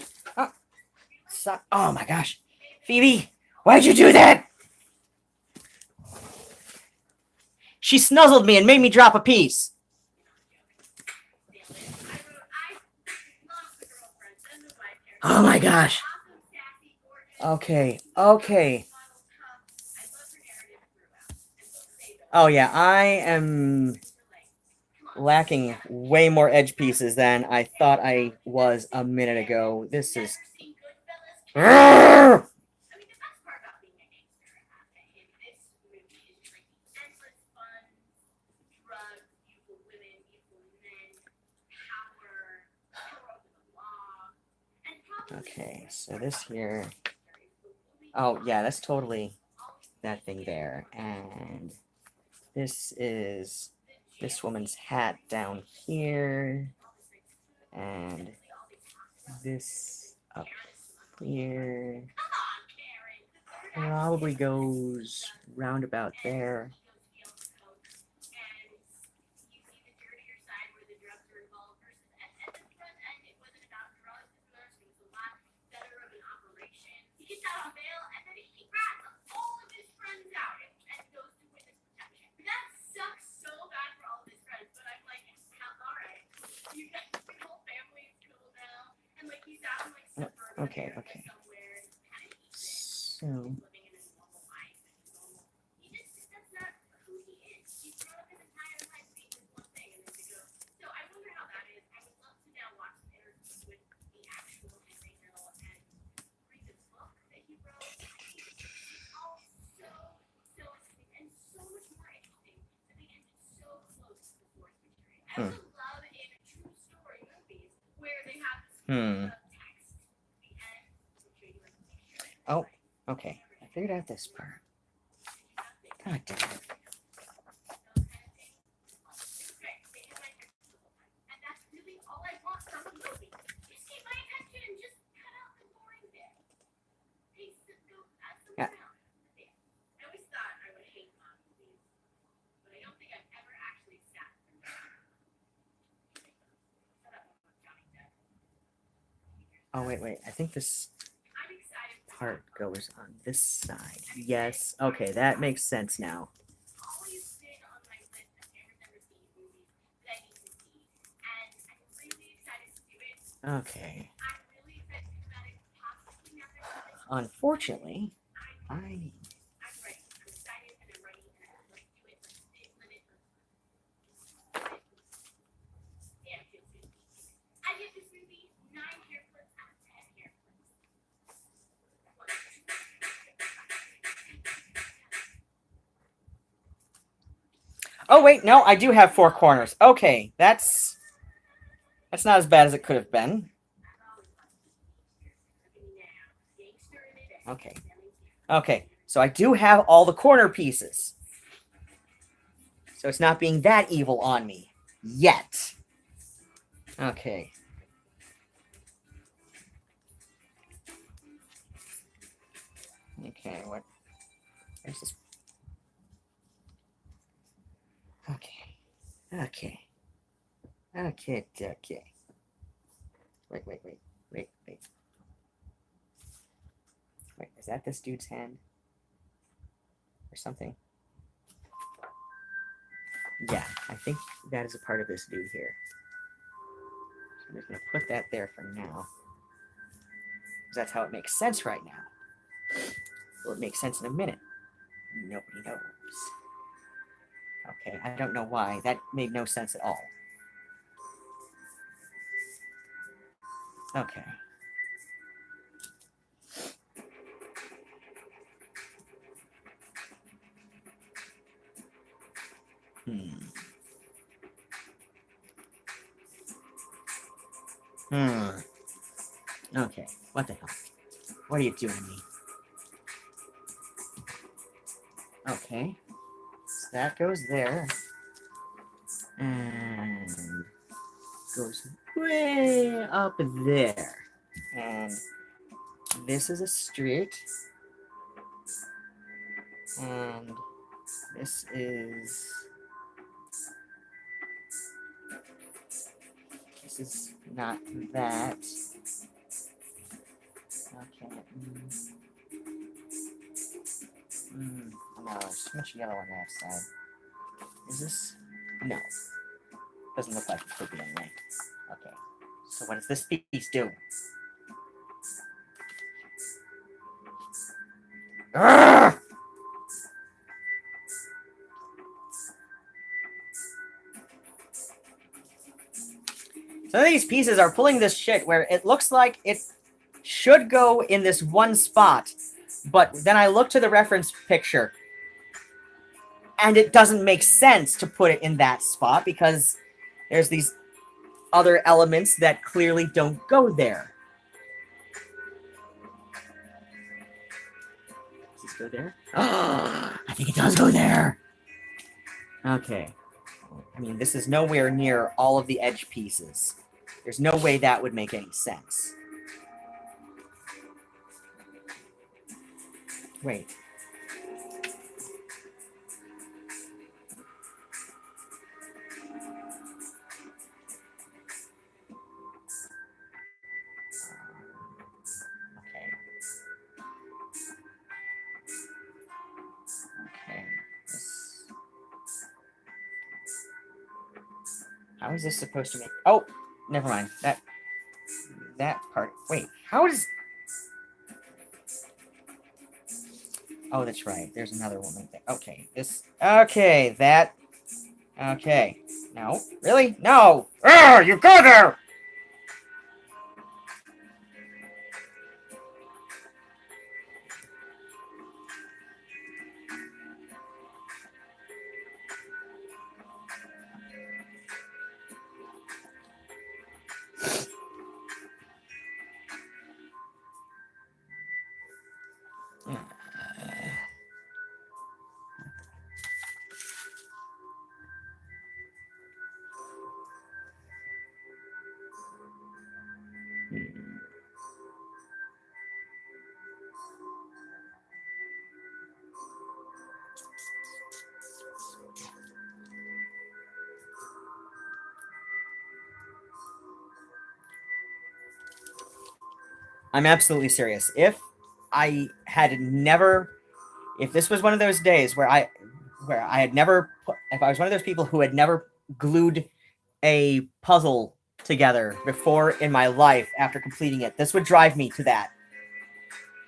Oh my gosh. Phoebe, why'd you do that? She snuzzled me and made me drop a piece. Oh my gosh. Okay. Oh yeah, I am lacking way more edge pieces than I thought I was a minute ago. This is... Okay, so this here... Oh, yeah, that's totally that thing there. And this is this woman's hat down here. And this up here probably goes round about there. Okay. So... Oh, okay. I figured out this part. God damn it. Yeah. Oh, wait. I think this part goes on this side. Yes. Okay, that makes sense now. Okay. Unfortunately, Oh, wait, no, I do have 4 corners. Okay, that's not as bad as it could have been. Okay, so I do have all the corner pieces. So it's not being that evil on me. Yet. Okay. Okay, what? There's this. Okay. Wait. Wait, is that this dude's hand? Or something? Yeah, I think that is a part of this dude here. So I'm just going to put that there for now. Because that's how it makes sense right now. Will it make sense in a minute? Nobody knows. Okay, I don't know why. That made no sense at all. Okay. Okay, what the hell? What are you doing to me? Okay. So that goes there. And goes way up there. And this is a street. And this is not that. Okay. No, there's too much yellow on that side. Is this? No. Doesn't look like it could be anyway. Okay. So what does this piece do? Arrgh! Some of these pieces are pulling this shit where it looks like it should go in this one spot, but then I look to the reference picture and it doesn't make sense to put it in that spot because there's these other elements that clearly don't go there. Does this go there? Oh, I think it does go there. Okay. I mean, this is nowhere near all of the edge pieces. There's no way that would make any sense. Wait. How is this supposed to make... Oh! Never mind. That part... Wait, how does... Oh, that's right. There's another woman there. Okay, this... Okay, that... Okay. No. Really? No! Oh, you go there! I'm absolutely serious. If I had never... If this was one of those days where I had never... If I was one of those people who had never glued a puzzle together before in my life after completing it, this would drive me to that.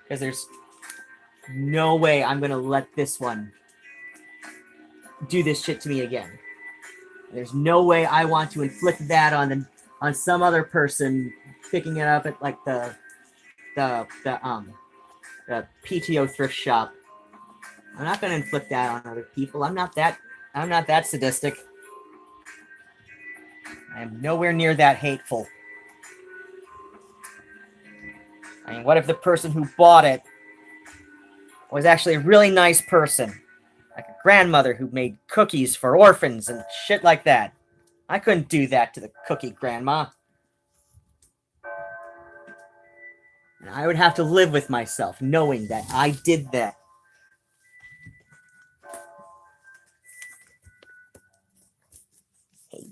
Because there's no way I'm going to let this one do this shit to me again. There's no way I want to inflict that on some other person picking it up at like the PTO thrift shop. I'm not going to inflict that on other people. I'm not that sadistic. I am nowhere near that hateful. I mean, what if the person who bought it was actually a really nice person? Like a grandmother who made cookies for orphans and shit like that. I couldn't do that to the cookie grandma. And I would have to live with myself knowing that I did that. Hey.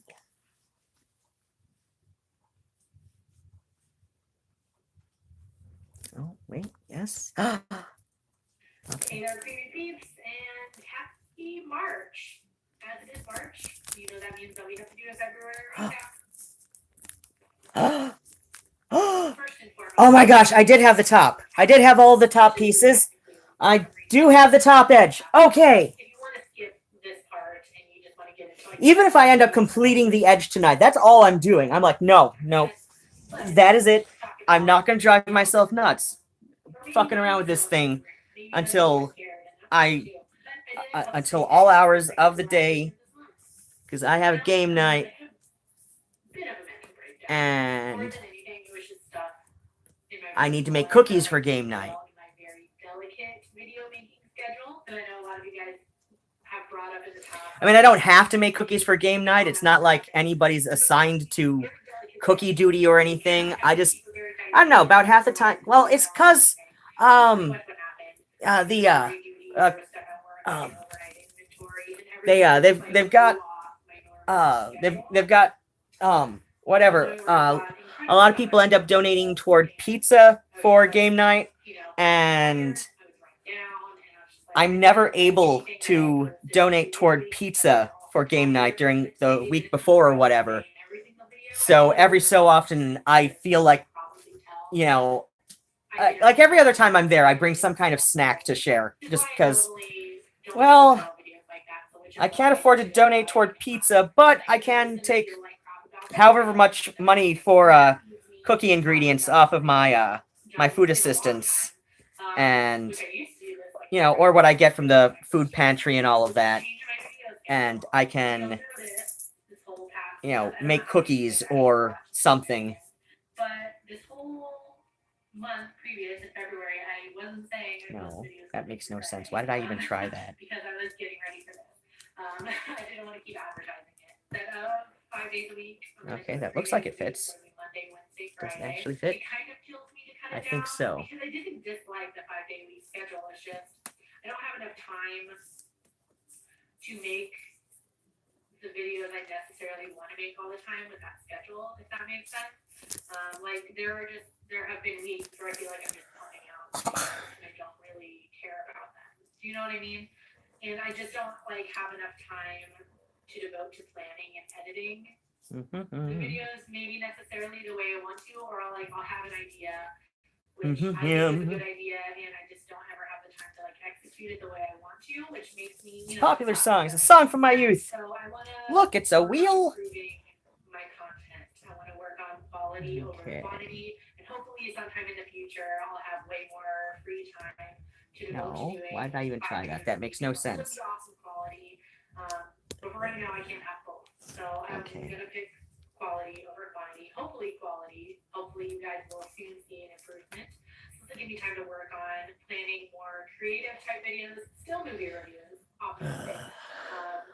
Oh, wait, yes. Okay. Hey there, Creamy Peeps, and happy March. as it is March, you know that means that we have to do a February recap. First and foremost. Oh my gosh, I did have the top. I did have all the top pieces. I do have the top edge. Okay. If you want to skip this part and you just want to get it, Even if I end up completing the edge tonight, that's all I'm doing. I'm like, no, that is it. I'm not going to drive myself nuts fucking around with this thing until until all hours of the day, because I have a game night and I need to make cookies for game night. I mean, I don't have to make cookies for game night. It's not like anybody's assigned to cookie duty or anything. I don't know, about half the time. Well, it's because they've got whatever. A lot of people end up donating toward pizza for game night, and I'm never able to donate toward pizza for game night during the week before or whatever. So every so often, I feel like, you know, like every other time I'm there, I bring some kind of snack to share, just because, well, I can't afford to donate toward pizza, but I can take however much money for cookie ingredients off of my my food assistance, and you know, or what I get from the food pantry and all of that, and I can, you know, make cookies or something. But this whole month previous in February, I wasn't saying No, that makes no sense. Why did I even try that? Because I was getting ready for this. I didn't want to keep advertising it. But 5 days a week. Okay, that looks like it fits. Monday, Wednesday, Does it Friday. actually fit? It kind of kills me to cut I it think down so. because I didn't dislike the 5-day week schedule. It's just I don't have enough time to make the videos I necessarily want to make all the time with that schedule, if that makes sense. Like there have been weeks where I feel like I'm just pulling out and I don't really care about them. Do you know what I mean? And I just don't like have enough time to devote to planning and editing the videos maybe necessarily the way I want to, or I'll have an idea which I think is a good idea and I just don't ever have the time to like execute it the way I want to, which makes me, you know, Popular song. It's a song from my youth. So I want to Look, it's a wheel. improving my content. I want to work on quality over quantity, and hopefully sometime in the future I'll have way more free time to devote to doing. Why did I even try that? That makes no sense. Awesome quality. But for right now, I can't have both. So I'm gonna pick quality over quantity. Hopefully quality. Hopefully you guys will soon see an improvement. This will give me time to work on planning more creative type videos, still movie reviews, obviously.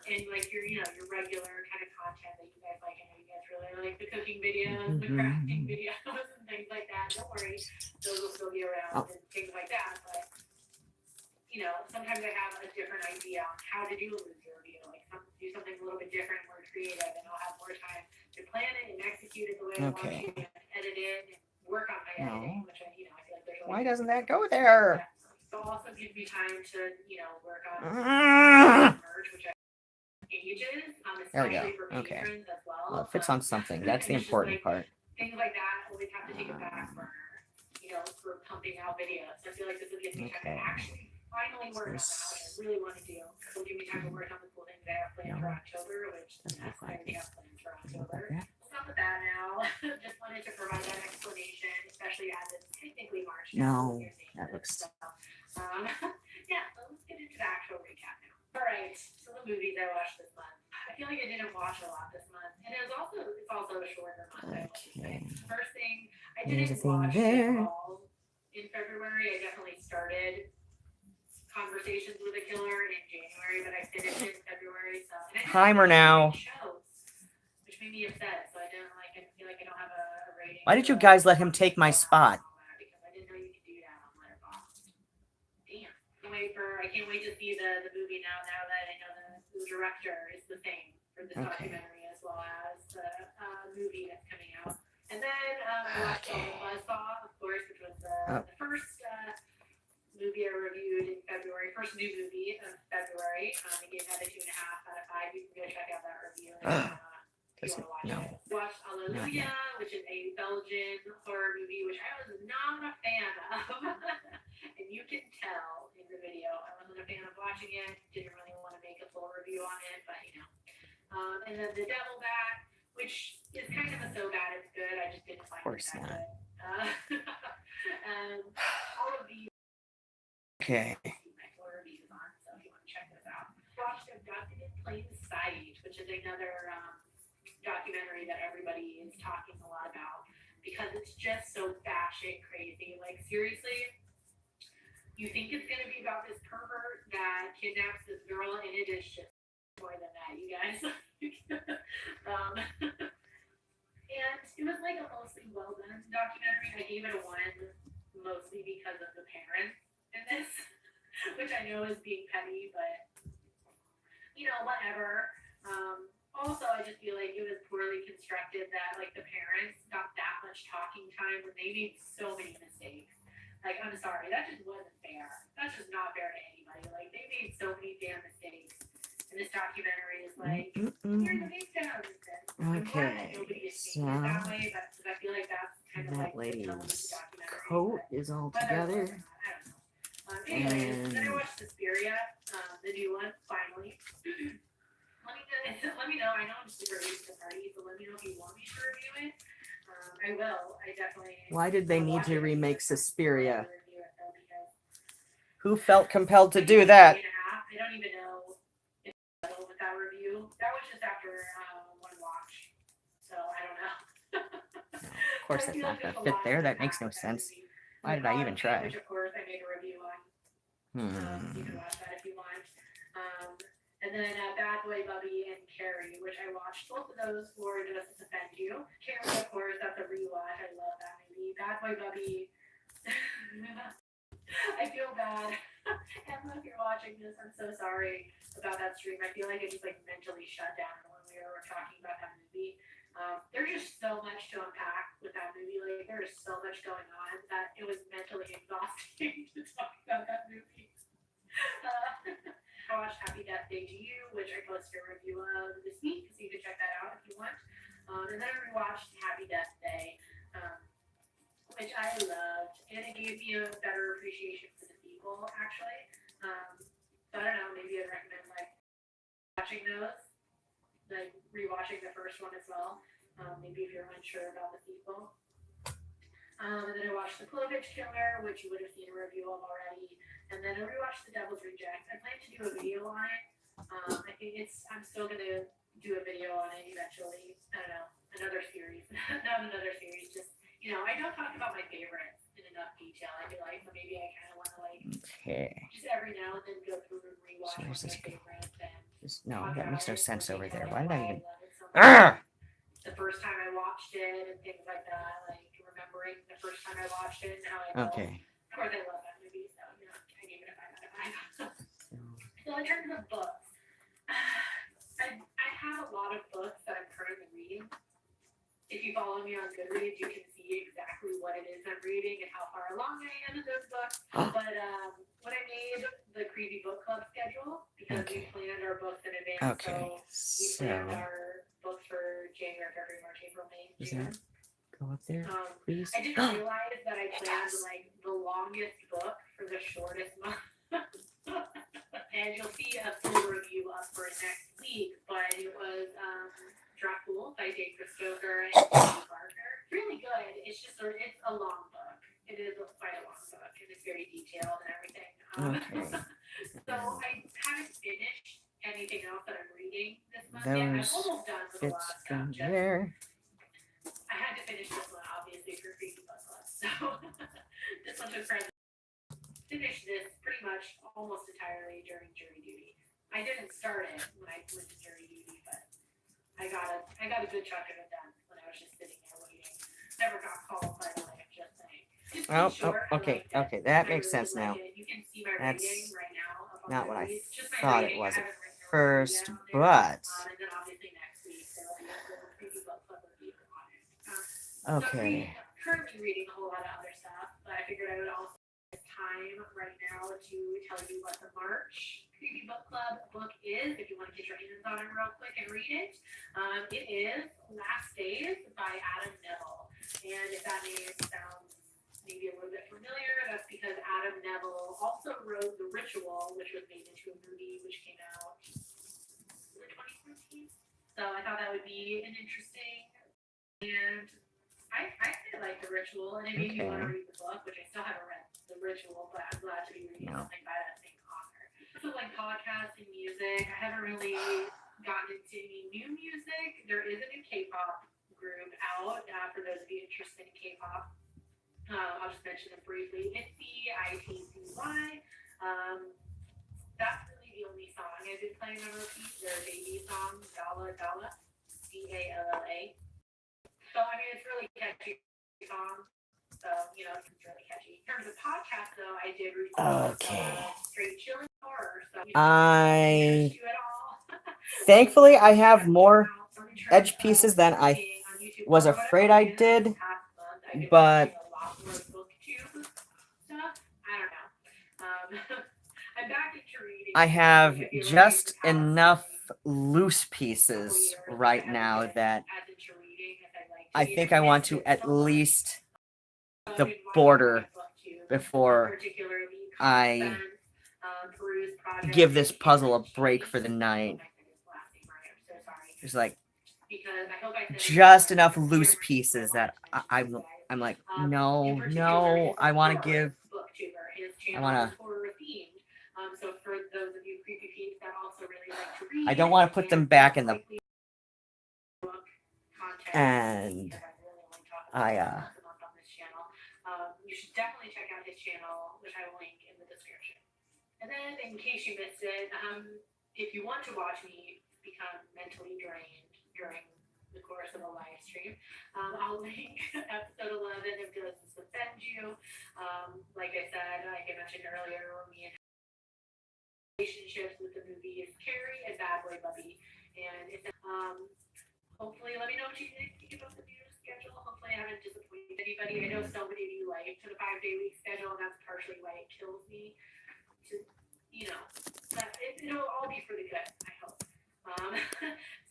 And like your regular kind of content that you guys like. I know you guys really like the cooking videos, the crafting videos, and things like that. Don't worry, those will still be around and things like that. But you know, sometimes I have a different idea on how to do a movie review, like do something a little bit different, more creative, and I'll have more time to plan it and execute it the way I want to, and edit it and work on my editing, which I feel like there's. Why doesn't that go there? So also gives me time to work on merch, which I ages, there we go. especially for patrons as well. Well, it fits on something. That's the important part. Things like that always have to take a back burner, for pumping out videos. So I feel like this will give me time to actually finally work on that, which I really want to do. It'll give me time to work on the cool things I have planned for October, which I already have planned for October. Stop with that now. Just wanted to provide that explanation, especially as it's technically March. No, that looks. Yeah, so let's get into the actual recap now. All right, so the movies I watched this month. I feel like I didn't watch a lot this month, and it's also a shorter month. Okay. First thing, I didn't watch it all in February. I definitely started Conversations with a Killer in January, but I finished it in February. So timer now. Which made me upset. So I feel like I don't have a rating. Why did you guys let him take my spot? Because I didn't know you could do that on Letterboxd. Damn. I can't wait to see the movie now that I know the director is the same for this documentary as well as the movie that's coming out. And then I watched Buzzsaw, of course, which was the first movie I reviewed in February, first new movie of February. I gave that a 2.5 out of 5. You can go check out that review if you want to watch it. Watched Alleluia, which is a Belgian horror movie, which I was not a fan of. And you can tell in the video, I wasn't a fan of watching it, didn't really want to make a full review on it, but you know. And then The Devil Bat, which is kind of a so bad it's good. I just didn't find it that good. All of these. Okay. My full reviews on, so if you want to check this out. Watched Abducted in Plain Sight, which is another documentary that everybody is talking a lot about because it's just so batshit crazy. Like seriously, you think it's gonna be about this pervert that kidnaps this girl, and it is just more than that, you guys. And it was like a mostly well done documentary. I gave it a 1, mostly because of the parents in this, which I know is being petty, but you know, whatever. Also, I just feel like it was poorly constructed that like the parents got that much talking time when they made so many mistakes. Like, I'm sorry, that just wasn't fair. That's just not fair to anybody. Like, they made so many damn mistakes. And this documentary is like, here's the victims. Okay, Nobody is so seeing it that way, but I feel like that's kind of that like the tone of the lady's documentary. coat is all together. Anyways, then I watched Suspiria, the new one, finally. Let me know. I know I'm super late to the party, so let me know if you want me to review it. I will. I definitely. Why did they need to remake Suspiria? Because Who felt compelled to do that? I don't even know if I know with that review. That was just after one watch, so I don't know. Of course, that's not gonna fit there. That makes no sense. Why did I even try? Which, of course, I made a review on. You can watch that if you want. And then Bad Boy Bubby and Carrie, which I watched both of those for Justice Offend You. Carrie, of course, that's a rewatch. I love that movie. Bad Boy Bubby. I feel bad. Emma, if you're watching this, I'm so sorry about that stream. I feel like I just like mentally shut down when we were talking about that movie. There's just so much to unpack with that movie. Like there is so much going on that it was mentally exhausting to talk about that movie. I watched Happy Death Day to You, which I posted a review of this week, so you can check that out if you want. And then I rewatched Happy Death Day, which I loved, and it gave me a better appreciation for the sequel, actually. So I don't know, maybe I'd recommend like watching those, like rewatching the first one as well. Maybe if you're unsure about the sequel. And then I watched The Clovage Killer, which you would have seen a review of already. And then I rewatched The Devil's Reject. I plan to do a video on it. I think I'm still going to do a video on it eventually. I don't know, another series. Not another series, just, you know, I don't talk about my favorites in enough detail. I feel like, so maybe I kind of want to like, just every now and then go through and rewatch my favorites. No, that makes no sense over there. Why did I even... The first time I watched it and things like that, like remembering the first time I watched it and how I felt. Okay. Of course, I love that movie, so you know, I gave it a 5 out of 5. So in terms of books, I have a lot of books that I'm currently reading. If you follow me on Goodreads, you can see exactly what it is I'm reading and how far along I am in those books. But when I made the Creepy Book Club schedule, because we planned our books in advance, so we planned our books for January, February, March, April, May, June. Go up there, please. I didn't realize that I planned like the longest book for the shortest month. And you'll see a full review up for next week, but it was Dracula by Dave Stoker and Steve Barker. Really good. It's just it's a long book. It is quite a long book, and it's very detailed and everything. So I haven't finished anything else that I'm reading this month yet. I'm almost done with a lot of stuff. I had to finish this one, obviously, for Creepy Book Club. So this one took present. Finished this pretty much almost entirely during jury duty. I didn't start it when I went to jury duty, but I got a good chunk of it done when I was just sitting there waiting. Never got called, by the way, I'm just saying. Okay, that makes sense now. You can see my That's rating right now. not what I thought it was at first, but... And then obviously next week, there'll be a full Creepy Book Club review on it. Okay. So I'm currently reading a whole lot of other stuff, but I figured I would also time right now to tell you what the March Creepy Book Club book is, if you want to get your hands on it real quick and read it. It is Last Days by Adam Neville. And if that name sounds maybe a little bit familiar, that's because Adam Neville also wrote The Ritual, which was made into a movie which came out in 2014. So I thought that would be an interesting, and I really like The Ritual, and it made me want to read the book, which I still haven't read The Ritual, but I'm glad to be reading something by that same author. So like podcasts and music, I haven't really gotten into any new music. There is a new K-pop group out for those of you interested in K-pop. I'll just mention them briefly. ITZY. That's really the only song I've been playing on repeat. Their debut song, Dalla Dalla, Dalla. So I mean, it's really catchy song. So you know, it's really catchy. In terms of podcasts, though, I did read Straight Chilling Horror. So you thankfully I have more edge pieces than I was afraid I did, but I have just enough loose pieces right now that I think I want to at least the border before I give this puzzle a break for the night. There's like just enough loose pieces that I'm like, no, I want to I don't want to put them back in the, and you should definitely check out his channel, which I will link in the description. And then, in case you missed it, if you want to watch me become mentally drained during the course of a live stream, I'll link episode 11 of Does This Offend You? Like I said, like I mentioned earlier, when me and relationships with the movie is Carrie and Bad Boy Bubby, and it's hopefully let me know what you think about the new schedule. Hopefully I haven't disappointed anybody. I know so many of you like to the 5-day week schedule, and that's partially why it kills me. To it'll all be for the good, I hope.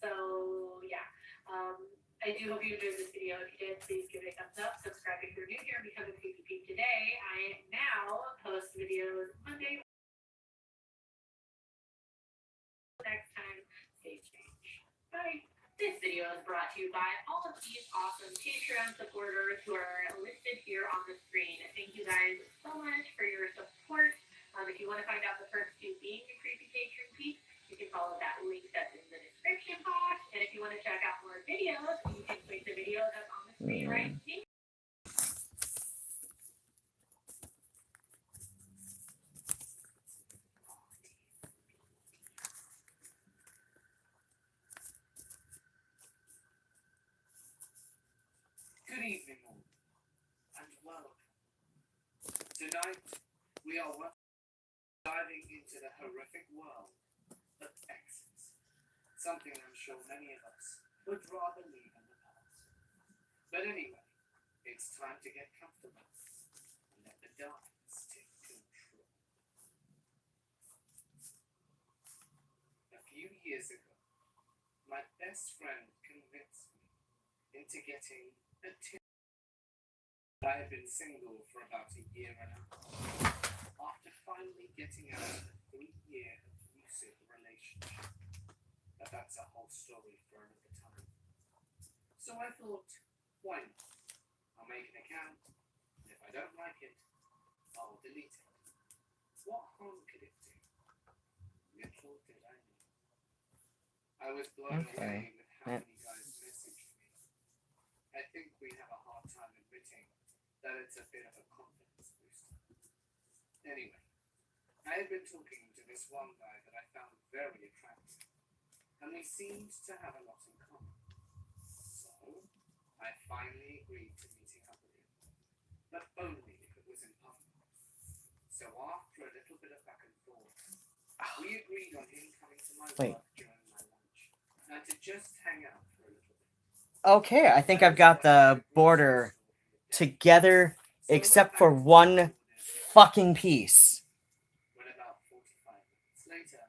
So yeah. I do hope you enjoyed this video. If you did, please give it a thumbs up. Subscribe if you're new here and become a Creepy Peep today. I now post videos Monday. Next time, stay strange. Bye. This video is brought to you by all of these awesome Patreon supporters who are listed here on the screen. Thank you guys so much for your support. If you want to find out the perks to being a Creepy Patron Peep, you can follow that link that's in the description box. And if you want to check out more videos, you can click the video that's on the screen right here. Good evening, all, and welcome. Tonight, we are diving into the horrific world of exes. Something I'm sure many of us would rather leave in the past. But anyway, it's time to get comfortable and let the darkness take control. A few years ago, my best friend convinced me into getting a tip. I had been single for about a year and a half after finally getting out of a 3-year abusive relationship. But that's a whole story for another time. So I thought, why not? I'll make an account, and if I don't like it, I'll delete it. What harm could it do? Little did I know. I was blown away with how many guys messaged me. I think we have a hard time admitting that it's a bit of a confidence booster. Anyway, I had been talking to this one guy that I found very attractive, and we seemed to have a lot in common. So, I finally agreed to meeting up with him, but only if it was in public. So after a little bit of back and forth, we agreed on him coming to my work during my lunch, and to just hang out for a little bit. Okay, I think I've got the border together, except for one fucking piece. When about 45 minutes later,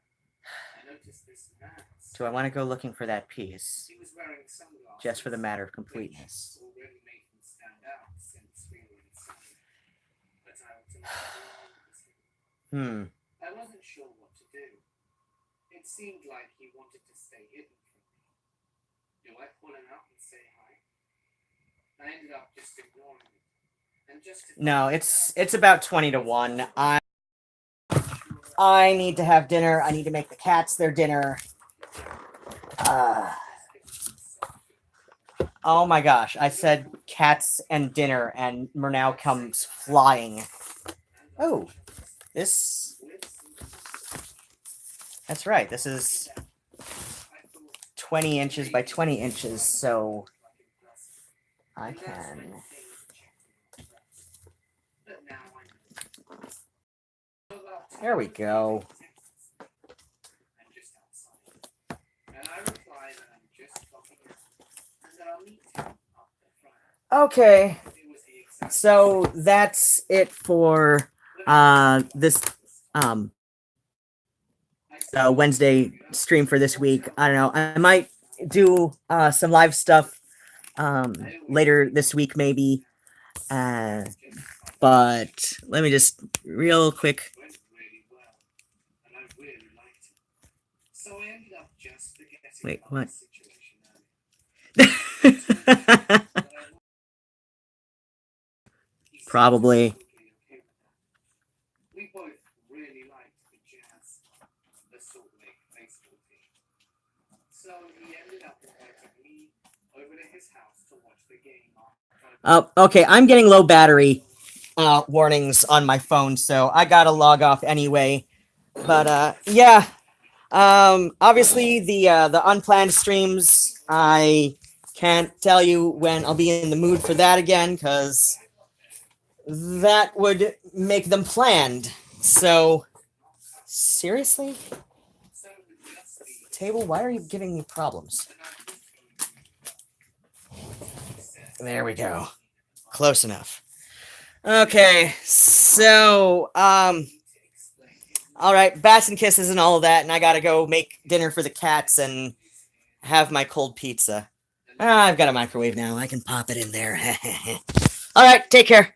I noticed this man. Do I want to go looking for that piece? He was wearing sunglasses. Just for the matter of completeness. Which already made him stand out since we were inside. But I ultimately I wasn't sure what to do. It seemed like he wanted to stay hidden from me. Do I call him out and say hi? I ended up just ignoring it. And just No, it's about 20 to 1. I need to have dinner. I need to make the cats their dinner. Oh my gosh, I said cats and dinner, and Murnau comes flying. Oh, this... That's right, this is 20 inches by 20 inches, so I can... There we go. Okay, so that's it for this Wednesday stream for this week. I don't know. I might do some live stuff later this week, maybe. But let me just real quick. Wait, what? Probably. We both really liked the Jazz, the Salt Lake baseball team. So he ended up inviting me over to his house to watch the game. Okay, I'm getting low battery warnings on my phone, so I gotta log off anyway. But yeah, obviously the unplanned streams, I can't tell you when I'll be in the mood for that again, because that would make them planned. So, seriously? Table, why are you giving me problems? There we go. Close enough. Okay, so, all right, bats and kisses and all of that, and I gotta go make dinner for the cats and have my cold pizza. I've got a microwave now. I can pop it in there. All right, take care.